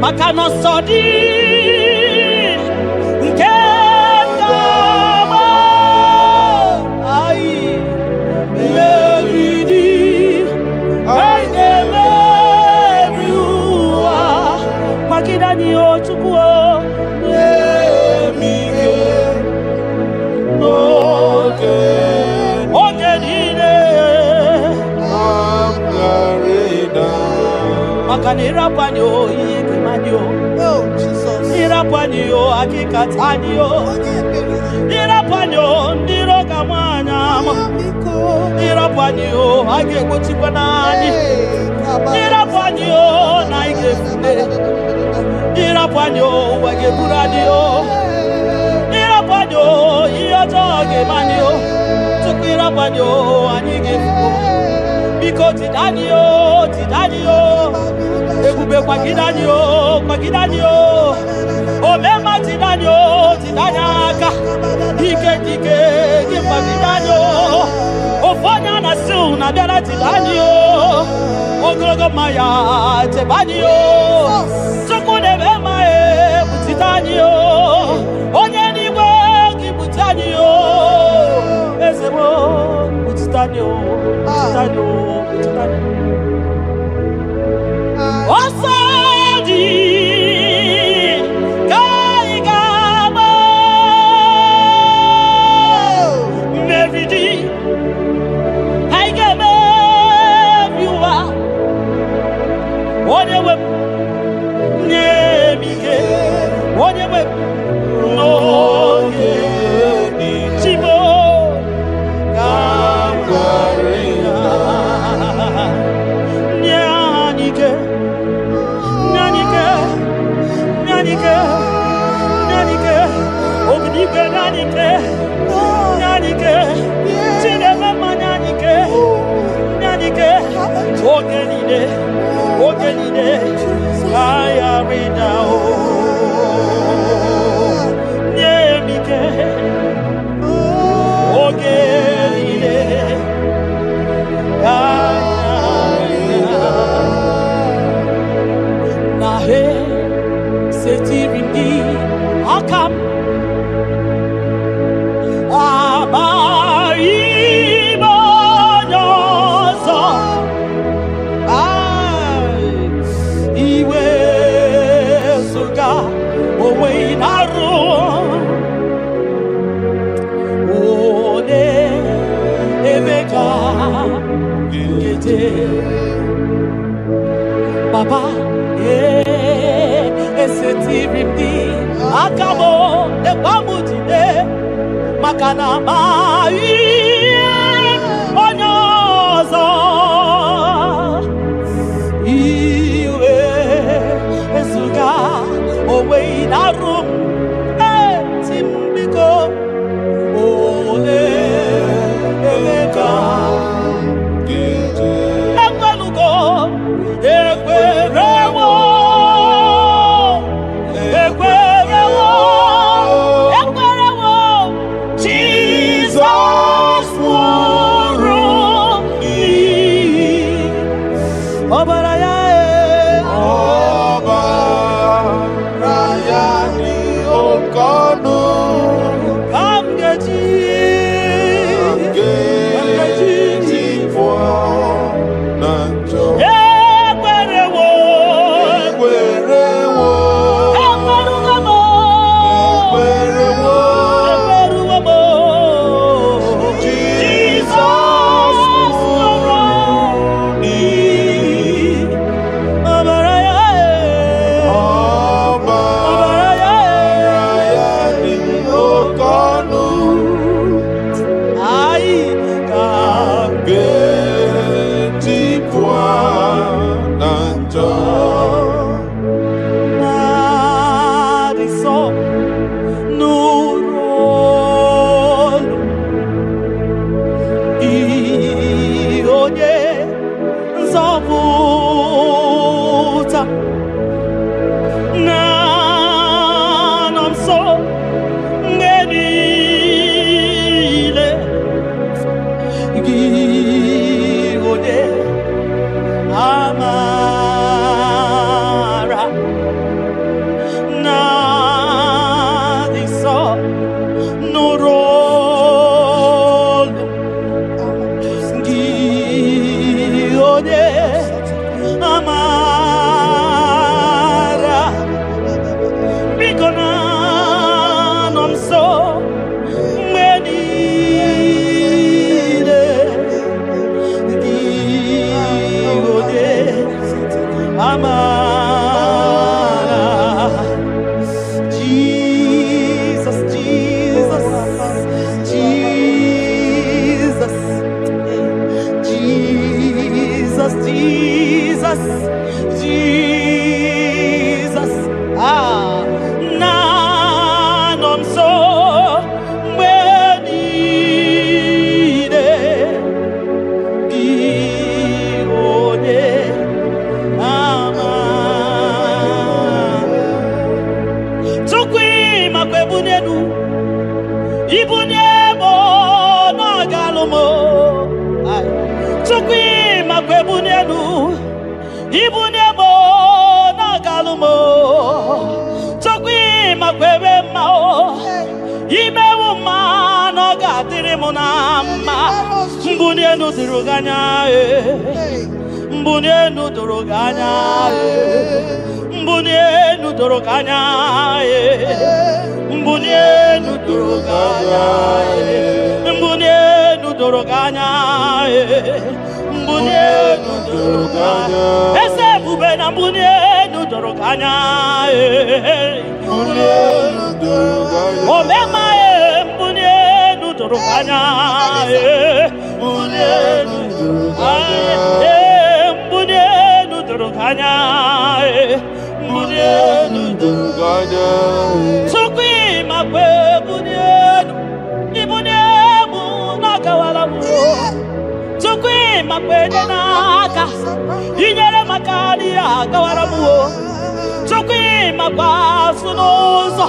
Makano Sodi, Nketama, Ai, Lady, I never Makidani Ochukuo, Lemike, Makanira panyo, Ikimanyo, oh Jesus, Ira panyo, Akikatanyo, Ira panyo, Niro Kamanya, Ira panyo, Akikuchipanani, Ira panyo, Naikefune, Ira panyo, Wakepuradio, Ira panyo, Iotoge manyo, Tukira panyo, Anikefu. Because Tidanio, Ebube Kwagidanio, Omema Tidanyaka, Dike, Gimpagidanio, Ofanya Nasu, Nadara Tidanio, Ogrogo Maya, Tebanio, Sokune Bemae, Tidanio, Onyaniwe, Gibutanio, Ezemo, Tidanio. Osadi Kaigama Meridi Haigame Viwa Onewe Nemige Onewe Noye Chimo Papa, esetirimdi akabo de bamutide makana mai onyozo iwe esuga owe inarum timbiko ole emeka Jesus. Jesus, Jesus, Jesus. Ah, nanom so many Ibunebo na galumo, Chukwi makwebunenu. Ibunebo na galumo, Chukwi makwebe mao. Imewu ma no gatiri munama. Mbunenu diruganya, mbunenu duruganya, mbunenu duruganya. Mbunenu duruganya, mbunenu duruganya, mbunenu duruganya. Ese bubena mbunenu duruganya, mbunenu duruganya. Omema mbunenu duruganya, mbunenu duruganya, mbunenu duruganya, mbunenu duruganya. Ibunenu, ibunemu nakawalamu. Chukwi makwede naka, inyere makani akawalamu. Chukwi makwasunuzo,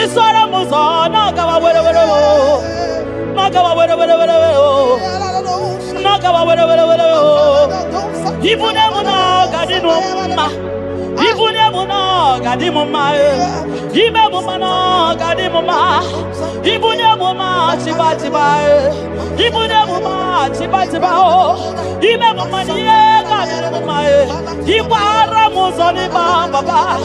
isora muzo nakawa were were wo, nakawa were were were wo, nakawa were were were wo. Ibunemu nakadinuma. Ibunemu na gadimuma, Ibunemu na gadimuma, Ibunemu ma chiba chiba, Ibunemu ma chiba chiba, Ibunemu ma niye gadimuma, Ibara muzoni baba,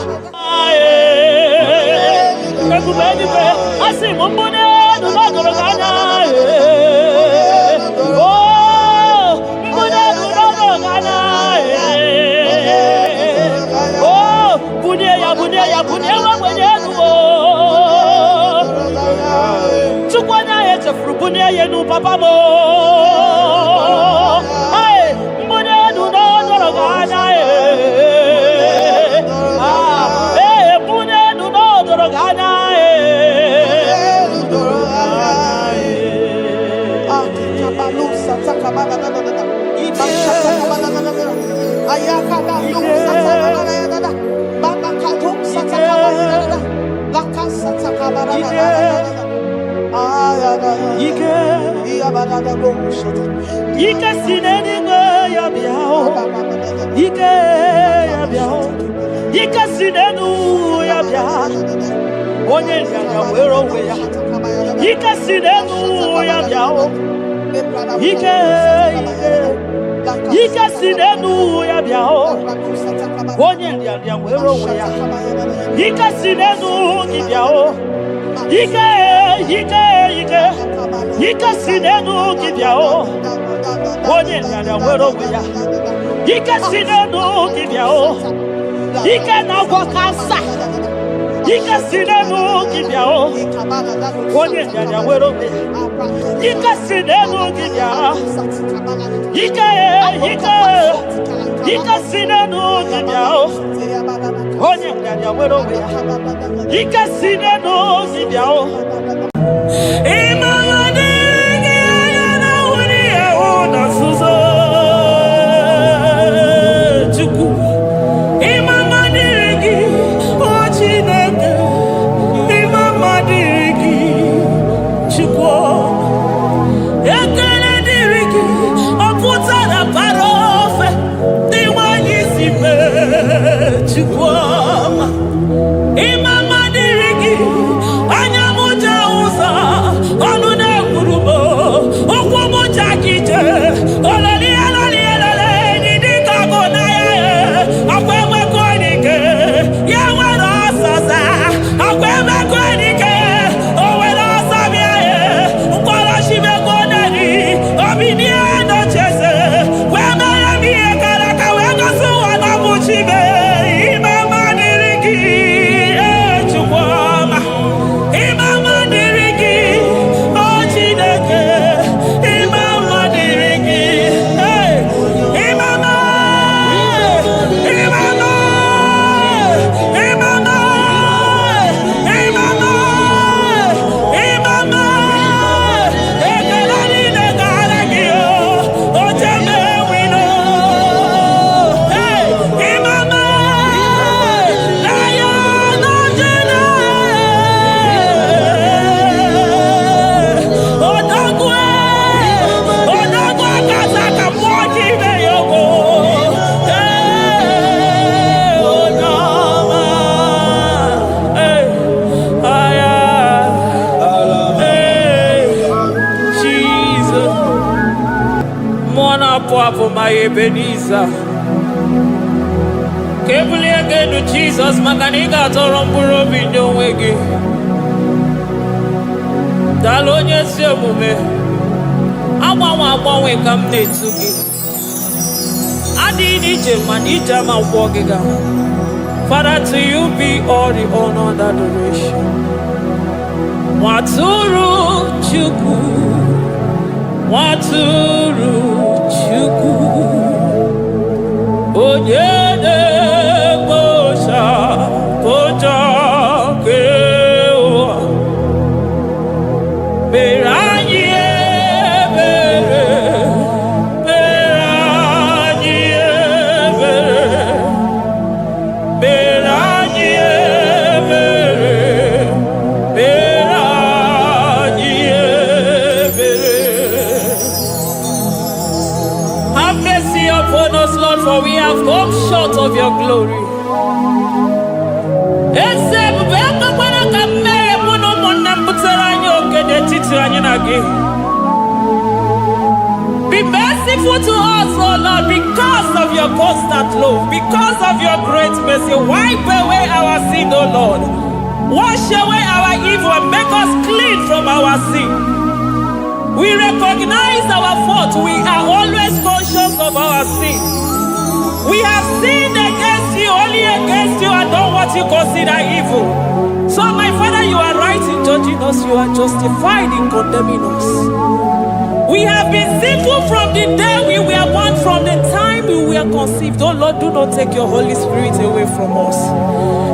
Ekubeni pe, asimubune nunogorogana, oh, mbune nunogorogana. Bunya wanyenu Chukwanya yeche frubunya yenu papa mo. Ay, bunya nu no doroganya bunya nu no doroganya Kabalusa takabana Ike sineni ya biao, Ike ya biao, Ike sinenu ya biao, Onye ya wero ya, Ike sinenu ya biao, Ike sinenu ya biao, Onye ya wero ya, Ike sinenu ya biao. Ike sinenu kibyao Onye nyanya wero weya Ike sinenu kibyao Ike na wakasa Ike sinenu kibyao Onye nyanya wero weya Ike sinenu kibyao Ike sinenu kibyao Onye nyanya wero weya Ike sinenu kibyao Mwana Papa, my Ebenezer. Kebuli again to Jesus, Makaniga Toromburo Bindo Wegi. Dalonya Semume. Awa come to give. Adi Nije Manija Mawagiga. Father, to you be all the honor and adoration. Waturu Chuku. Waturu Chuku. Onyede Bosha Boja Kewa. Beranye Bere. Beranye Bere. Beranye Bere. Beranye Bere. Have mercy upon us, Lord, for we have come short of your glory. Be merciful to us, O Lord, because of your constant love, because of your great mercy. Wipe away our sin, O Lord. Wash away our evil and make us clean from our sin. We recognize our fault. We are always conscious of our sin. We have sinned against you, only against you, and done what you consider evil. So, my Father, you are right in judging us. You are justified in condemning us. We have been sinful from the day we were born, from the time we were conceived. Oh Lord, do not take your Holy Spirit away from us.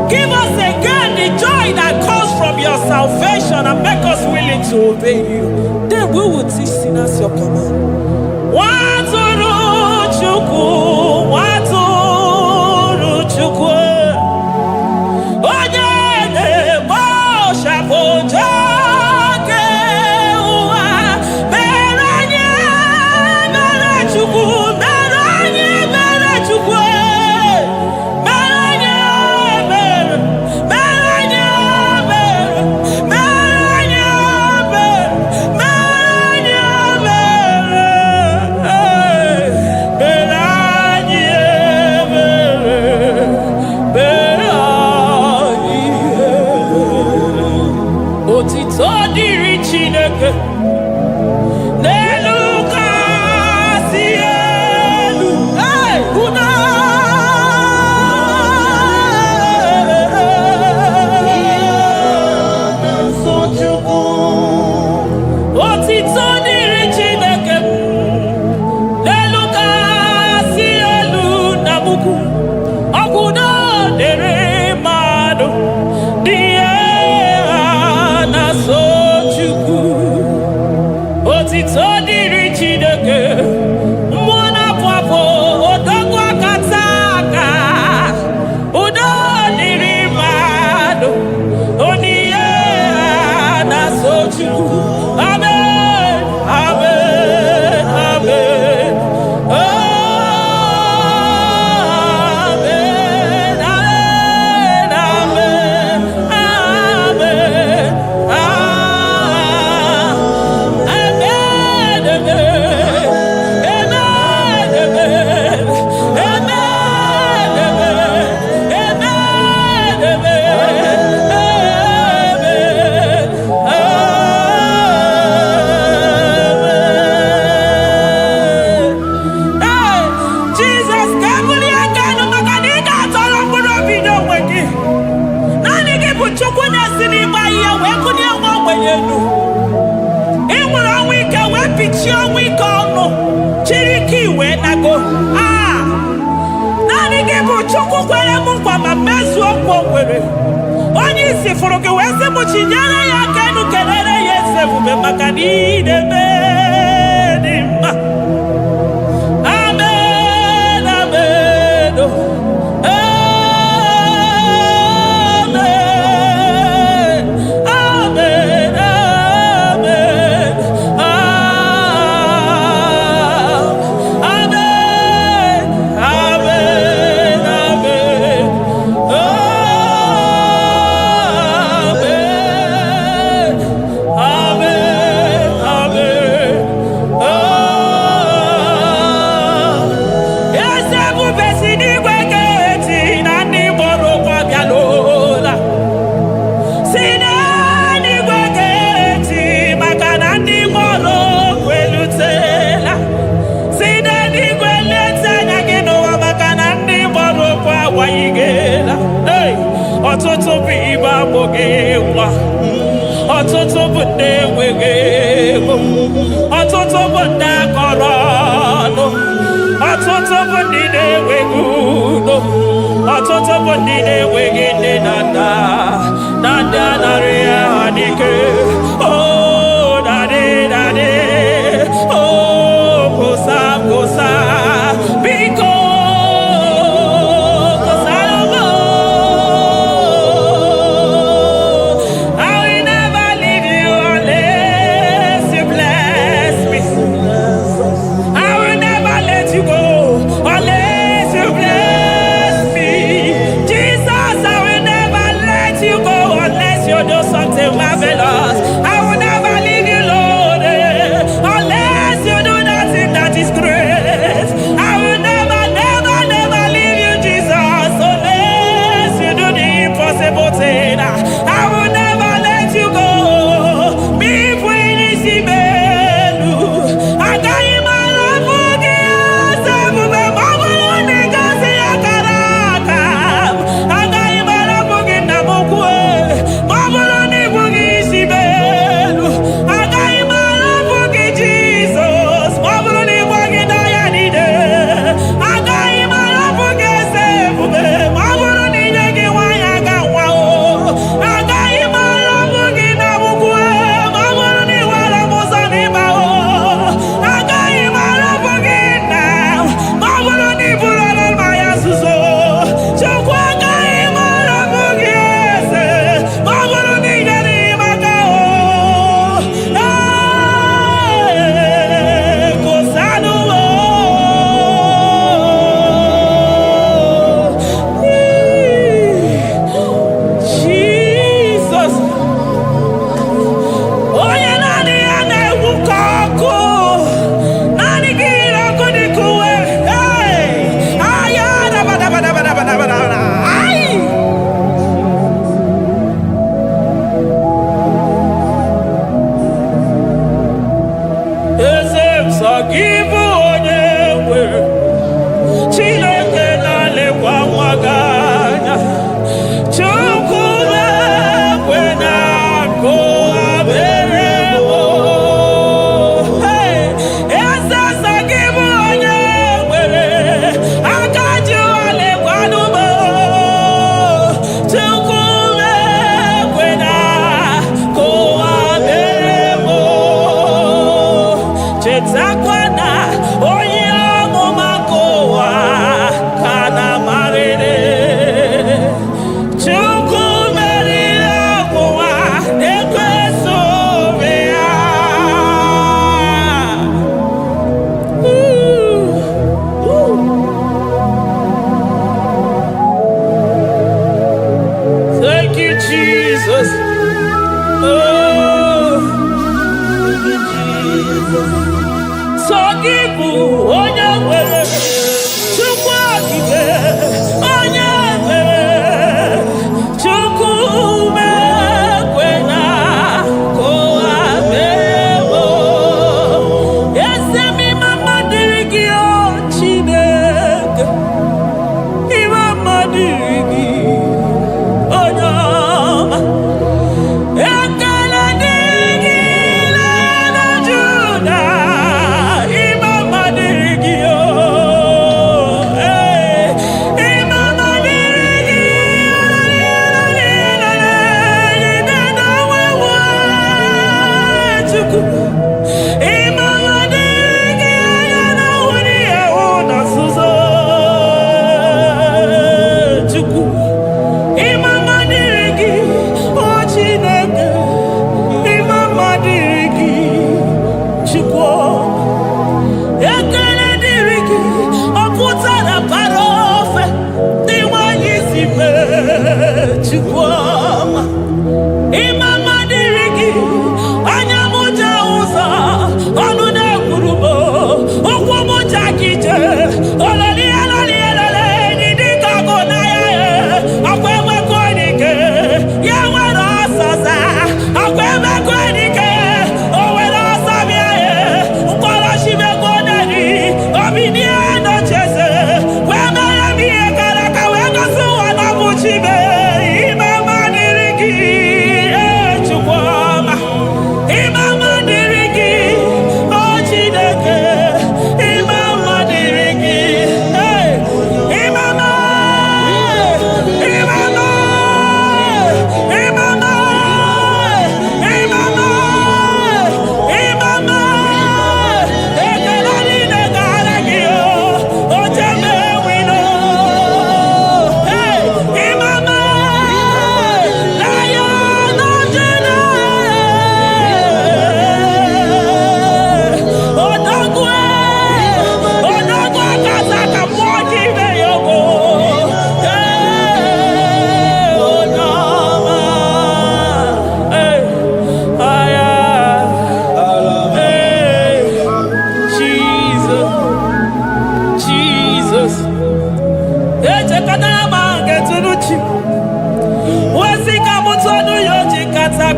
Give us again the joy that comes from your salvation and make us willing to obey you. Then we will teach sinners your command. Waturu Chuku, Waturu Chuku. Onyede Bosha Boja Kewa. Beranye Bere Chuku. Beranye Bere Chuku. Beranye Bere. Beranye Bere. Beranye Bere. Beranye Bere. Beranye Bere. Otito diri Chineke n'elu kasị elu. Una otito diri Chineke n'elu kasị elu na buku. Ọgwụdo dịrị mmadụ dị na-so Chukwu. Otito dịrị Chineke, mmụọ na-apụ apụ, odogwu akata aka. Udo dịrị mmadụ, onyinye na-so Chukwu. Amen, amen, amen. Amen, amen, amen, amen, Jesus, kabuli agano makanida atọrọ mkpụrụ obi n'onwe gị. Naanị gị bụ Chukwu na-esi n'ịgba ihe wee kụnye nwa ogbenye elu. Ị nwere ọnwụ ike wee pichie ọnwụ ike ọnụ, chiri ike iwe nago. Naanị gị bụ Chukwu kwere m nkwa ma mezuo nkwa o kwere. Onye isi fụrụ gị wee sị m chinyere ya aka elu, kelere ya eze ebube maka na ị na-eme dị mma. Amen, amen, oh. Amen, amen, amen, amen, amen, amen, amen, amen, amen. ọtụtụ bụ ibe agbụghị nwa, ọtụtụ bụ ndị enweghị ego, ọtụtụ bụ ndị akọrọ ọnụ, ọtụtụ bụ ndị na-enweghị udo, ọtụtụ bụ ndị na-enweghị nne na nna, na ndị anarị ya ha n'ike. Oh, daddy, daddy, oh, gosa, gosa, biko. You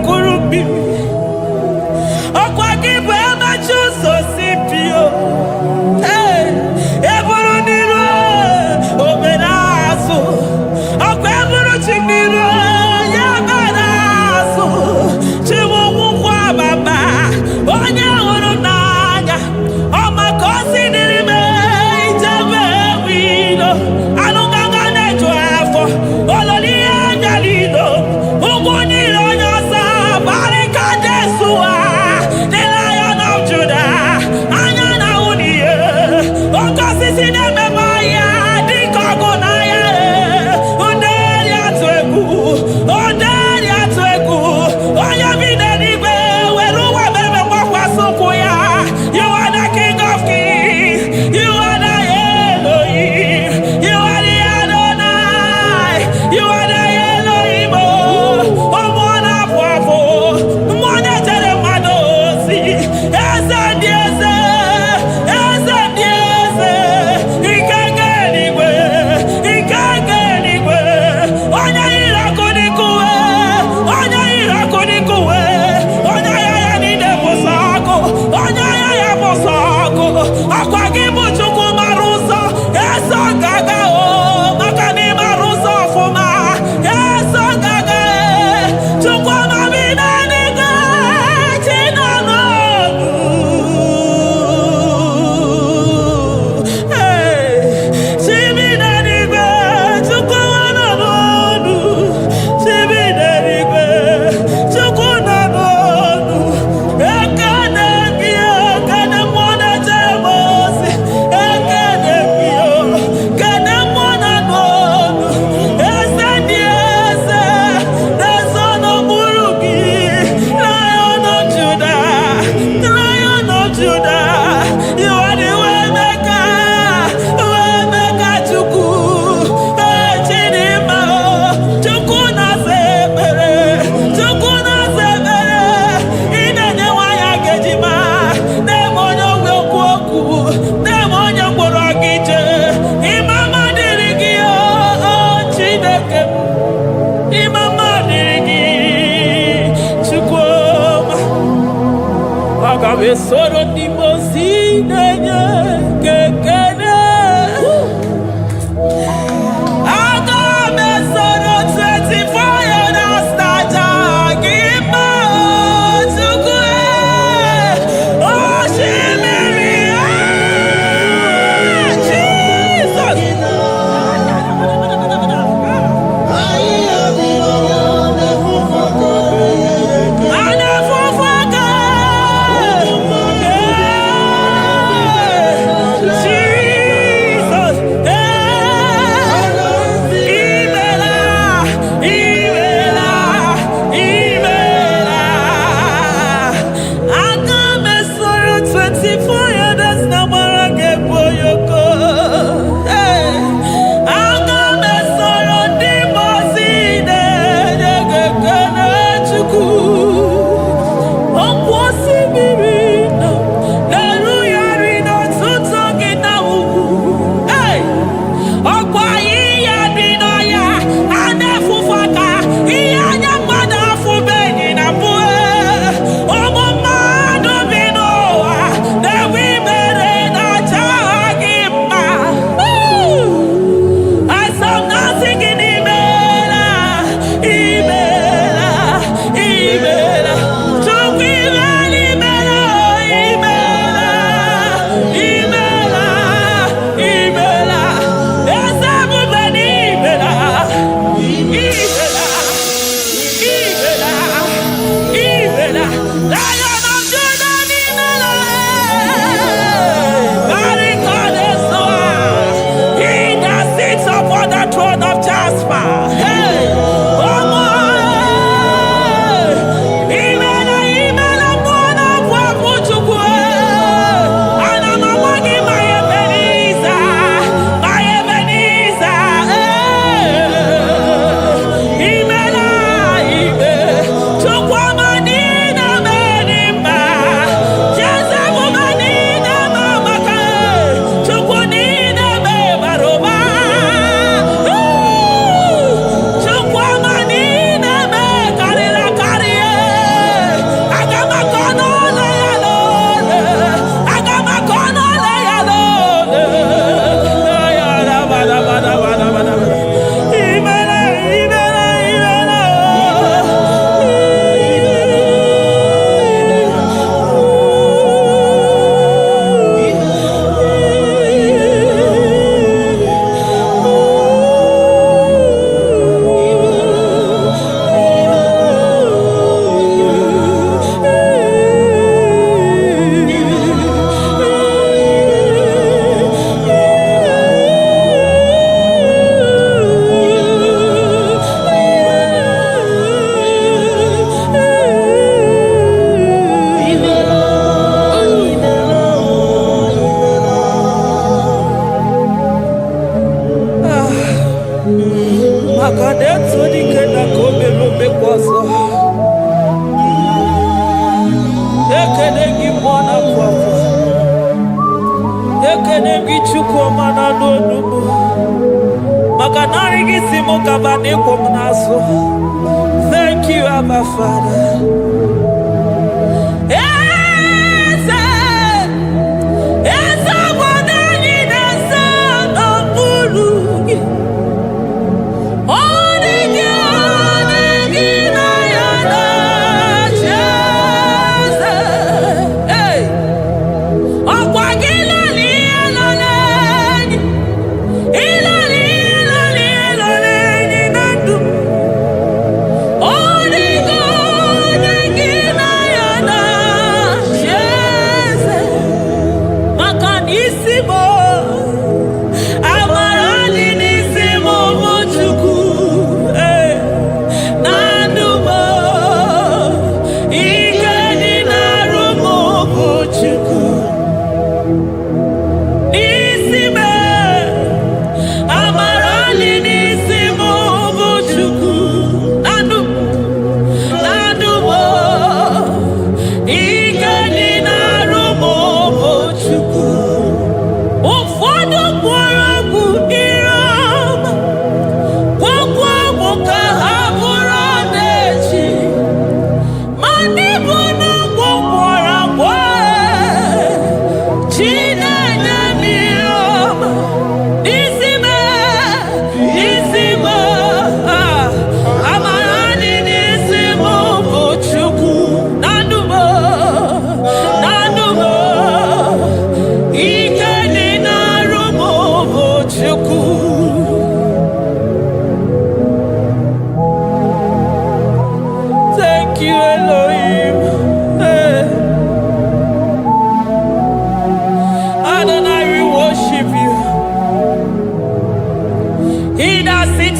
kurubi. Okwa kibu ema chuso sipio. Eburu niro oberazo. Okwa eburu chimiro ya berazo. Chimu mukwa baba. Onya uru naga. Oma kosi nirime ijebe wido. Anunganga nejo afo. Ololi anjalido. Uguniro nyosa. Barika Jesua. The Lion of Judah. Anyana uniye. Okosi sineme maya. Dikogunaya. Onderi atwegu. Onderi atwegu. Oya binenigwe. Weruwa bebe mwakwa sukuya. You are the King of Kings. You are the Elohim. You are the Adonai. You are the Elohim. Omwana pwafo. Mwana tere madosi. Eze dieze. Eze dieze. Ikenge nigwe. Ikenge nigwe. Onya irakunikuwe. Onya irakunikuwe. Onya yaya nide musako. Onya yaya musako. Akwagibu chuku maruso. Eso gaga o. Makani maruso fuma. Eso gaga e. Chuku mabina niga. Chinano. Chibina niga. Chuku wananodu. Chibina niga. Chuku nanodu. Ekane kio. Kane mwana jemosi. Ekane kio. Kane mwana nodu. Ese dieze. The son of Buruki. Lion of Judah. Lion of Judah. You are the way maker. Way maker chuku. Chidima. Chuku na sebere. Chuku na sebere. Inene waya gejima. Demonyo wekwoku. Demonyo borogije. Imama dirigio. Chineke. Imama dirigi. Chukwuma. Agabe soro di mosi nenye kekene. Agabe soro 24 years staja gima chukwe. Oh shimiri. Jesus. Anefufaka. Makadetu dikena kobe lobe kwaso. Ekenegi mwana kwaso. Ekenegi chukwu mana n'onubu. Makanari gisimo kabane komnaso. Thank you, Abba Father.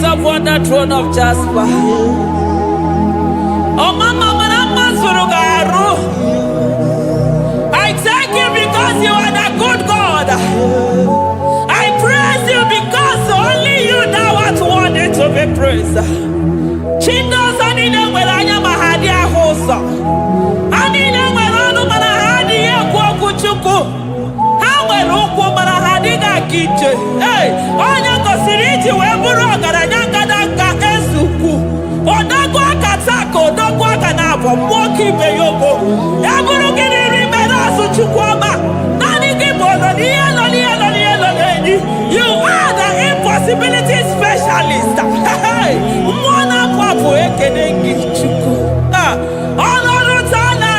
Upon the throne of Jasper. Oh, Mama, I thank you because you are the good God. I praise you because only you now are worthy to be praised. Chindos anine welanya mahadi ahosa. Anine welanu manahadi kwa kuchuku. Hawe ruku manahadi ga kiche. Hey, onya kosiriti weburu agaranya. Odagwa katako, odagwa kanabo, moki beyoko. Yaburu gini rimera suchukwama. Nani gibono, you are the impossibility specialist. Mwana papu ekenengi chuku. Olorutana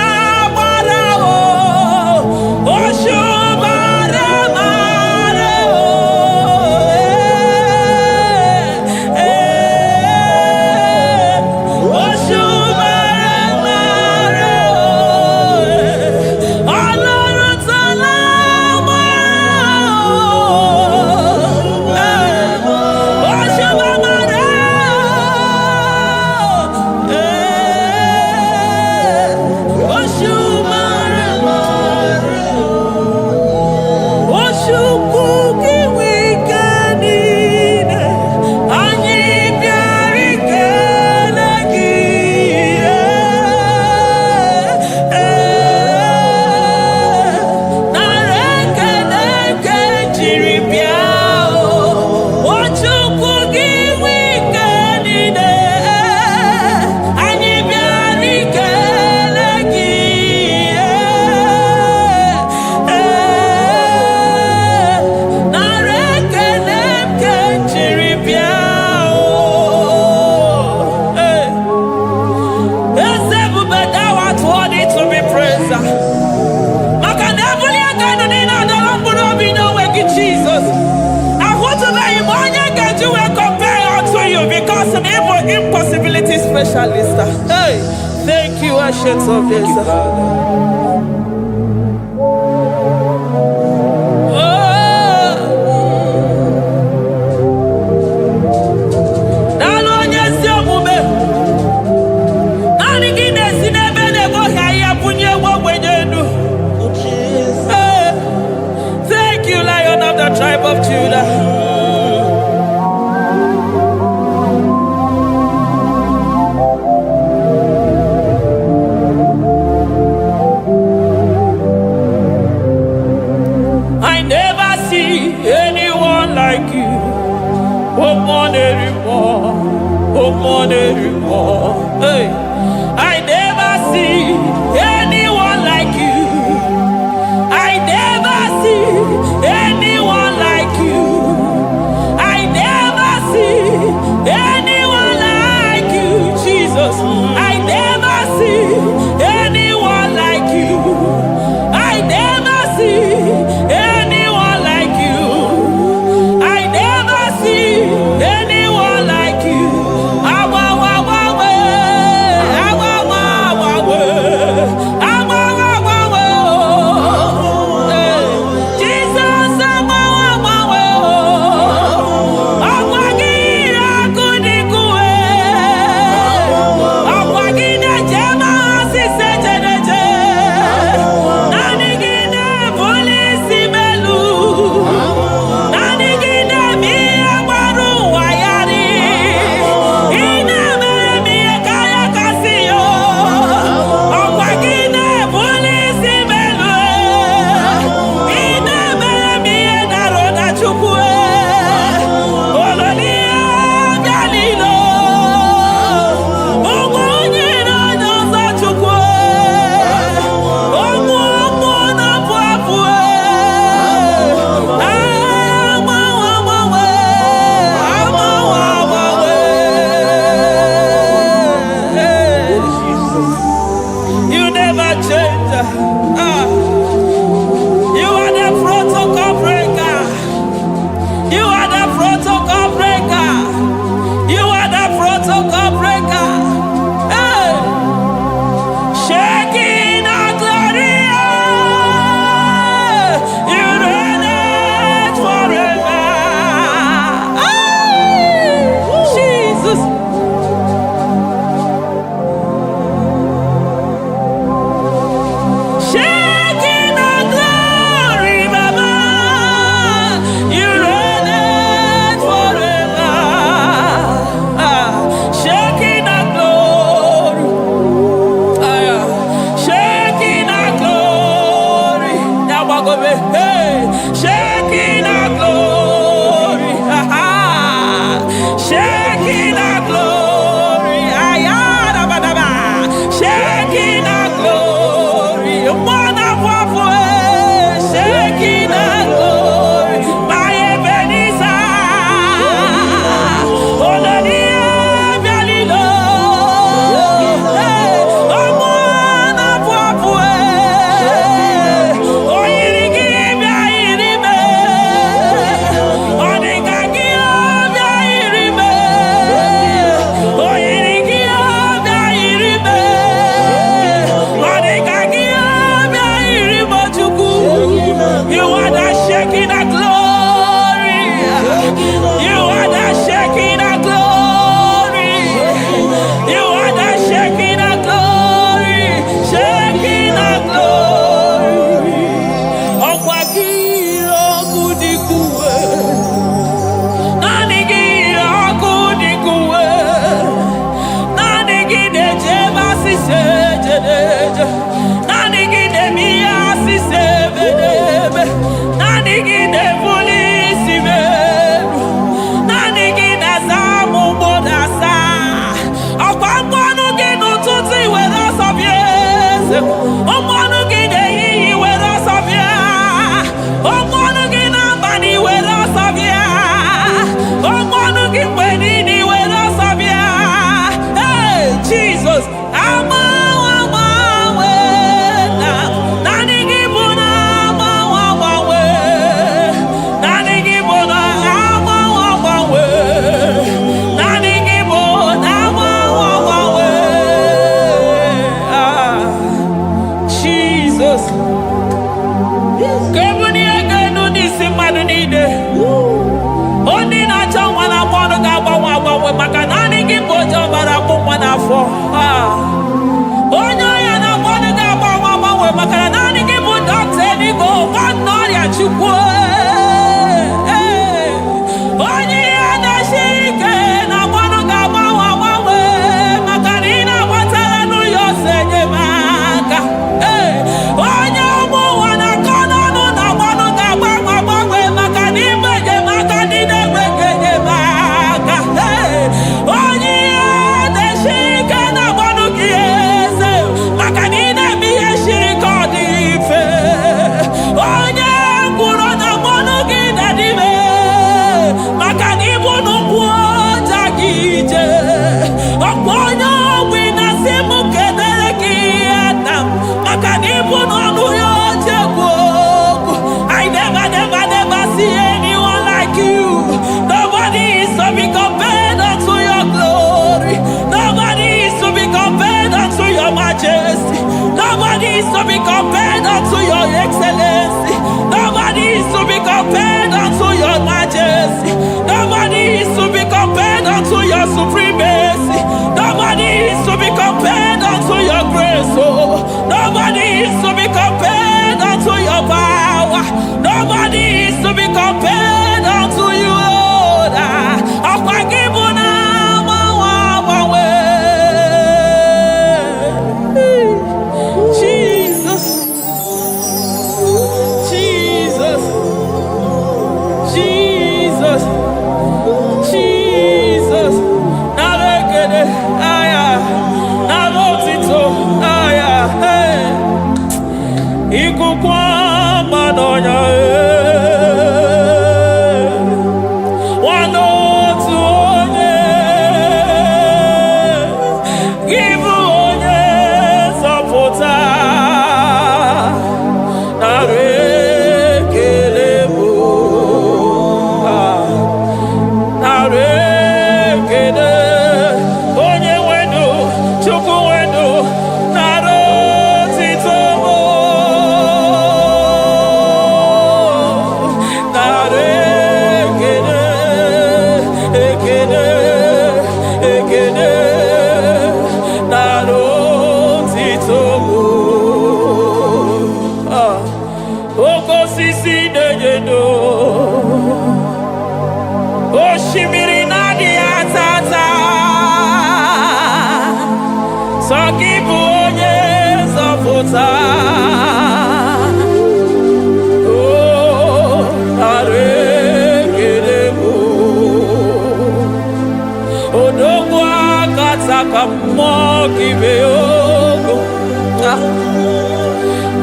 marao. Oshubare marao. Impossibility specialist. Hey, thank you, Ancient of Days. Thank you, Lion of the tribe of Judah. like you. Oh, more anymore. Oh, more anymore. Hey, I never see anyone like you. I never see anyone like you. I never see anyone like you, Jesus. I never see anyone like you. I never see anyone like you. I never see anyone like you.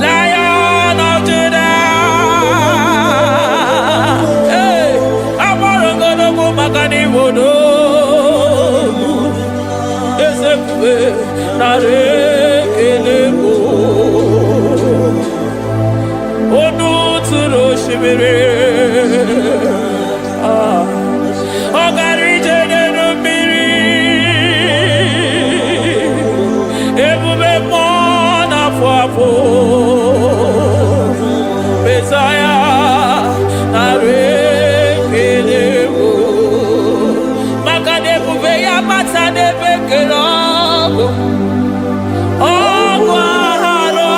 Lion of Judah, hey, Amorogono Magani Wodo, Ezekwe, Nare Elebo, Onu Turo Shimere, Ogari Jene Miri, Ebube Mona Fwapo, Messiah, Nare Elebo, Makade Bube Yamata de Bekelogo, Ogwahara,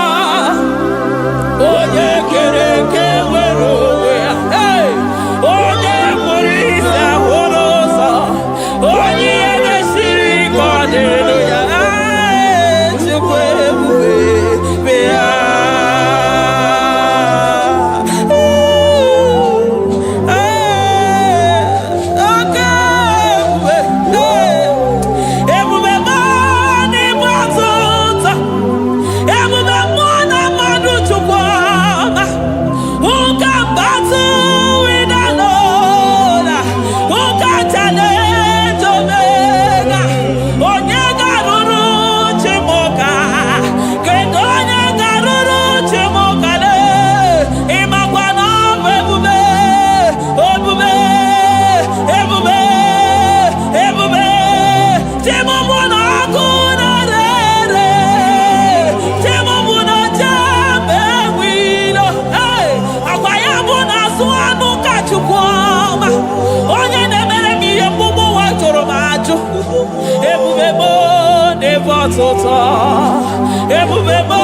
Oye Kereke Werowe, hey, Oye Morisa Horosa, Oye Neshiri Kodeluya, Chukwe Bube, Bea. Ebubebo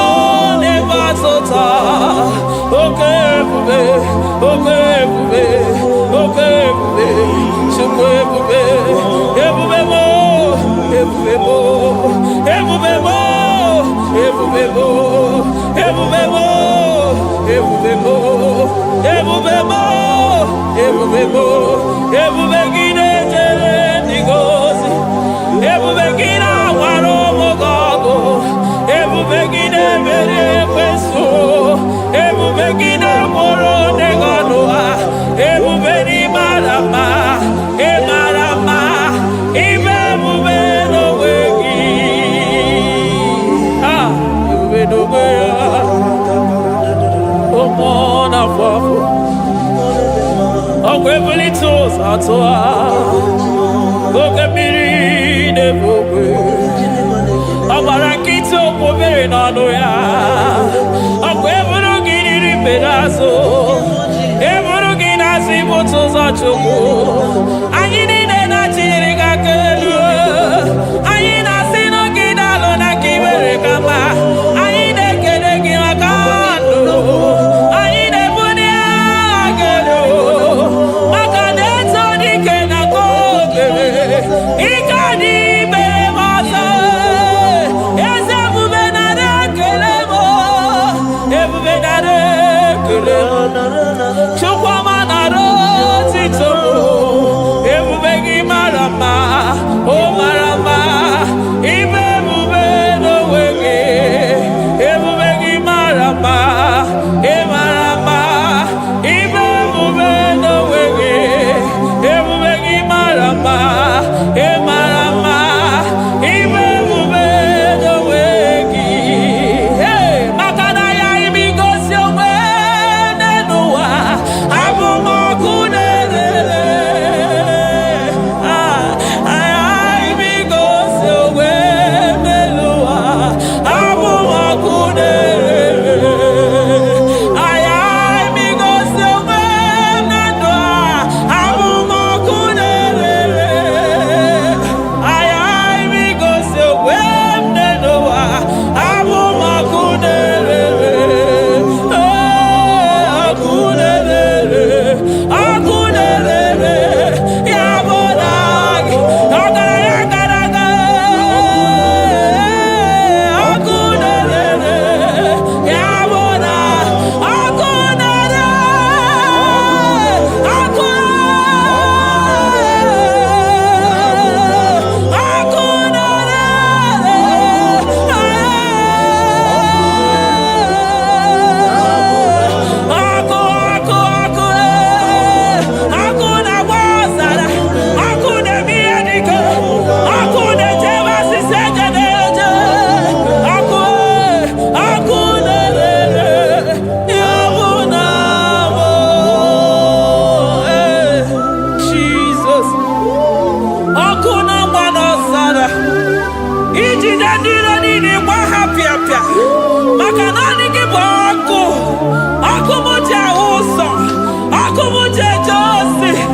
never tota. Okay, ebube, okay, ebube, okay, ebube, chukwu ebube, ebubebo, ebubebo, ebubebo, ebubebo, ebubebo, ebubebo, ebubebo, ebubebo, ebubegide jere ndigozi, ebubegina waro mogogo. Ebubegide mere kweso, ebubegide moro neganoa, ebubeni marama, emarama, ibebube no wegi. Ah, ebube no wegi. Omona fafo, okwebuli toza toa, okebiri debube. Abarakito pobere nano ya, akweburu gini pedazo, eburu gina si boto za choko, ayini na chiriga kelu, ayina sino gina lo na kibere kama, ayine kede gina kando, ayine buni agelo, makade toni kena kobebe, ikadi bere masa. Chukwama naro tito, Okuna mwana Sara. Ijide ndiro nini kwa hapia pia. Makanani kiboko. Akumuje uso. Akumuje josi.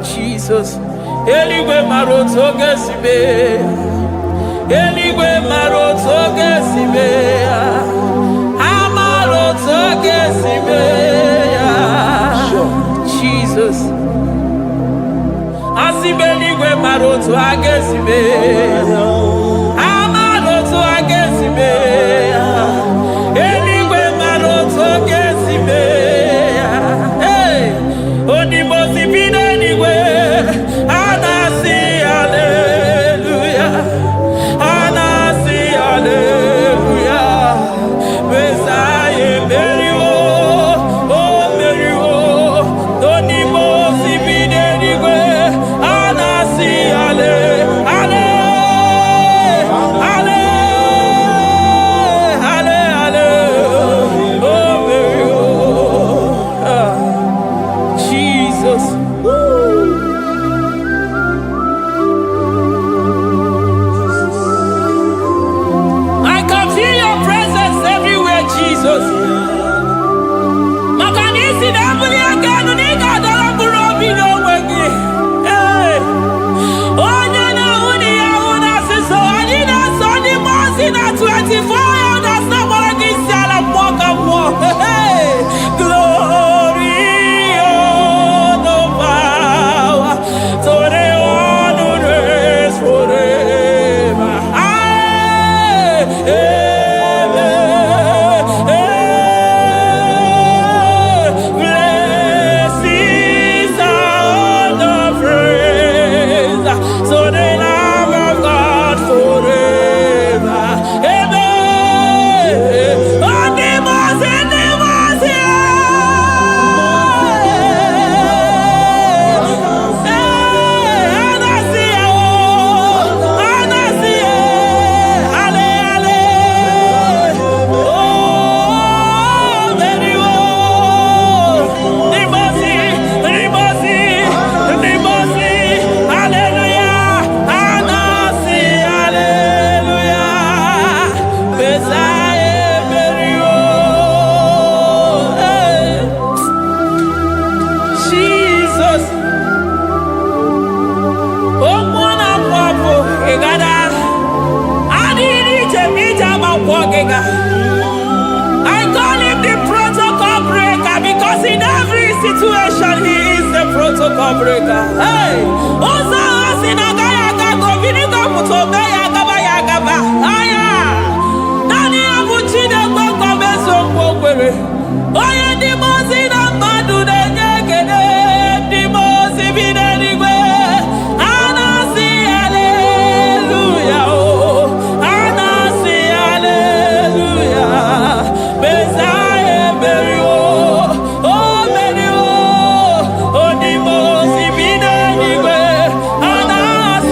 Jesus, Eligwe maroto gesibe, Eligwe maroto gesibe, Amaroto gesibe, Jesus, Asibe Eligwe maroto agesibe, Amaroto agesibe, Eligwe maroto gesibe, hey, Onimosi bide Eligwe. I call him the protocol breaker because in every situation he is the protocol breaker. Hey, Osa Osinaga Yagago Viniga Mutobe Yagaba Yagaba. Aya, Nani Abuchina Boko Beso Bokwe. Oya Dimosina Madu de Negede, Dimosi Vinanigwe. Anasi Hallelujah. Anasi Hallelujah. Besaye Berio. Oh Berio. Oh Dimosi Vinanigwe. Anasi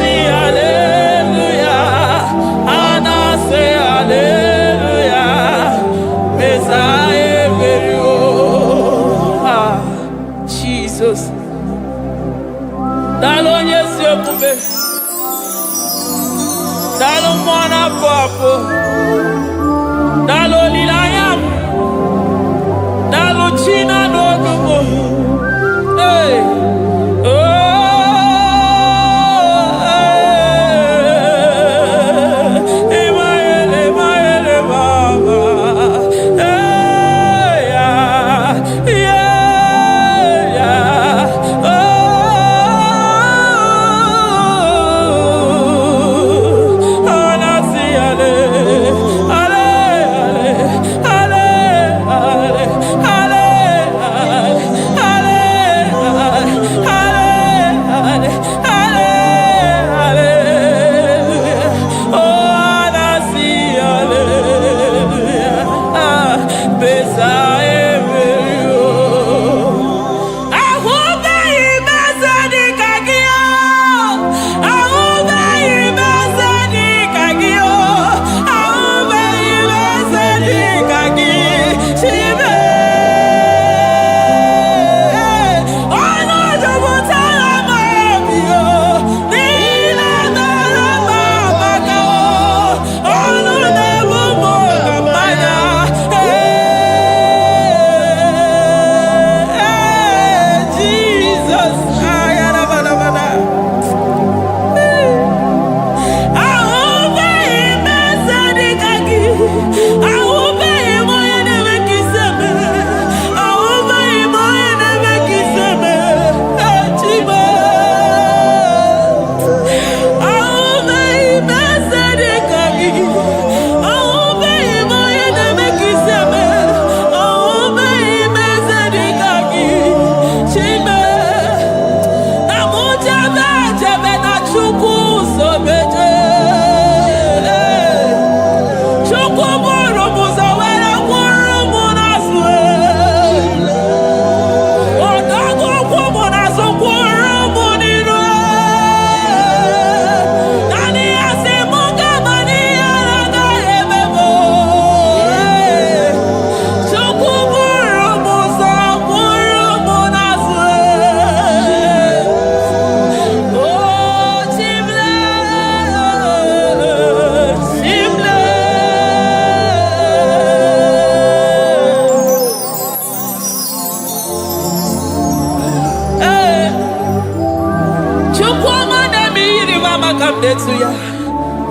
to ya.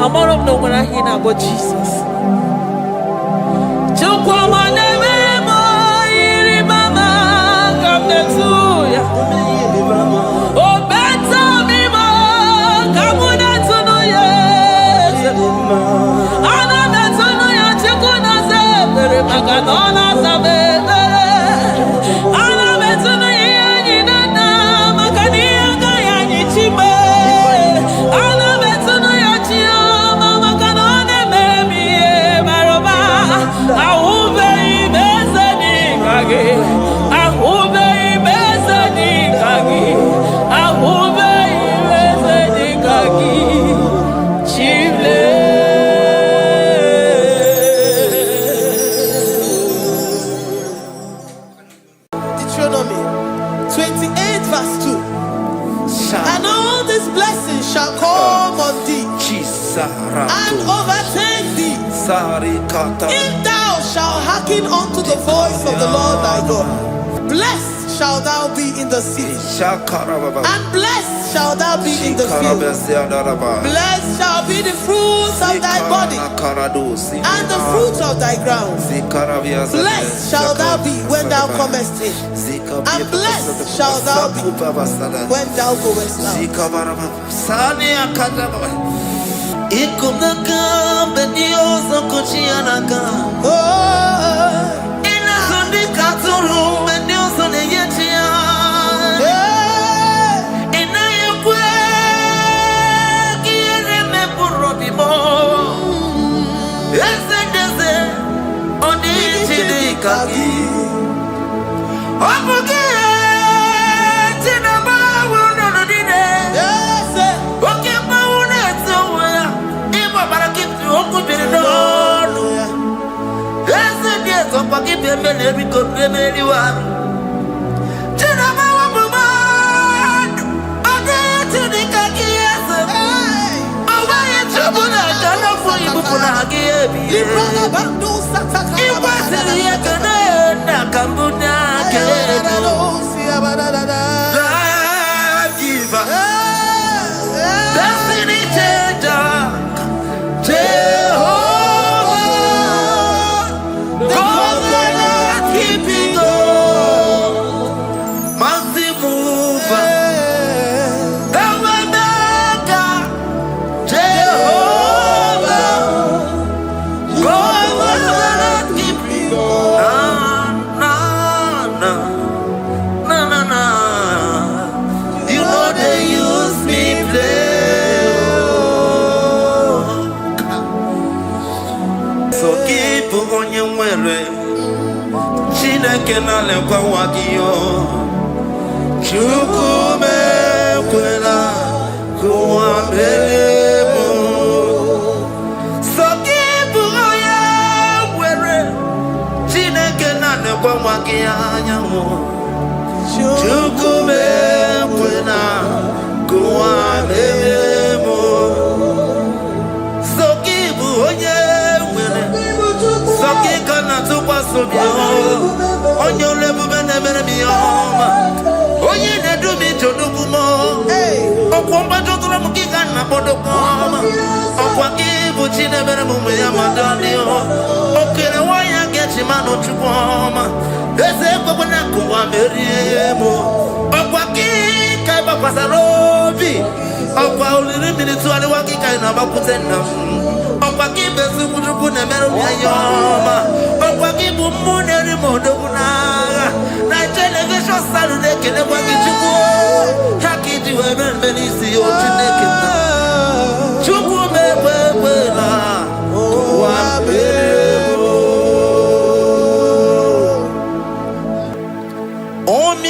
I'm all of no one I hear about Jesus. Deuteronomy 28 verse 2. And all these blessings shall come on thee and overtake thee if thou shalt hearken unto the voice of the Lord thy God. Blessed shalt thou be in the city, and blessed shalt thou be in the field. Blessed shall be the fruit of thy body, and the fruit of thy ground. Blessed shalt thou be when thou comest in, and blessed shalt thou be when thou goest out.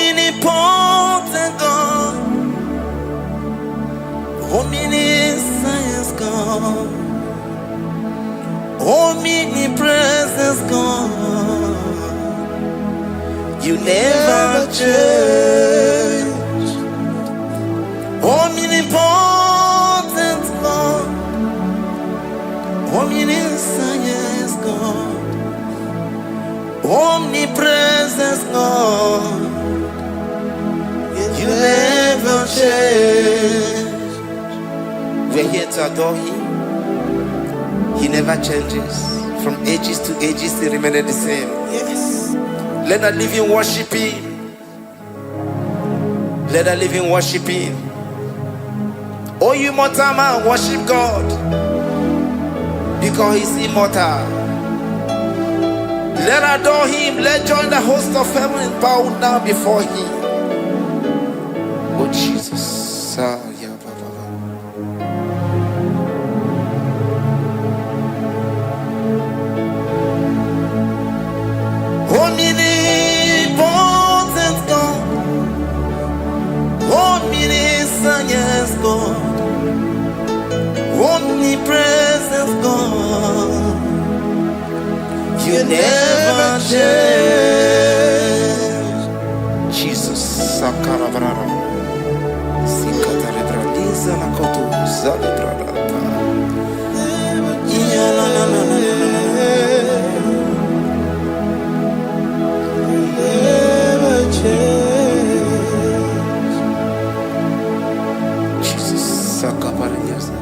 Omnipotent God, omniscience God, omnipresence God, you never change. Omnipotent God, omniscience God, omnipresence God, you never change. We're here to adore him. He never changes. From ages to ages, he remains the same. Yes. Let that living worship him. Let that living worship him. Oh, you mortal man, worship God. Because he's immortal. Let adore him. Let join the host of heaven and bow down before him. Oh, Jesus. Omnipotent God, omniscient God, omnipresent God, you never change. Jesus. Sakarabrara. Sikatarebradiza nakoto zalebrada. Yeah, la, la, la, la, la, la. Never change. Jesus. Sakaparadiasa.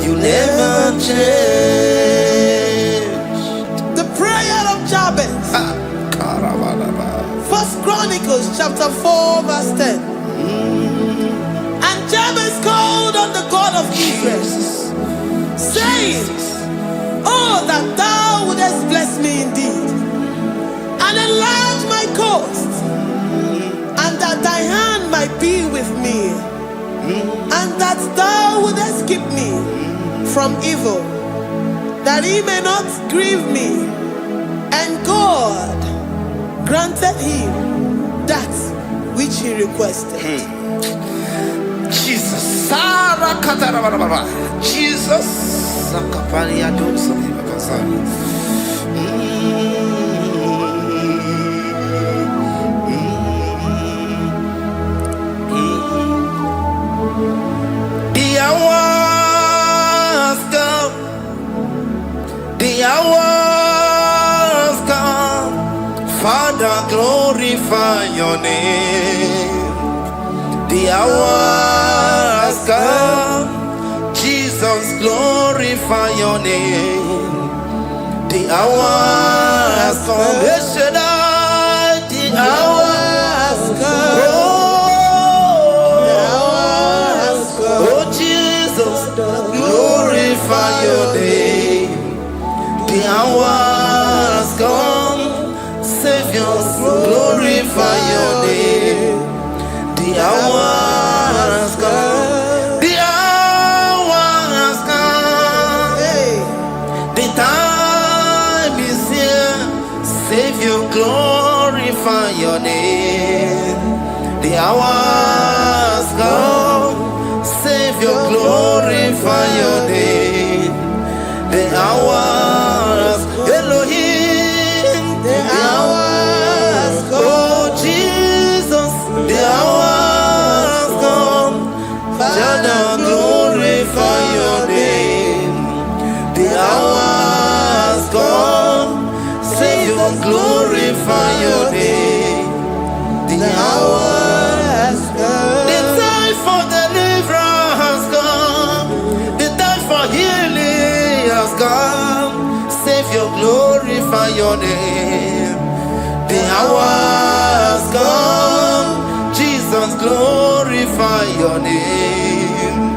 You never change. The prayer of Jabez. First Chronicles chapter 4 verse 10. And Jabez called on the God of Israel, saying, oh, that thou wouldest bless me indeed, and enlarge my coast, and that thy hand might be with me, and that thou wouldest keep me from evil, that he may not grieve me. And God granted him that which he requested. Jesus. Jesus. The hours come. The hours come. Father, glorify your name. The hours come. Jesus, glorify your name. The hours come. Yes, Shaddai, the hours come. Oh, Jesus, glorify your name. The hours come. Savior, glorify your name. The hours come. The hours come. The time is here. Savior, glorify your name. The hours come. Savior, glorify your name. The hours, Elohim. The hours come. Oh, Jesus, the hours come. Father, glorify your name. The hours come. Savior, glorify your name. The hours come. The time for deliverance has come. The time for healing has come. Savior, glorify your name. The hours come. Jesus, glorify your name.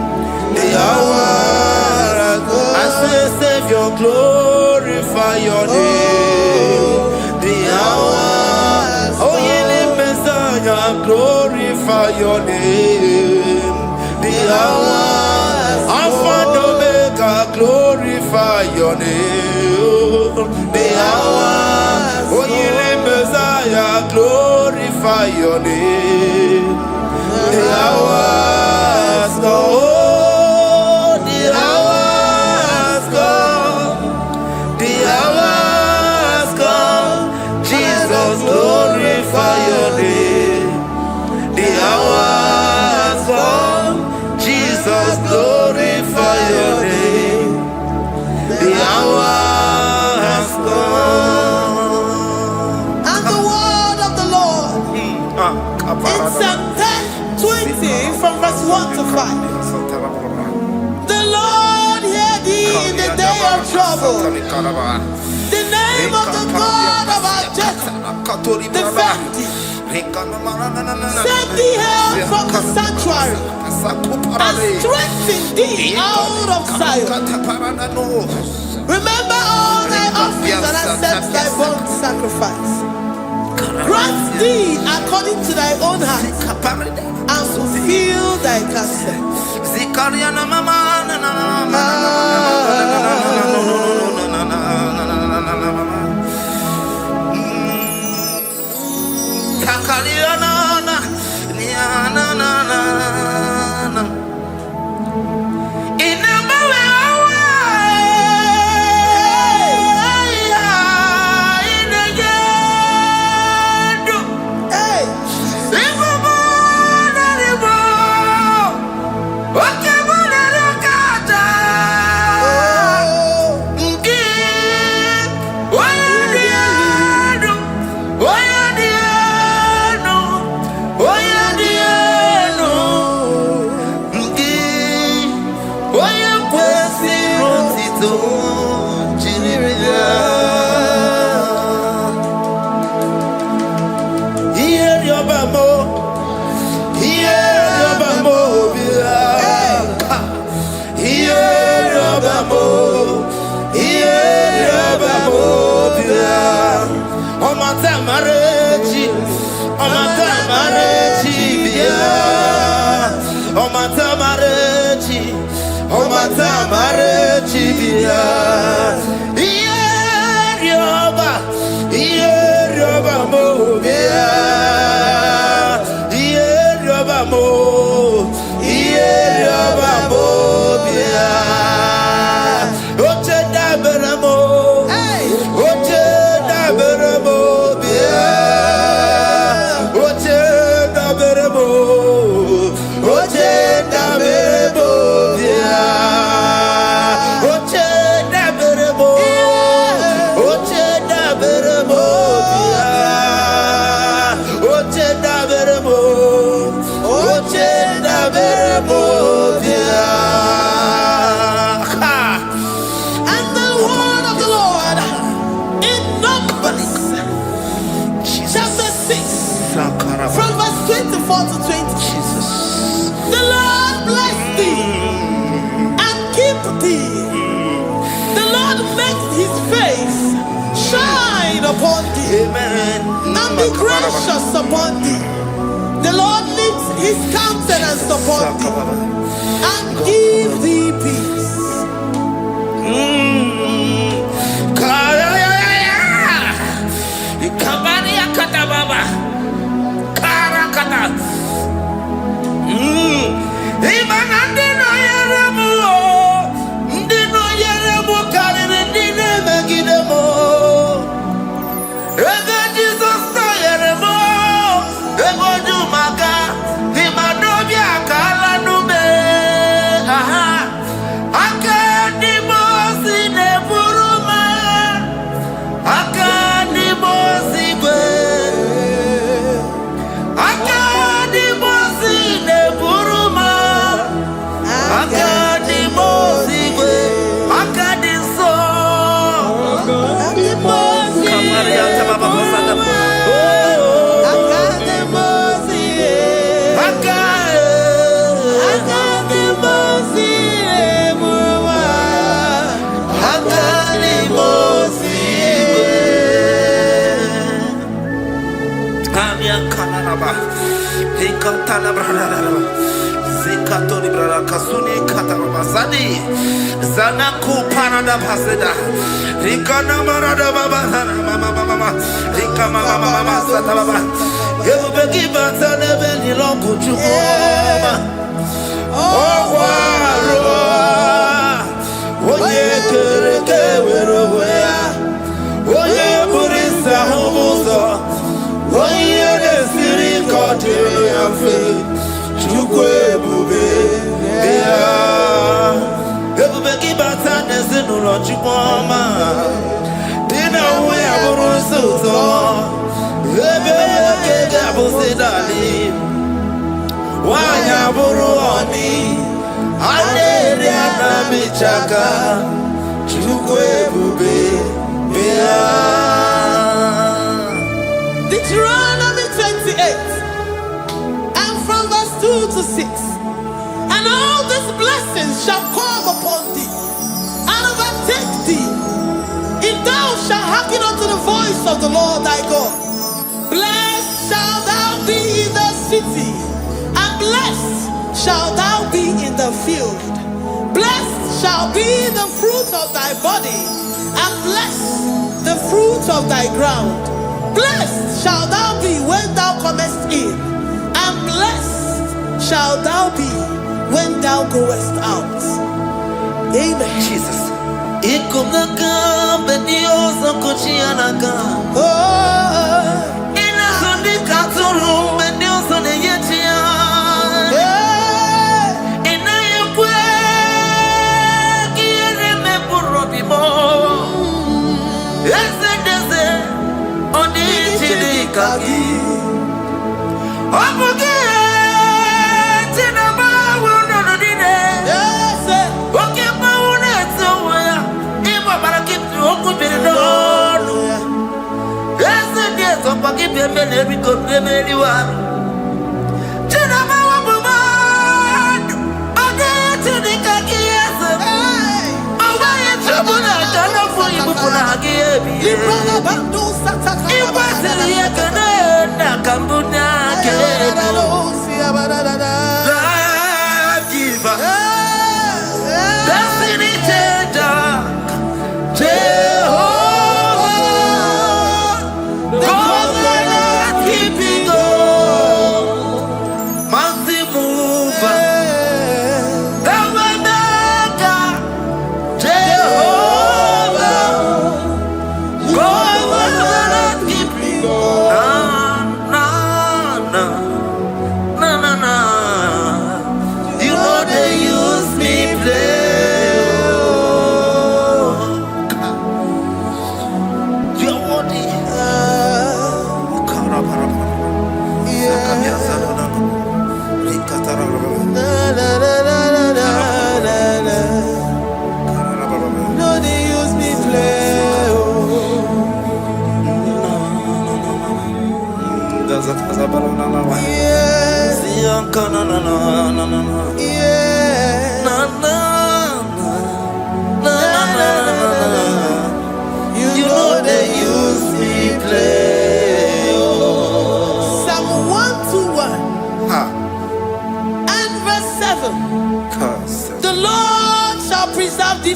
The hours come. I say, Savior, glorify your name. The hours. Oh, healing Messiah, glorify your name. The hours. Alpha and Omega, glorify your name. The hours. Oh, healing Messiah, glorify your name. The hours go. The hours come. The hours come. Jesus, glorify your name. The hours come. Jesus, glorify your name. The hours In Psalm 20 from verse 1 to 5. The Lord hear thee in the day of trouble. The name of the God of our Jacob defend thee. Send thee help from the sanctuary and strengthen thee out of Zion. Remember all thy offerings and accept thy burnt sacrifice. Grant thee according to thy own heart and fulfill thy counsel. Gracious upon thee. The Lord lifts his countenance upon thee and give thee peace. Zanaku parada paseda, Rikana marada baba, mama, Rikama mama sata baba. You begi bata nebeni longu chukoma. Oh waro, oye kereke weroya, oye burisa humuzo, oye desiri kote yafe, chukwe bube. Everybody bata nezinu lo chukoma. Dina uya burusu to. Ebe kega busidali. me. Aderiana Michaka, Chukwe Deuteronomy 28, and from verse 2 to 6. And all these blessings shall come upon thee, and overtake thee, if thou shalt hearken unto the voice of the Lord thy God. Blessed shalt thou be in the city, and blessed shalt thou be in the field. Blessed shall be the fruit of thy body, and blessed the fruit of thy ground. Blessed shalt thou be when thou comest in, and blessed shalt thou be when thou goest out. Amen. Jesus.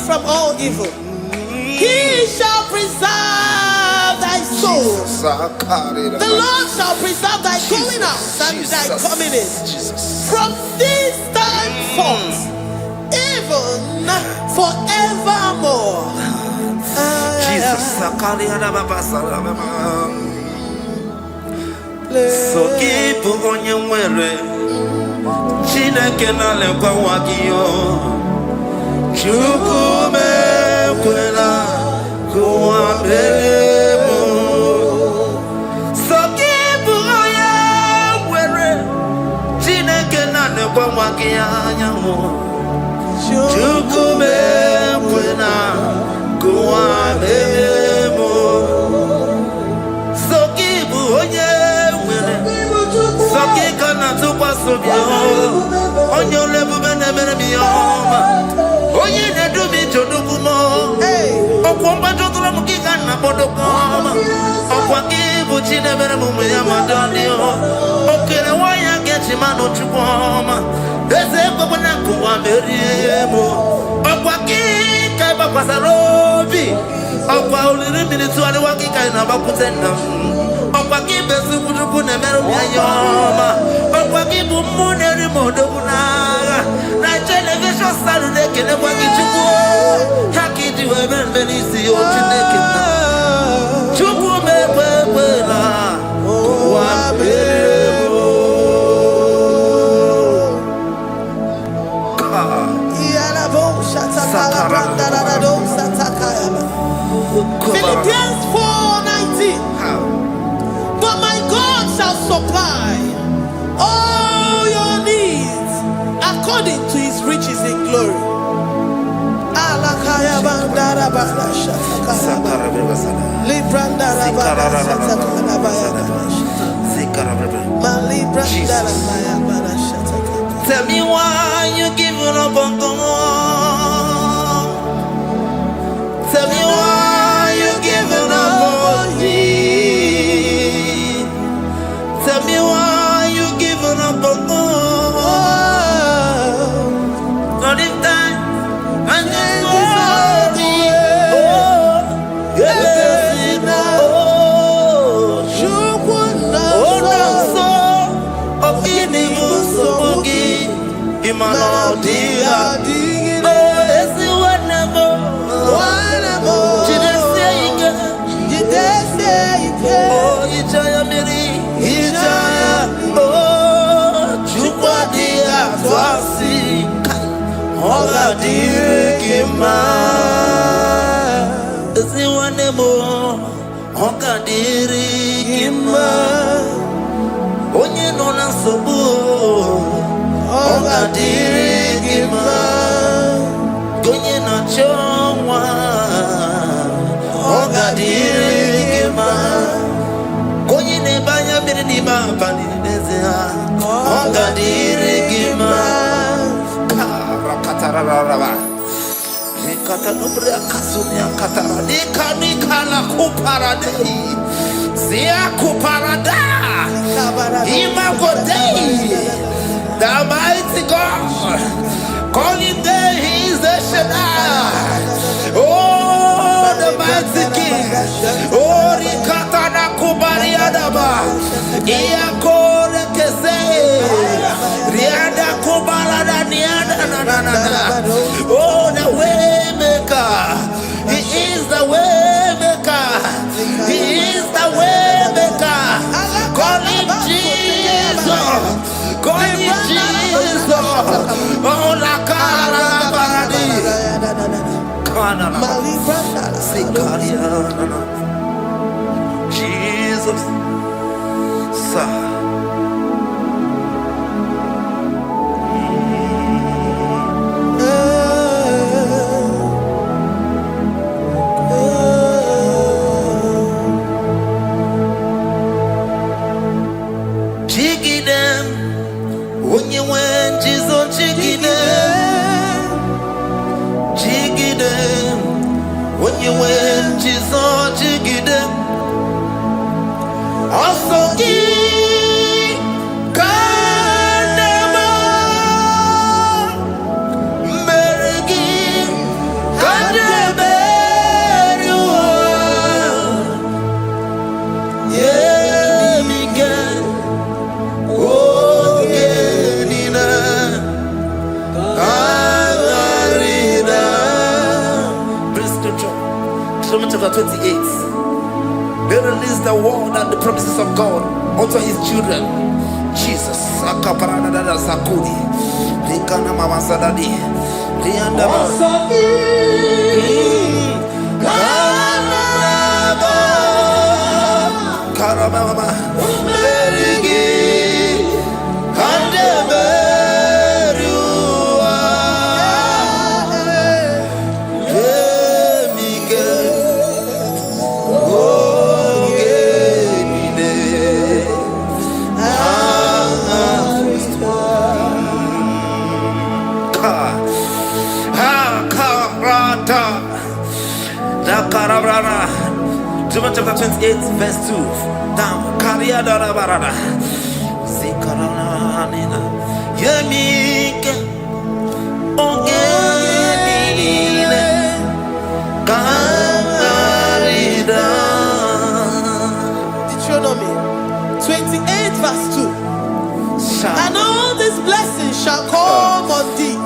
From all evil, he shall preserve thy soul. The Lord shall preserve thy going out and thy coming in from this time forth, even forevermore. Jesus. So keep on your way. Chineke na lekwa wakio. Chukume kwela kuambelemo Sokibu oya were Chineke na nekwa wakia nyamo Chukume kwela kuambelemo Sokibu oya were Sokika na tukwa sobyo Onyo lebu bene bene miyoma Oye ne do mi jodugumo Okwomba jodula mukika na bodokoma Okwa kibu chine bere mumu ya madani Okere waya gechi mano chukoma Eze kwa na kuwa meriemo Okwa kika iba kwa sarobi Okwa uliri minituwa ni wakika inabakutenda Okwa kibe sukujuku ne meru ya yoma Okwa kibu muneri modokunaga Na television Saturday kene kwa kichuku Haki jiwe benbenisi yo chinekina Chuku mekwela Kuwa meremo Philippians 4:19 But my God shall supply all your needs according glory. Alakaya bandara bala shatakara. Librandara bala shatakara baya bala shatakara. Malibrandara baya bala shatakara. Tell me why you giving up on God. Tell me why you giving up on me. Tell me why you giving up on God. Not in time, and then oh, yes, oh, so, of inimuso bugi, imanodia, oh, yes, whatever, oh, Ijaya Miri, Ijaya, oh, Chukwadia, Twasi, Oga dirigima, ezi wanemo. Oga dirigima, onye nona sobu. Oga dirigima, gonye na chomwa. Oga dirigima, gonye ne banya birinima bani nezea. Oga dirigima. Katararaba, Katanubria Kasunia Katara, Nikana Kuparadei, Zia Kuparada, Imagodei, the mighty God, calling day, he is the Shaddai, oh, the mighty King, oh, Rikatana Kubariadaba, Iakore Kese, Riada Kubarada Niada. Oh, the way maker. He is the way maker. He is the way maker. Call him Jesus. Call him Jesus. Oh, la cara baradi. Kanana. Sikaria. Jesus. Sir. When you went, Jesus, jigide. Also, Kanema, Merigi, Kandeberu, yeah, Miguel, oh, Genina. Chapter 28. They release the word and the promises of God unto his children. Jesus. Akaparanada Sakudi. Likana Mama Sadadi. Liandaba. Karababa. Merigi. John chapter 28 verse 2. Down. Kariada barada. Zikarana nina. Yemike. Ongenine. Karida. Deuteronomy 28 verse 2. And all these blessings shall come on thee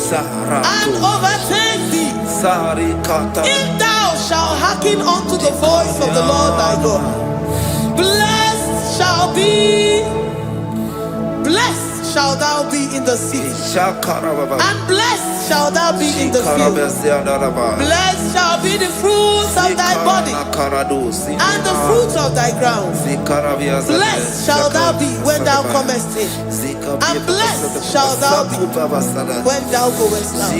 and overtake thee if thou shalt hearken unto the voice of the Lord thy God. Blessed shall thou be in the city, and blessed shall thou be in the field. Blessed shall be the fruits of thy body, and the fruits of thy ground. Blessed shall thou be when thou comest in, and blessed shall thou be when thou goest out.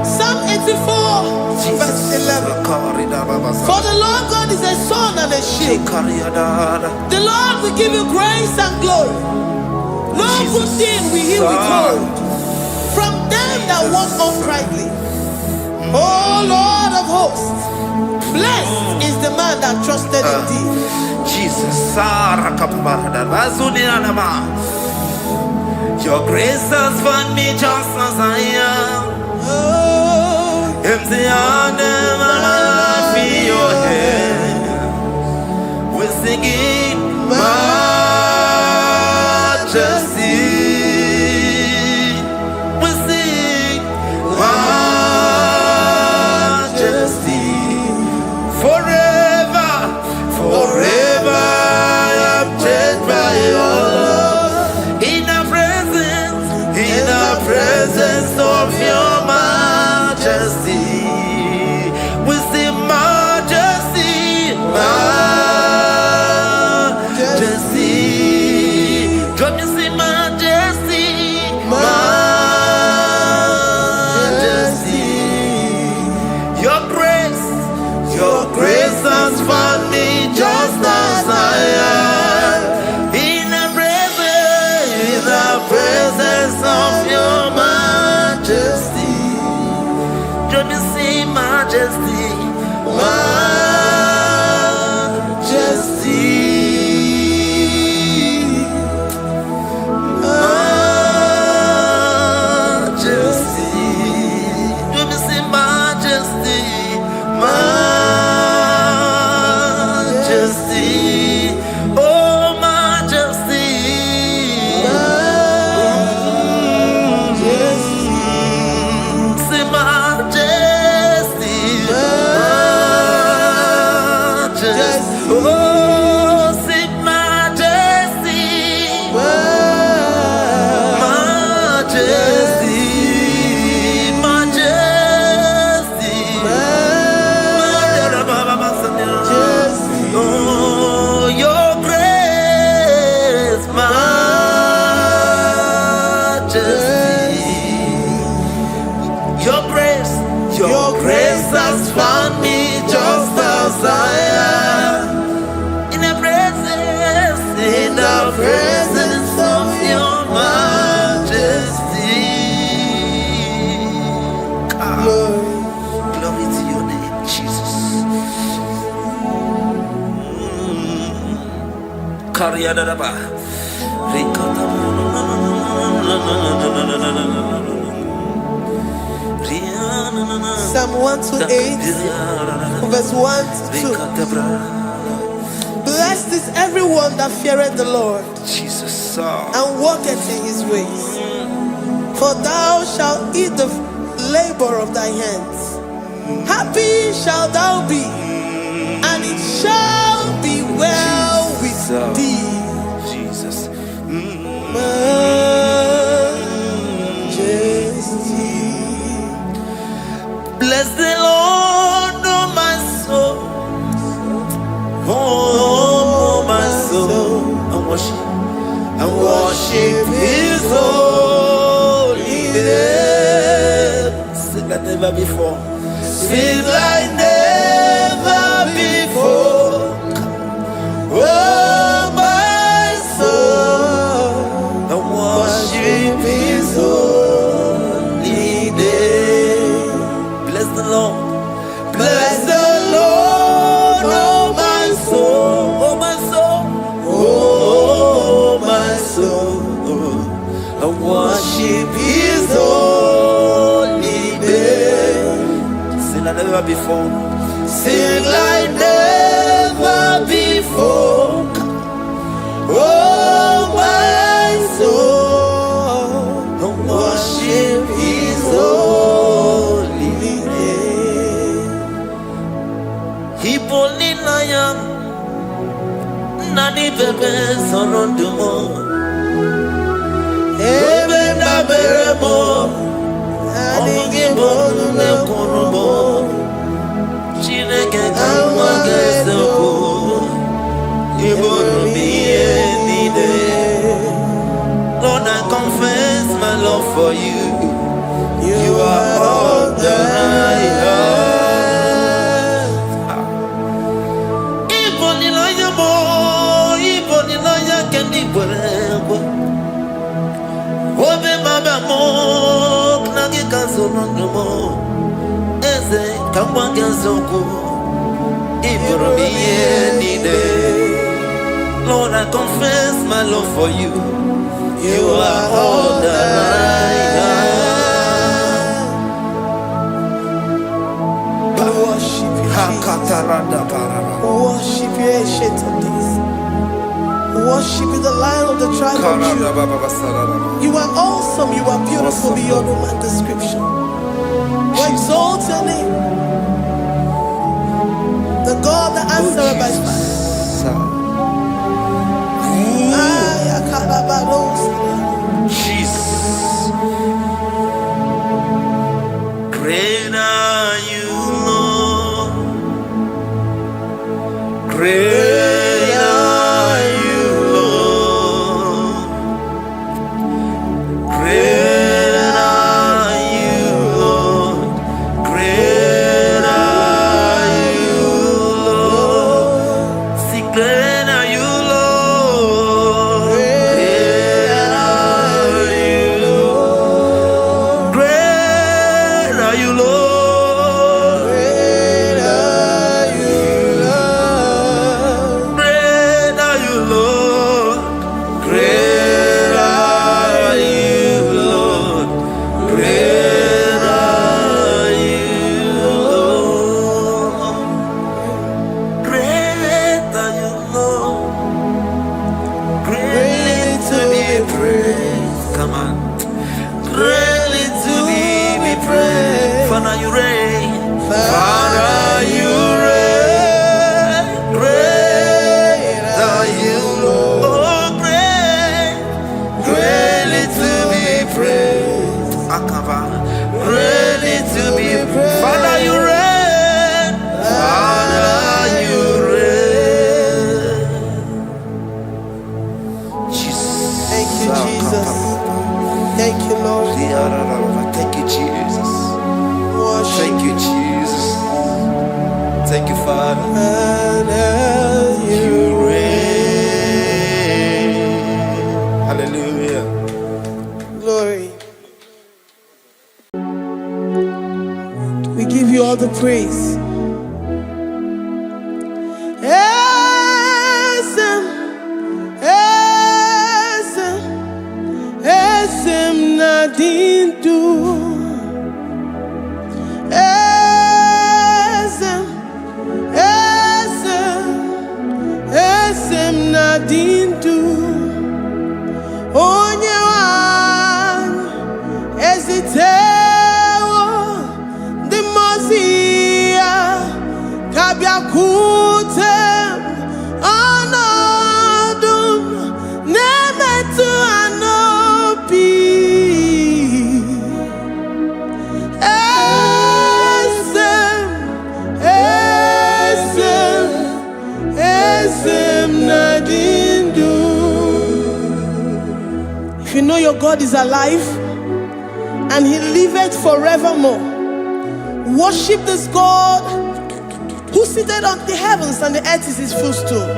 Psalm 84, verse 11. For the Lord God is a sun and a shield. The Lord will give you grace and glory. No good thing will he withhold from them that walk uprightly. O Lord of hosts, blessed is the man that trusted in thee. Jesus, your grace has found me just as I am. Empty handed, and I feel your hand. We're singing majesty. We sing majesty. Forever, forever I'm changed by your love. In the presence of your majesty, we see majesty, majesty. Come you see majesty, majesty. Your grace has found me just as I am. In the presence of your majesty, let me see majesty, majesty, majesty. Let me see majesty, majesty. Oh, majesty. Your grace has found me just as I am. In the presence of your majesty. Glory to your name, Jesus. Psalm 128, verse 1 to 2. Blessed is everyone that feareth the Lord Jesus. and walketh in his ways. For thou shalt eat the labor of thy hands. Happy shalt thou be, and it shall be well with thee. Jesus. Majesty. Bless the Lord, oh my soul. Oh, my soul. And worship his holy name. Sing like never before. Sing like never before. Oh, my soul. And worship his holy name. Bless the Lord. Bless the Lord, oh my soul. Oh, my soul. Oh, my soul. I worship his holy name. Sing like never before. Sing like never before. Oh, my soul. I worship his holy name. Hipolinaya Nani bebe sorondumo Ebe na beremo Omugi bonu ne kurumo Chineke kama geseko Ibonu miye nide Lord, I confess my love for you. You are all that I have. Iboni loya mo, iboni loya kendi bwerebo. Obe maba mo, knagi kazonondo mo. Eze kama gazoko, iboro miye nide. Lord, I confess my love for you. You are all that I have. Worship you, Jesus. Worship you, Ancient of Days. Worship you, the Lion of the tribe of Judah. You are awesome. You are beautiful beyond human description. We exalt your name, the God that answered by fire. Jesus. Great are you, Lord. Great are you, Lord. Great are you, Lord. Great are you, Lord. See, great are you, Lord. Father, you reign. Father, you reign. Great are you, Lord. Oh, great, greatly to be praised. Akaba, greatly to be praised. Father, you reign. Father, you reign. Jesus. Thank you, Jesus. Thank you, Lord. Thank you, Jesus. Worship. Thank you, Jesus. Thank you, Father. And You reign. Hallelujah. glory. We give you all the praise. Esem nadindu. Esem know your God is alive and he liveth forevermore. Worship this God who seated on the heavens and the earth is his footstool.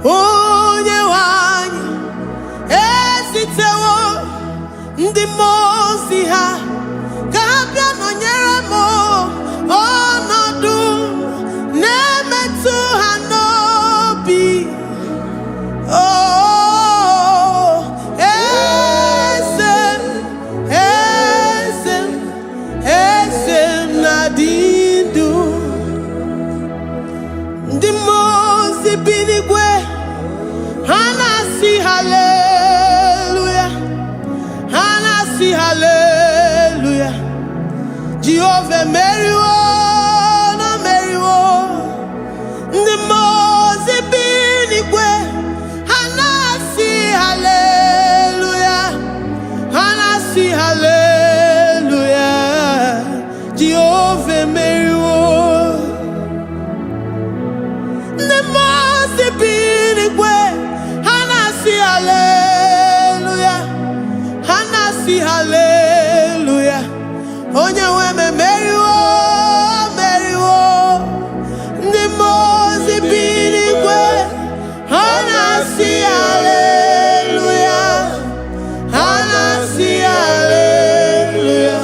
Oh, Nyewani, esitewo ndi mozi ha kapia no nyeremo onodu nemetu hanobi. Oh, esem nadindu ndi mozi binigwe. Hanasi hallelujah, Hanasi hallelujah. Jehovah Meriwo, no Meriwo. The Mose binigwe. Hanasi hallelujah, Hanasi hallelujah. Jehovah Meriwo. The Mose binigwe. Hallelujah, Hanasi hallelujah. Onye weme meriwo, meriwo. Ndi mozi binigwe. Hanasi hallelujah, Hanasi hallelujah.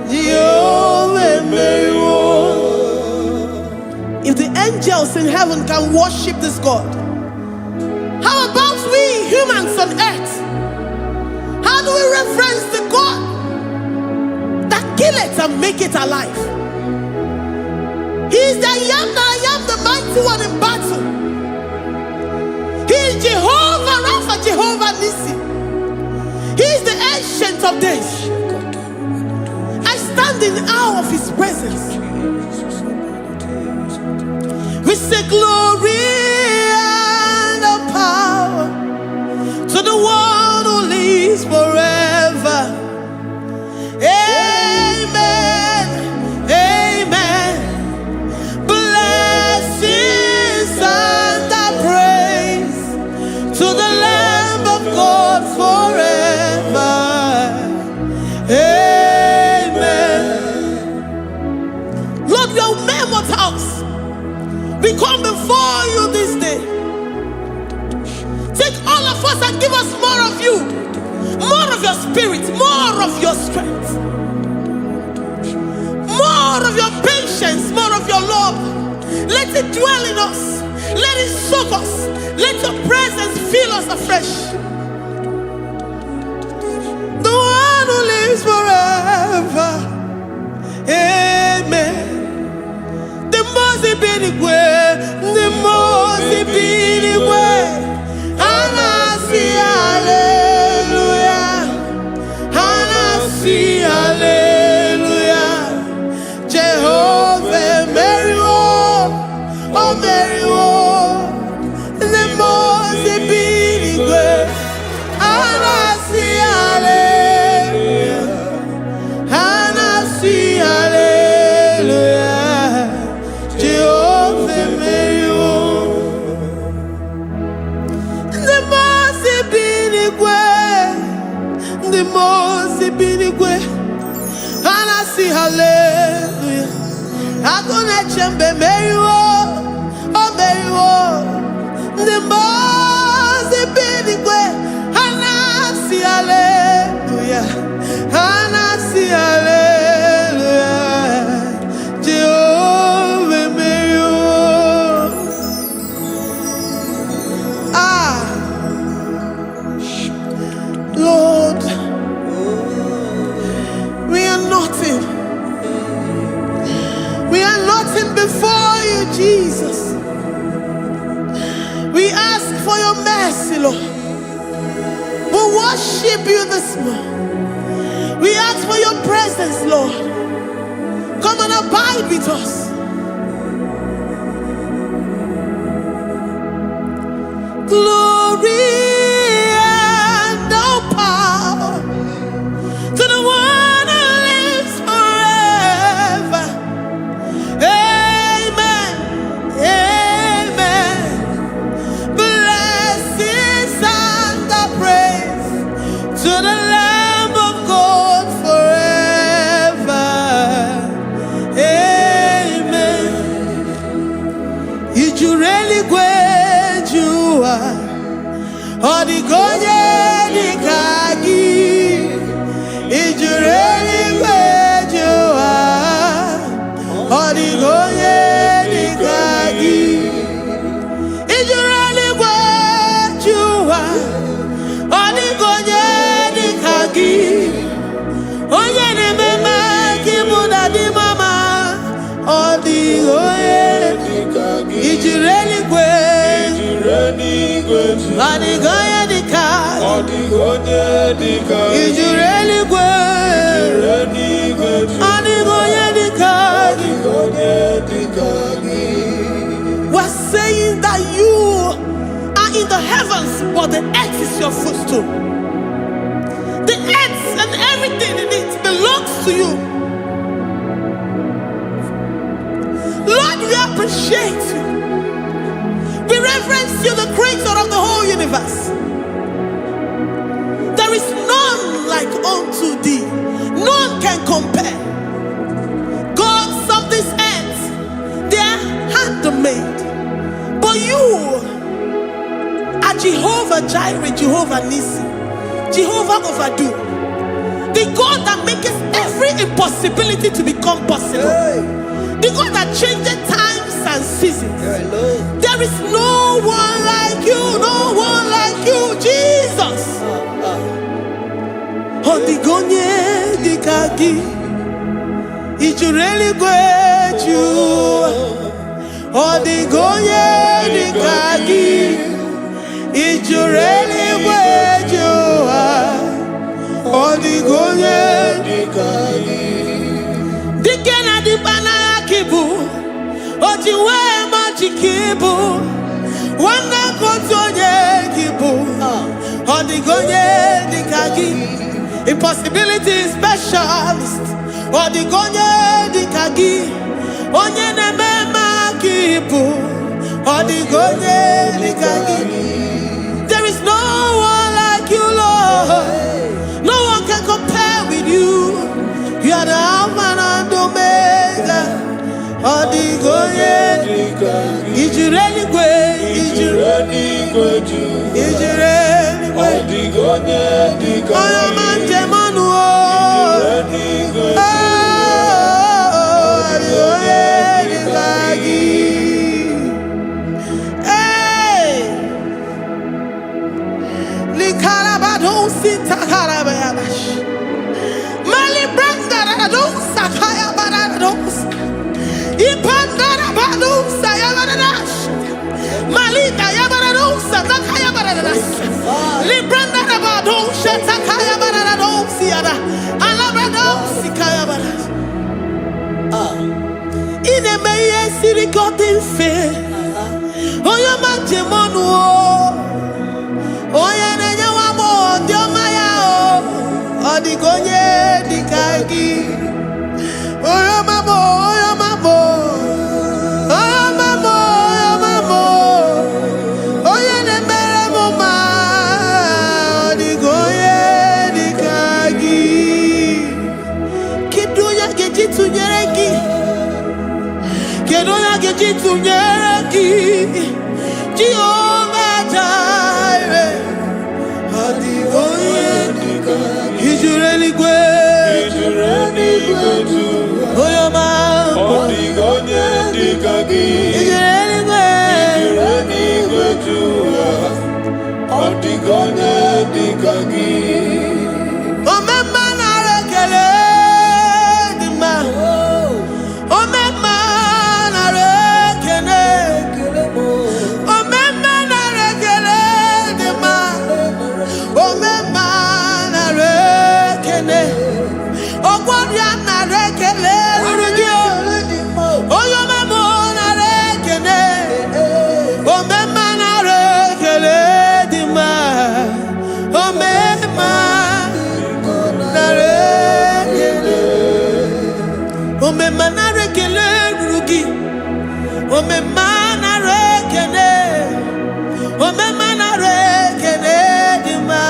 Jehovah meriwo. If the angels in heaven can worship this God, how about we humans on earth? How do we reference the God that killeth and make it alive? He is the I am that I am, the mighty one in battle. He is Jehovah Rapha, Jehovah Nissi. He is the ancient of days. I stand in awe of his presence. We say glory to the one who lives forever. Amen, amen. Blessings and praise to the Lamb of God forever. Amen. Lord, your mammoth house, we come before you this day. Take all of us and give us more of you, more of your spirit, more of your strength, more of your patience, more of your love. Let it dwell in us. Let it soak us. Let your presence fill us afresh. The one who lives forever. Amen. The Mose binigwe, the Mose binigwe. Hanasi hallelujah, Hanasi hallelujah. Jehovah Meriwo, oh Meriwo. The Mose binigwe. Hanasi hallelujah, Hanasi hallelujah. Jehovah Meriwo. The Mose binigwe. Hanasi hallelujah. Agone chembe meriwo, oh meriwo. The Mose binigwe. Hanasi hallelujah, Hanasi hallelujah. Jehovah meriwo. Lord, we are nothing. We are nothing before you, Jesus. We ask for your mercy, Lord. We worship you this morning. We ask for your presence, Lord. Come and abide with us. Glory and all power to the one who lives forever. Amen. Odigonye dikagi ijureli gwejoa. Odigonye dikagi ijureli gwejoa. Odigonye dikagi onye nemema kimuda di mama. Odigonye dikagi ijureli gwe. Odigonye dikagi ijureli gwe. Odigonye dikagi. We're saying that you are in the heavens, but the earth is your footstool. The earth and everything in it belongs to you. Lord, we appreciate you. We reverence you, the creator of the whole universe. There is none like unto thee. None can compare. Gods of this earth, they are handmade. But you are Jehovah Jireh, Jehovah Nissi, Jehovah Overdo. The God that makes every impossibility to become possible. The God that changes times and seasons. There is no one like you, no one like you, Jesus. Odigonye dikagi ijureli gweju. Odigonye dikagi ijureli gweju. Odigonye dikagi dikena dibana kibu. Ojiwe majikibu. Wana kotonye kibu. Odigonye dikagi impossibility specialist. Odigonye dikagi onye nemema kibu. Odigonye dikagi. There is no one like you, Lord. No one can compare with you. You are the Alpha and Omega. Odigonye ijureli gwe. Ijureli gwe. Odigonye dikagi. Oyomanje manu. Odigonye dikagi. Hey, likarabado sitakarabayabash. Mali branda radon sakaya barados. Ipandara bado sayabaradas. Malika yabarados sakaya baradas. Libranda bado shatakaya barados yada. Alabrados sikaya baradas. Ine meye sirikotin fe. Oya majemonu. Oya nenya wamo diomaya o. Odigonye dikagi. Oya mamo, oya mamo. Oya mamo, oya mamo. Oya nemere moma. Odigonye dikagi. Kidunya gejitu nyereki. Kidunya gejitu nyereki. Jehovah Jireh. Odigonye dikagi. Ijureli gwe. Oyoma. Odigonye dikagi. Ijureli gwe. Odigonye dikagi. Omema na rekele dima. Omema na rekele. Omema na rekele dima. Omema na rekele. Ogwadia na rekele rugio. Oyoma mo na rekele. Omema na rekele dima. Omema na rekele. Omema na rekele rugi. Omema na rekele. Omema na rekele dima.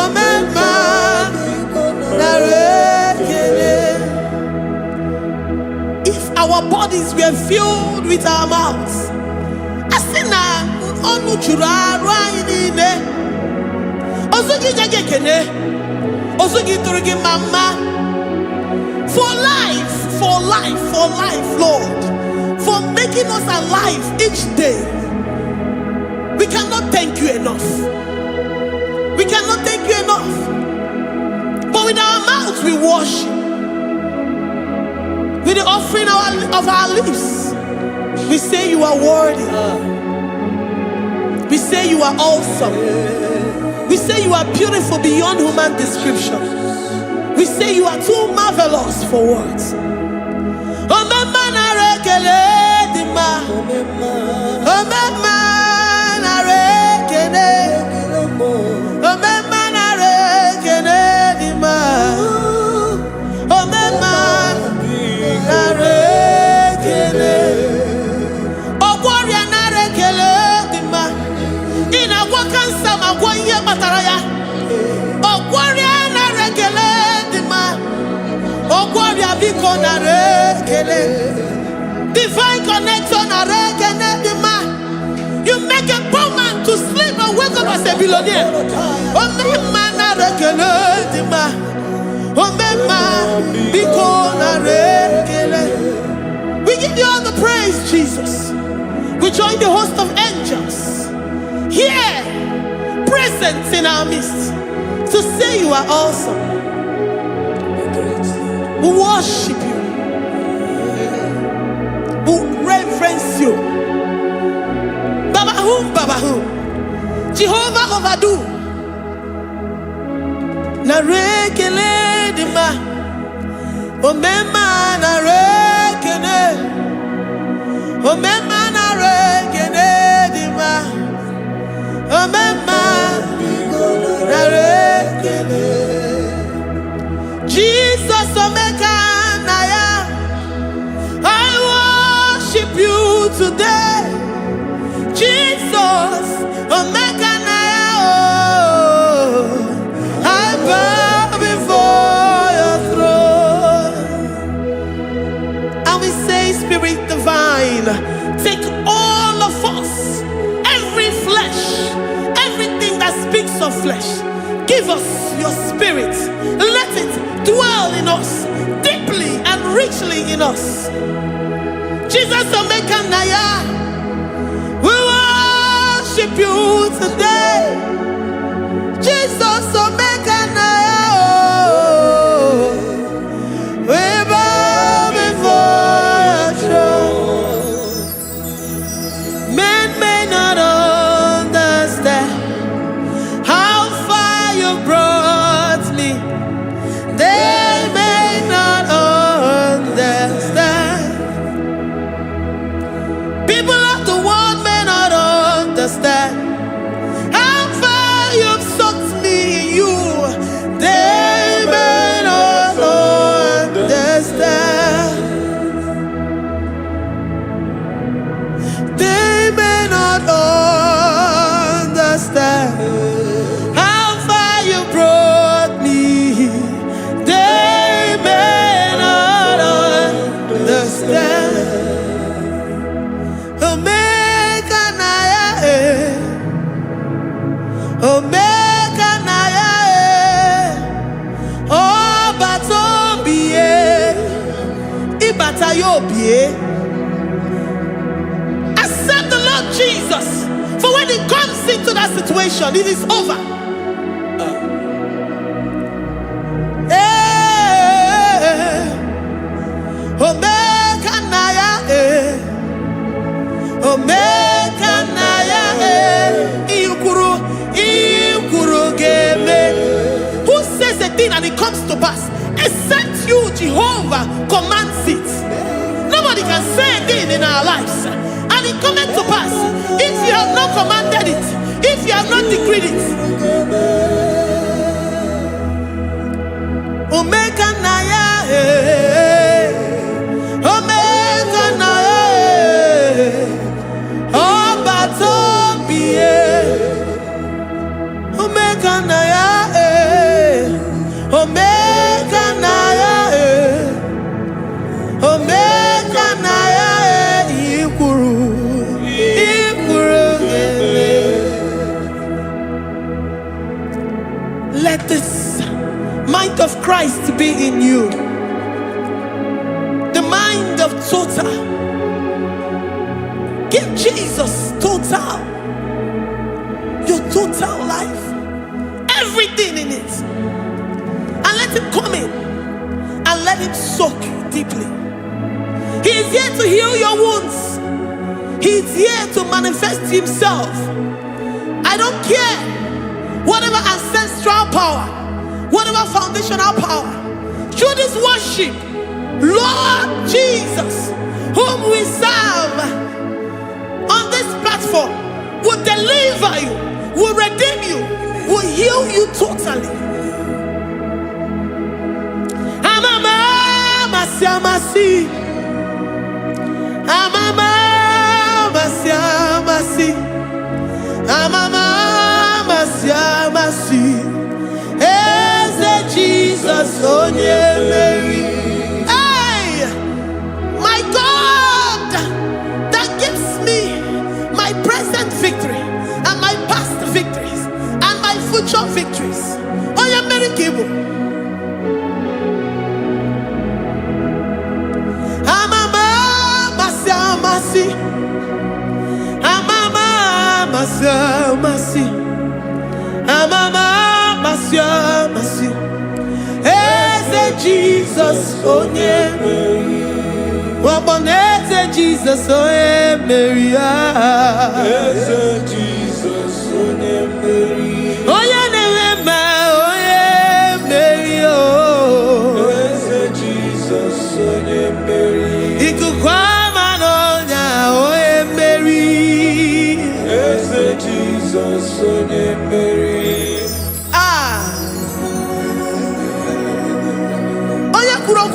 Omema na rekele. If our bodies were filled with our mouths, asina onu churaru ayine. Osugi jage kene. Osugi turugi mama. For life, Lord. For making us alive each day. We cannot thank you enough. We cannot thank you enough. But with our mouths we worship. With the offering of our lips, we say you are worthy. We say you are awesome. We say you are beautiful beyond human description. We say you are too marvelous for words. Divine connection. You make a poor man to sleep and wake up as a billionaire. We give you all the praise, Jesus. We join the host of angels here, present in our midst, to say you are awesome. We worship you. We reverence you. Babahum. Jehovah overdo. Na rekele dima. Omema na rekele. Omema na rekele dima. Omema na rekele. Jesus omeka na ya. I worship you today. Jesus, omeka na ya. I bow before your throne. And we say, Spirit divine, take all of us, every flesh, everything that speaks of flesh. Give us your spirit. Let it dwell in us, deeply and richly in us. Jesus, omeka na ya. We worship you today. Jesus, omeka na ya. We bow before your throne. Men may not understand how far you brought me. They may not understand. People of the world may not understand how far you've sucked me in you. They may not understand. They may not understand how far you brought me. They may not understand. Omeka na ya. Omeka na ya. Obato biye. Ibata yo biye. Accept the Lord Jesus. For when He comes into that situation, it is over. Omeka na ya. Omeka na ya. Ikuru geme. Who says a thing and it comes to pass? Except you, Jehovah, commands it. Nobody can say a thing in our lives and it cometh to pass if you have not commanded it, if you have not decreed it. Omeka na ya. Omeka na ya. Obato biye. Omeka na ya. Omeka na ya. Omeka na ya. Ikuru geme. Christ to be in you. The mind of total. Give Jesus total. Your total life. Everything in it. And let him come in. And let him soak you deeply. He is here to heal your wounds. He is here to manifest himself. I don't care. Whatever ancestral power, whatever foundational power, through this worship, Lord Jesus, whom we serve on this platform, will deliver you, will redeem you, will heal you totally. Amama siamasi, amama siamasi, amama siamasi. Eze Jesus onye Mary. Hey, my God, that gives me my present victory and my past victories and my future victories. Onye Mary Kibu. Amama masiamasi, amama masiamasi, amama masiamasi. Eze Jesus onye Mary. Waboneze Jesus onye Mary. Eze Jesus onye Mary. Onye Newema onye Mary. Eze Jesus onye Mary. Ikukwama n'onya onye Mary. Eze Jesus onye Mary.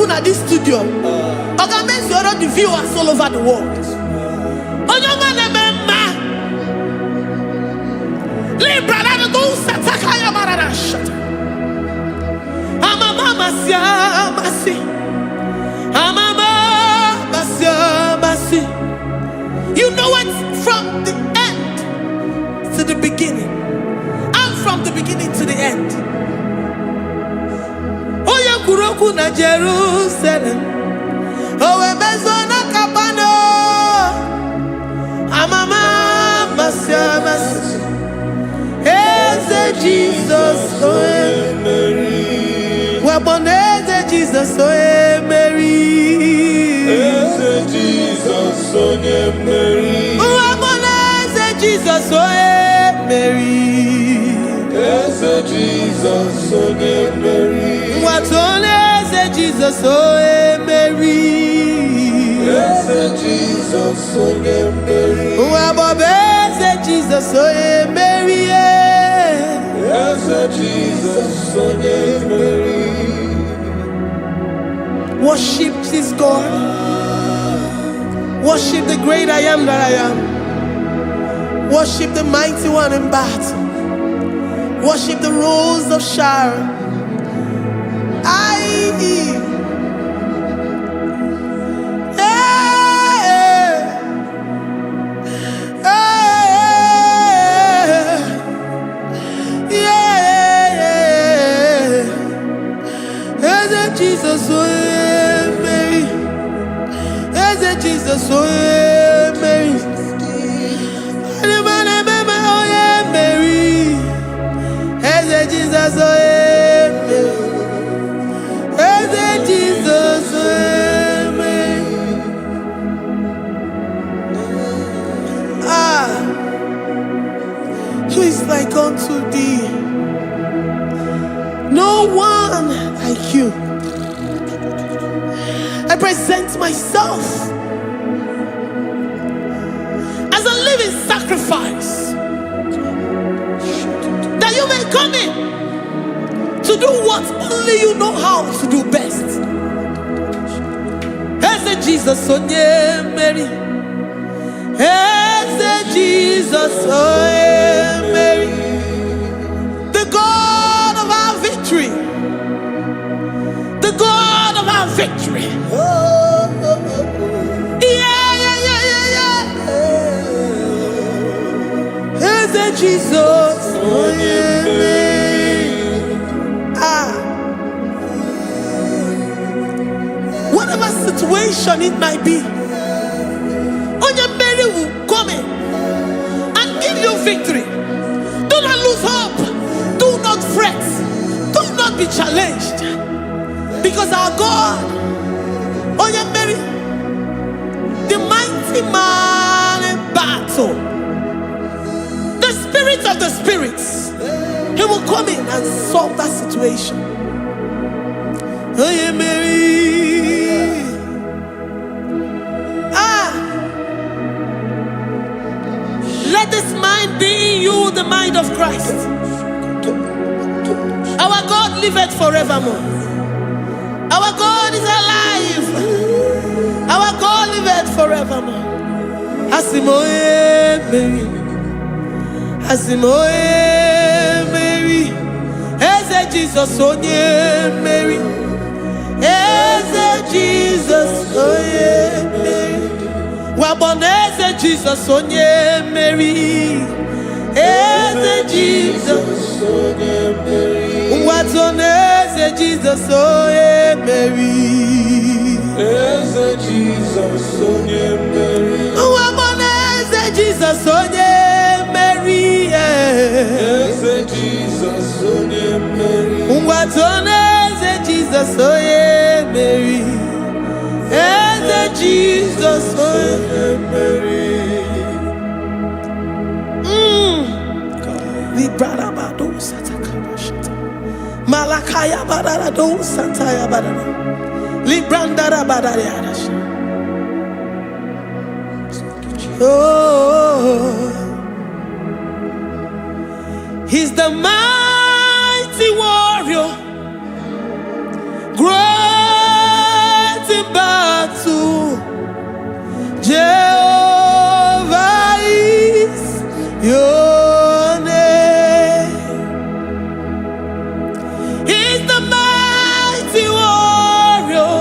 At this studio, organize the viewers all over the world. You know it from the end to the beginning, and from the beginning to the end. Kuroku na Jerusalem, owe bezona kapano, amama masiamasi. Eze Jesus oe Mary. Waboneze Jesus oe Mary. Eze Jesus oe Mary. Waboneze Jesus oe Mary. Eze Jesus oe Mary. Watoleze Jesus oe Mary. Eze Jesus oe Mary. Wabobeze Jesus oe Mary. Eze Jesus oe Mary. Worship this God. Worship the great I am that I am. Worship the mighty one in battle. Worship the rose of Sharon. Jesus oe Mary. Eze Jesus oe Mary. Oye Mary. Eze Jesus oe Mary. Eze Jesus oe Mary. Who is like unto thee? No one like you. I present myself as a living sacrifice, that you may come in to do what only you know how to do best. Eze Jesus onye Mary. Eze Jesus onye Mary. The God of our victory. The God of our victory. Eze Jesus onye Mary. situation it might be, Onyemeri will come in and give you victory. Do not lose hope. Do not fret. Do not be challenged. Because our God, Onyemeri, the mighty man in battle, the spirit of the spirits, he will come in and solve that situation. Onyemeri. Let this mind be in you, the mind of Christ. Our God liveth forevermore. Our God is alive. Our God liveth forevermore. Asimoye Mary. Asimoye Mary. Eze Jesus onye Mary. Eze Jesus onye Mary. Waboneze Jesus onye Mary. Eze Jesus onye Mary. Watoneze Jesus onye Mary. Eze Jesus onye Mary. Waboneze Jesus onye Mary. Eze Jesus onye Mary. Watoneze Jesus onye Mary. Eze Jesus onye Mary. Librada bado satakaba shata. Malakaya badara do sataya badara. Librandara badara yadash. Oh, he's the mighty warrior, great in battle. Jehovah is your name. He's the mighty warrior,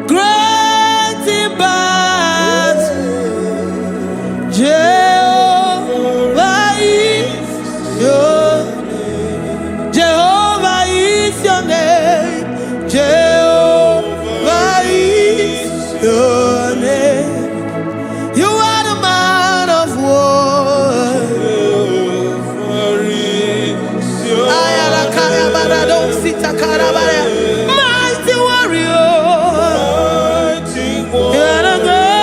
great in battle. Jehovah is your name. Jehovah is your name. Jehovah is your name. You are the man of war. Mighty warrior. You are the great.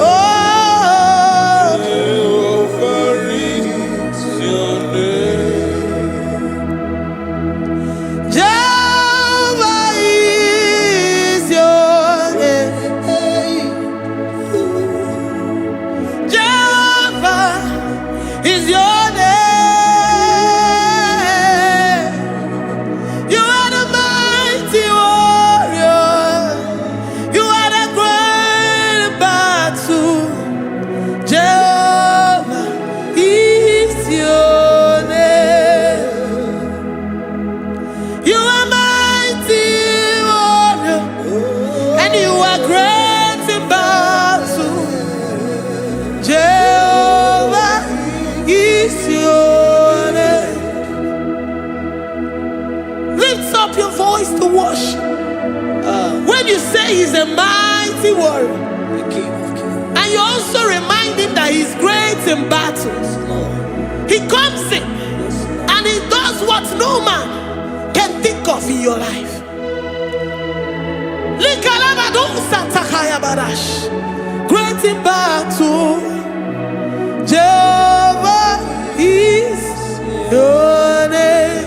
Oh, Jehovah is your name. Jehovah is your name. You are the mighty warrior. You are the great battle. Jehovah is your name. You are mighty warrior, and you are great in battle. Jehovah is your name. Lift up your voice to worship. When you say he's a mighty warrior, and you also remind him that he's great in battles, he comes in and he does what no man can think of in your life. Great in battle, Jehovah is your name.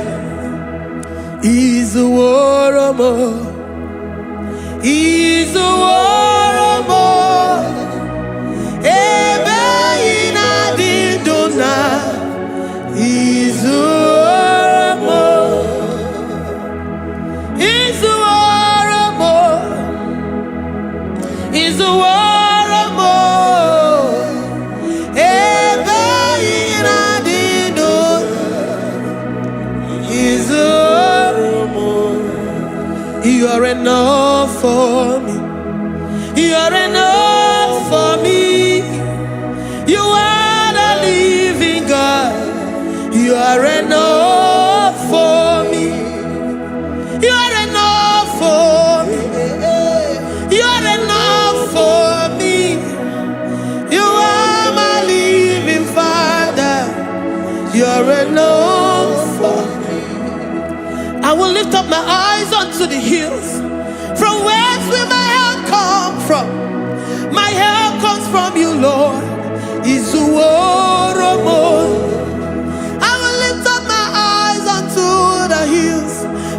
He's a warrior. He's a warrior. Ebe ina didona. He's a warrior. He's a warrior. He's a warrior. Ebe ina didona. He's a warrior. You are enough for me. You are enough for me. You are the living God. You are enough for me. You are enough. lift up my eyes unto the hills. From whence will my help come from? My help comes from you, Lord. I will lift up my eyes unto the hills.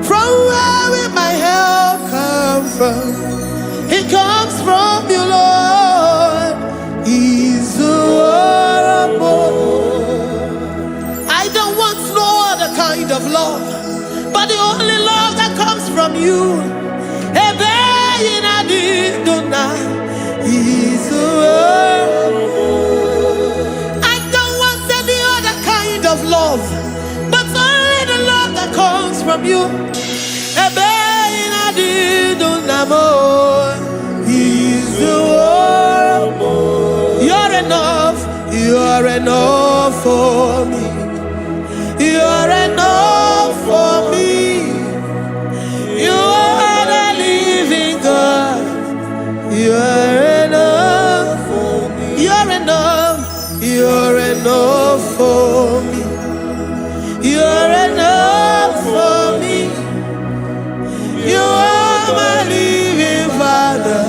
From where will my help come from? It comes from you, Lord. I don't want no other kind of love, but the only love that comes from you. I don't want any other kind of love, but only the love that comes from you. You're enough. You're enough for me. You're enough for me. You are the living God. You're enough for me. You're enough. You're enough for me. You're enough for me. You are my living Father.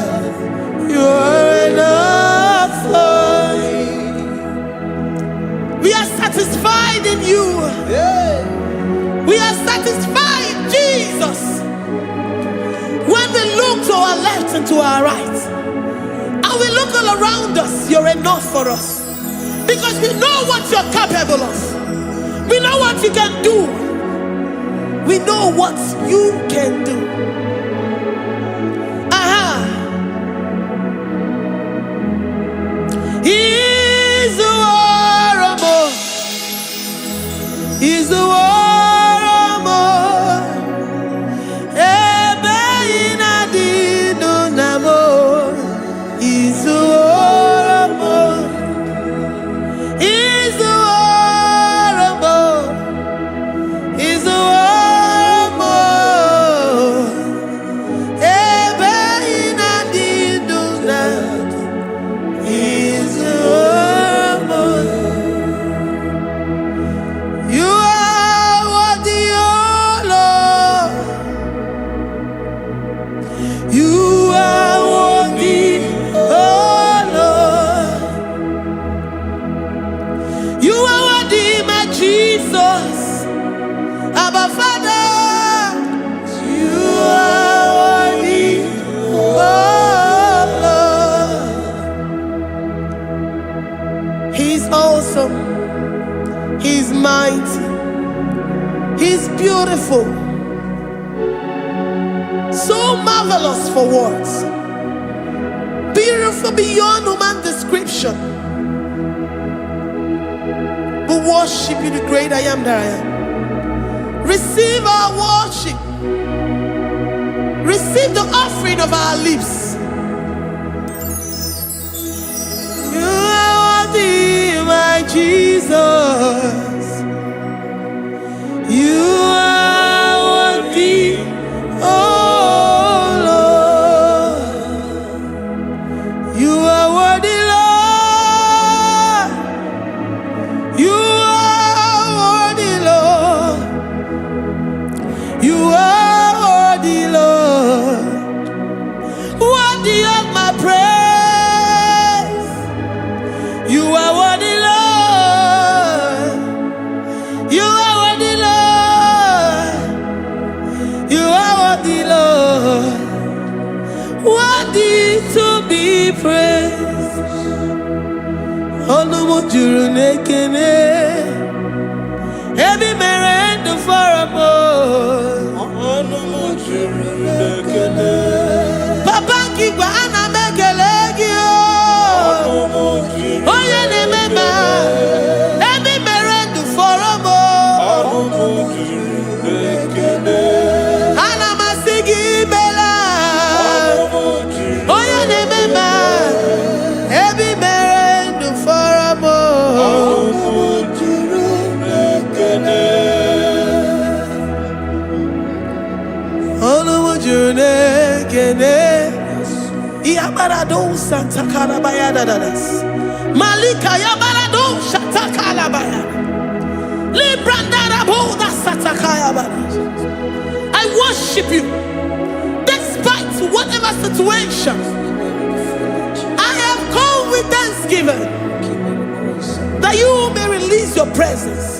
You're enough for me. We are satisfied in you. We are satisfied, Jesus. When we look to our left and to our right, and we look all around us, you're enough for us. Because we know what you're capable of. We know what you can do. We know what you can do. He's the warrior. He's the warrior. He's mighty. He's beautiful. So marvelous for words. Beautiful beyond human description. We worship you, the great I am that I am. Receive our worship. Receive the offering of our lips. You are worthy, my Jesus. You are worthy, oh Lord. You are worthy, Lord. You are worthy, Lord. You are worthy, Lord. Worthy of my praise. You are worthy, Lord. You are worthy, Lord. You are worthy, Lord. Worthy to be praised. Onumujuru nekene. Every merendo for a boy. Onumujuru nekene. Papa kiwa ana mekelegi o. Oye ne mema. Every merendo for a boy. Onumujuru nekene. Ana masigi bela. Oye ne mema. Every merendo for a boy. Onumujuru nekene. Onumujuru nekene. Yabarado Santa Calabaya dadas. Malika Yabarado Santa Calabaya. Librandara Boda Satakaya. I worship you despite whatever situation. I have come with thanksgiving that you may release your presence.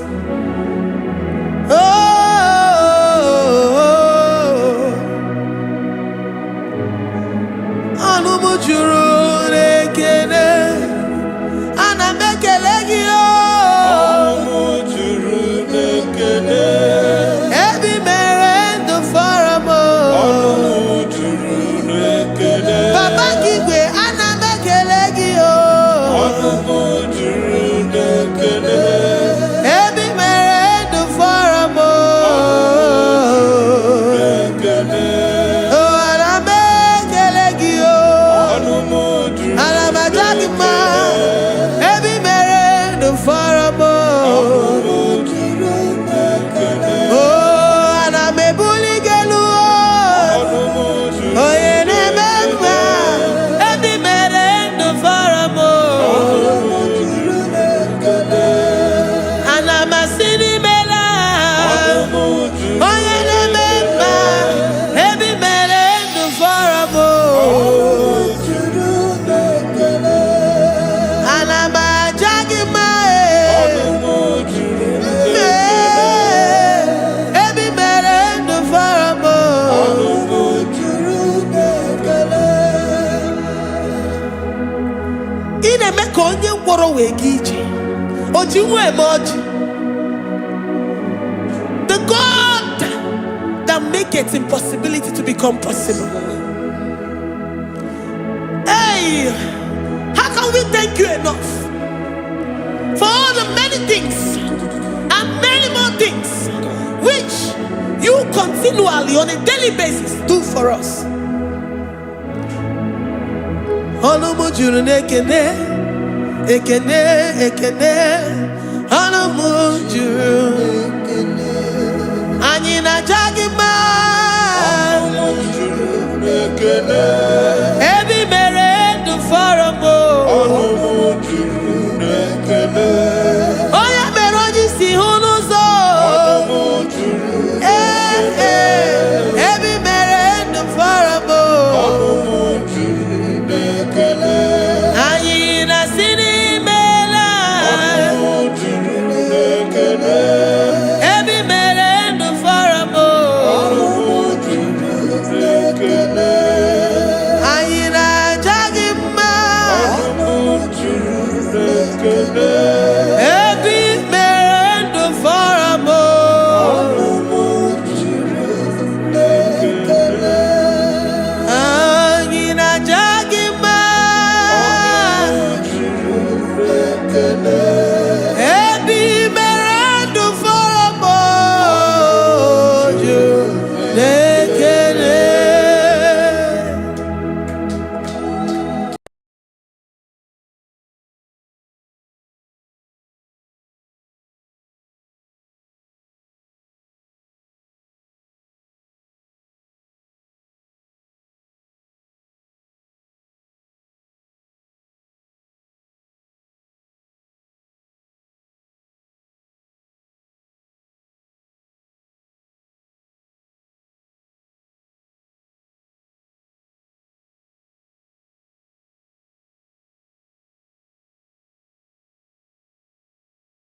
The God that maketh impossibility to become possible. Hey, how can we thank you enough for all the many things and many more things which you continually on a daily basis do for us? Ekene, ekene, anamujuru, anina jagima, ekene.